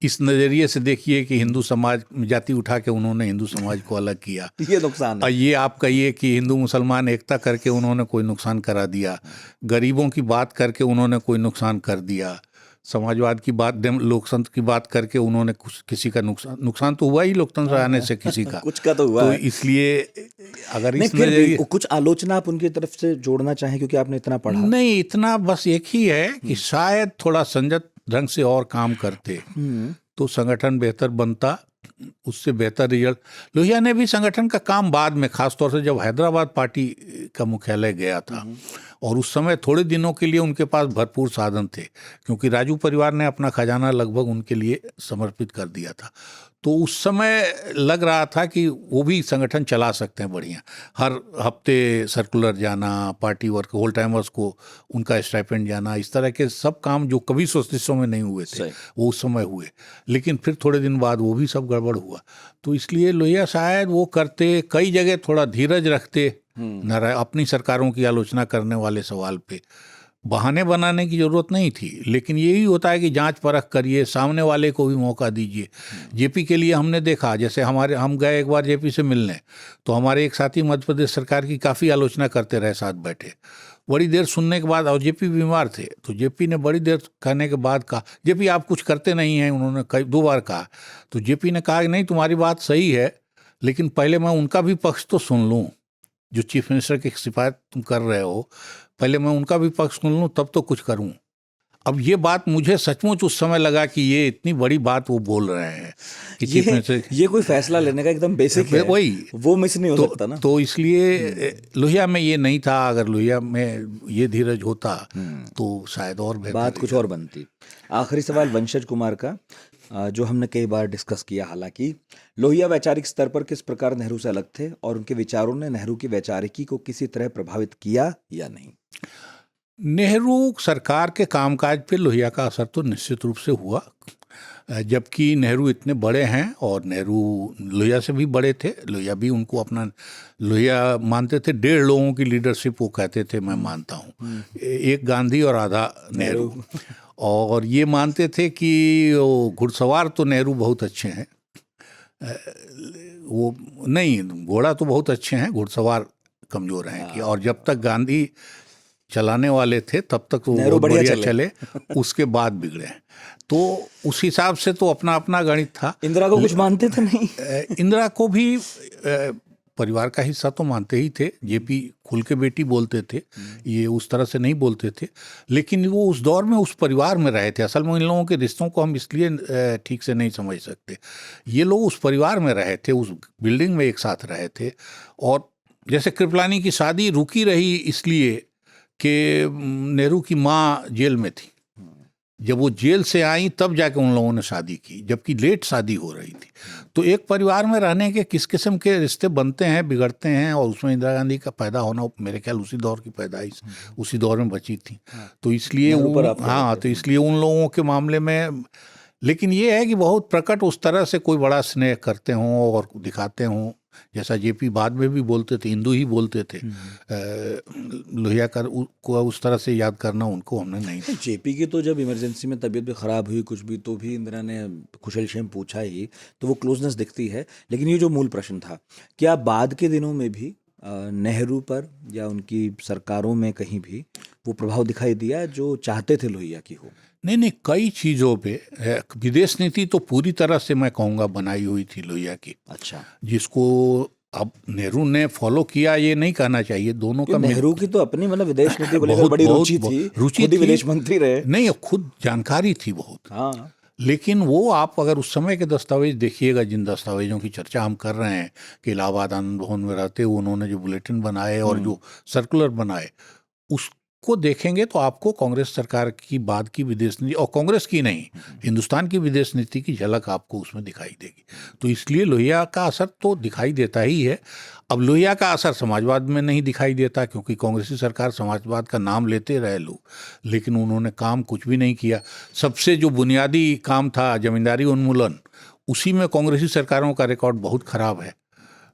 A: इस नज़रिए से देखिए कि हिंदू समाज में जाति उठा के उन्होंने हिंदू समाज को अलग किया,
B: ये नुकसान
A: और
B: है।
A: ये आप कहिए कि हिंदू मुसलमान एकता करके उन्होंने कोई नुकसान करा दिया, गरीबों की बात करके उन्होंने कोई नुकसान कर दिया, समाजवाद की बात, लोकतंत्र की बात करके उन्होंने किसी का नुकसान तो हुआ ही लोकतंत्र आने से किसी का।
B: कुछ का तो हुआ
A: तो
B: है।
A: इसलिए अगर
B: नहीं,
A: इस
B: फिर भी
A: नजरिए
B: कुछ आलोचना आप उनकी तरफ से जोड़ना चाहें, क्योंकि आपने इतना पढ़ा।
A: नहीं, इतना बस एक ही है कि शायद थोड़ा संयत ढंग से और काम करते तो संगठन बेहतर बनता, उससे बेहतर रिजल्ट। लोहिया ने भी संगठन का काम बाद में, खासतौर से जब हैदराबाद पार्टी का मुख्यालय गया था, और उस समय थोड़े दिनों के लिए उनके पास भरपूर साधन थे, क्योंकि राजू परिवार ने अपना खजाना लगभग उनके लिए समर्पित कर दिया था। तो उस समय लग रहा था कि वो भी संगठन चला सकते हैं बढ़िया। हर हफ्ते सर्कुलर जाना, पार्टी वर्क, होल टाइमर्स को उनका स्टाइपेंड जाना, इस तरह के सब काम जो कभी सोचतीसों में नहीं हुए थे वो उस समय हुए। लेकिन फिर थोड़े दिन बाद वो भी सब गड़बड़ हुआ। तो इसलिए लोहिया शायद वो करते, कई जगह थोड़ा धीरज रखते, अपनी सरकारों की आलोचना करने वाले सवाल पे बहाने बनाने की जरूरत नहीं थी। लेकिन यही होता है कि जांच परख करिए, सामने वाले को भी मौका दीजिए। जेपी के लिए हमने देखा, जैसे हम गए एक बार जेपी से मिलने, तो हमारे एक साथी मध्य प्रदेश सरकार की काफ़ी आलोचना करते रहे, साथ बैठे, बड़ी देर सुनने के बाद, और जेपी बीमार थे, तो जेपी ने बड़ी देर कहने के बाद कहा, जेपी आप कुछ करते नहीं हैं, उन्होंने कई 2 बार कहा। तो जेपी ने कहा कि नहीं, तुम्हारी बात सही है, लेकिन पहले मैं उनका भी पक्ष तो सुन लूँ, जो चीफ मिनिस्टर की शिकायत तुम कर रहे हो, पहले मैं उनका भी पक्ष सुन लूँ तब तो कुछ करूँ। अब ये बात मुझे सचमुच उस समय लगा कि ये इतनी बड़ी बात वो बोल रहे हैं कि चीफ मिनिस्टर,
B: ये कोई फैसला लेने का एकदम बेसिक है,
A: वही
B: वो मिस नहीं हो सकता ना।
A: तो इसलिए लोहिया में ये नहीं था। अगर लोहिया में ये धीरज होता तो शायद और बेहतर
B: बात कुछ और बनती। आखिरी सवाल वंशज कुमार का, जो हमने कई बार डिस्कस किया। हालांकि लोहिया वैचारिक स्तर पर किस प्रकार नेहरू से अलग थे, और उनके विचारों ने नेहरू की वैचारिकी को किसी तरह प्रभावित किया या नहीं?
A: नेहरू सरकार के कामकाज पे लोहिया का असर तो निश्चित रूप से हुआ, जबकि नेहरू इतने बड़े हैं, और नेहरू लोहिया से भी बड़े थे। लोहिया भी उनको अपना, लोहिया मानते थे 1.5 लोगों की लीडरशिप, वो कहते थे, मैं मानता हूँ, एक गांधी और आधा नेहरू। और ये मानते थे कि वो घुड़सवार तो नेहरू बहुत अच्छे हैं, वो नहीं, घोड़ा तो बहुत अच्छे हैं, घुड़सवार कमज़ोर हैं कि, और जब तक गांधी चलाने वाले थे तब तक वो बहुत बढ़िया चले, उसके बाद बिगड़े। तो उस हिसाब से तो अपना अपना गणित था।
B: इंदिरा को कुछ मानते थे नहीं?
A: इंदिरा को भी परिवार का हिस्सा तो मानते ही थे। जेपी खुल के बेटी बोलते थे, ये उस तरह से नहीं बोलते थे, लेकिन वो उस दौर में उस परिवार में रहे थे। असल में इन लोगों के रिश्तों को हम इसलिए ठीक से नहीं समझ सकते, ये लोग उस परिवार में रहे थे, उस बिल्डिंग में एक साथ रहे थे, और जैसे कृपलानी की शादी रुकी रही इसलिए कि नेहरू की माँ जेल में थी। जब वो जेल से आई तब जाके उन लोगों ने शादी की, जबकि लेट शादी हो रही थी। तो एक परिवार में रहने के किस किस्म के रिश्ते बनते हैं, बिगड़ते हैं, और उसमें इंदिरा गांधी का पैदा होना मेरे ख्याल उसी दौर की पैदाइश उसी दौर में बची थी। तो इसलिए तो इसलिए उन लोगों के मामले में, लेकिन ये है कि बहुत प्रकट उस तरह से कोई बड़ा स्नेह करते हों और दिखाते हों, जैसा जेपी बाद में भी बोलते थे, हिंदू ही बोलते थे। लोहिया को उस तरह से याद करना उनको हमने नहीं।
B: जेपी की तो जब इमरजेंसी में तबीयत भी ख़राब हुई कुछ भी, तो भी इंदिरा ने कुशल क्षेम पूछा ही, तो वो क्लोजनेस दिखती है। लेकिन ये जो मूल प्रश्न था, क्या बाद के दिनों में भी नेहरू पर या उनकी सरकारों में कहीं भी वो प्रभाव दिखाई दिया जो चाहते थे लोहिया की हो?
A: नहीं, कई चीज़ों पे विदेश नीति तो पूरी तरह से मैं कहूँगा बनाई हुई थी लोहिया की।
B: अच्छा,
A: जिसको अब नेहरू ने फॉलो किया ये नहीं कहना चाहिए, दोनों का।
B: नेहरू की तो अपनी मतलब विदेश नीति को लेकर बड़ी रुचि थी, खुद ही विदेश मंत्री रहे।
A: नहीं, खुद जानकारी थी बहुत।
B: हाँ,
A: लेकिन वो आप अगर उस समय के दस्तावेज देखिएगा, जिन दस्तावेजों की चर्चा हम कर रहे हैं कि इलाहाबाद आनंद भवन में रहते हुए उन्होंने जो बुलेटिन बनाए और जो सर्कुलर बनाए, उसको देखेंगे तो आपको कांग्रेस सरकार की बाद की विदेश नीति, और कांग्रेस की नहीं, हिंदुस्तान की विदेश नीति की झलक आपको उसमें दिखाई देगी। तो इसलिए लोहिया का असर तो दिखाई देता ही है। अब लोहिया का असर समाजवाद में नहीं दिखाई देता, क्योंकि कांग्रेसी सरकार समाजवाद का नाम लेते रहे लोग, लेकिन उन्होंने काम कुछ भी नहीं किया। सबसे जो बुनियादी काम था जमींदारी उन्मूलन, उसी में कांग्रेसी सरकारों का रिकॉर्ड बहुत खराब है।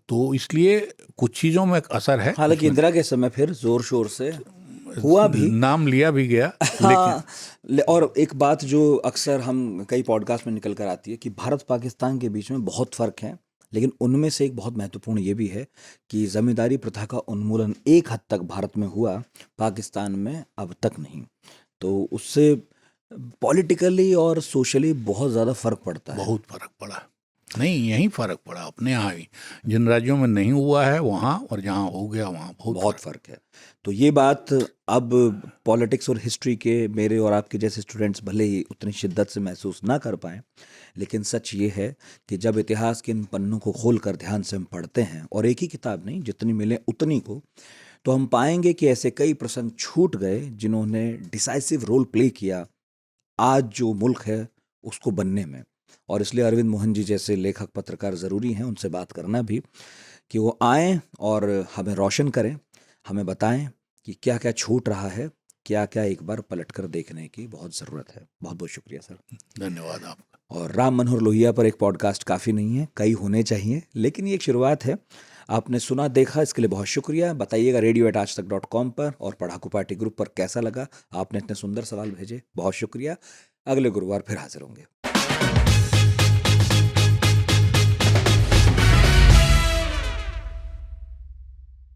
A: तो इसलिए कुछ चीज़ों में असर है।
B: हालांकि इंदिरा के समय फिर जोर शोर से हुआ भी,
A: नाम लिया भी गया।
B: हाँ, और एक बात जो अक्सर हम कई पॉडकास्ट में निकल कर आती है कि भारत पाकिस्तान के बीच में बहुत फ़र्क है, लेकिन उनमें से एक बहुत महत्वपूर्ण ये भी है कि ज़मींदारी प्रथा का उन्मूलन एक हद तक भारत में हुआ, पाकिस्तान में अब तक नहीं। तो उससे पॉलिटिकली और सोशली बहुत ज़्यादा फ़र्क पड़ता है।
A: बहुत फ़र्क पड़ा। नहीं, यहीं फ़र्क पड़ा अपने यहाँ ही। जिन राज्यों में नहीं हुआ है वहाँ, और जहाँ हो गया वहाँ बहुत
B: फ़र्क है। तो ये बात अब पॉलिटिक्स और हिस्ट्री के मेरे और आपके जैसे स्टूडेंट्स भले ही उतनी शिद्दत से महसूस ना कर पाएँ, लेकिन सच ये है कि जब इतिहास के इन पन्नों को खोल कर ध्यान से हम पढ़ते हैं, और एक ही किताब नहीं, जितनी मिले उतनी को, तो हम पाएंगे कि ऐसे कई प्रसंग छूट गए जिन्होंने डिसाइसिव रोल प्ले किया आज जो मुल्क है उसको बनने में। और इसलिए अरविंद मोहन जी जैसे लेखक पत्रकार ज़रूरी हैं, उनसे बात करना भी, कि वो आएँ और हमें रोशन करें, हमें बताएं कि क्या क्या छूट रहा है, क्या क्या एक बार पलट कर देखने की बहुत ज़रूरत है। बहुत बहुत शुक्रिया सर।
A: धन्यवाद आपका।
B: और राम मनोहर लोहिया पर एक पॉडकास्ट काफ़ी नहीं है, कई होने चाहिए, लेकिन ये एक शुरुआत है। आपने सुना देखा, इसके लिए बहुत शुक्रिया। बताइएगा radio@aajtak.com पर, और पढ़ाकू पार्टी ग्रुप पर कैसा लगा। आपने इतने सुंदर सवाल भेजे, बहुत शुक्रिया। अगले गुरुवार फिर हाजिर होंगे।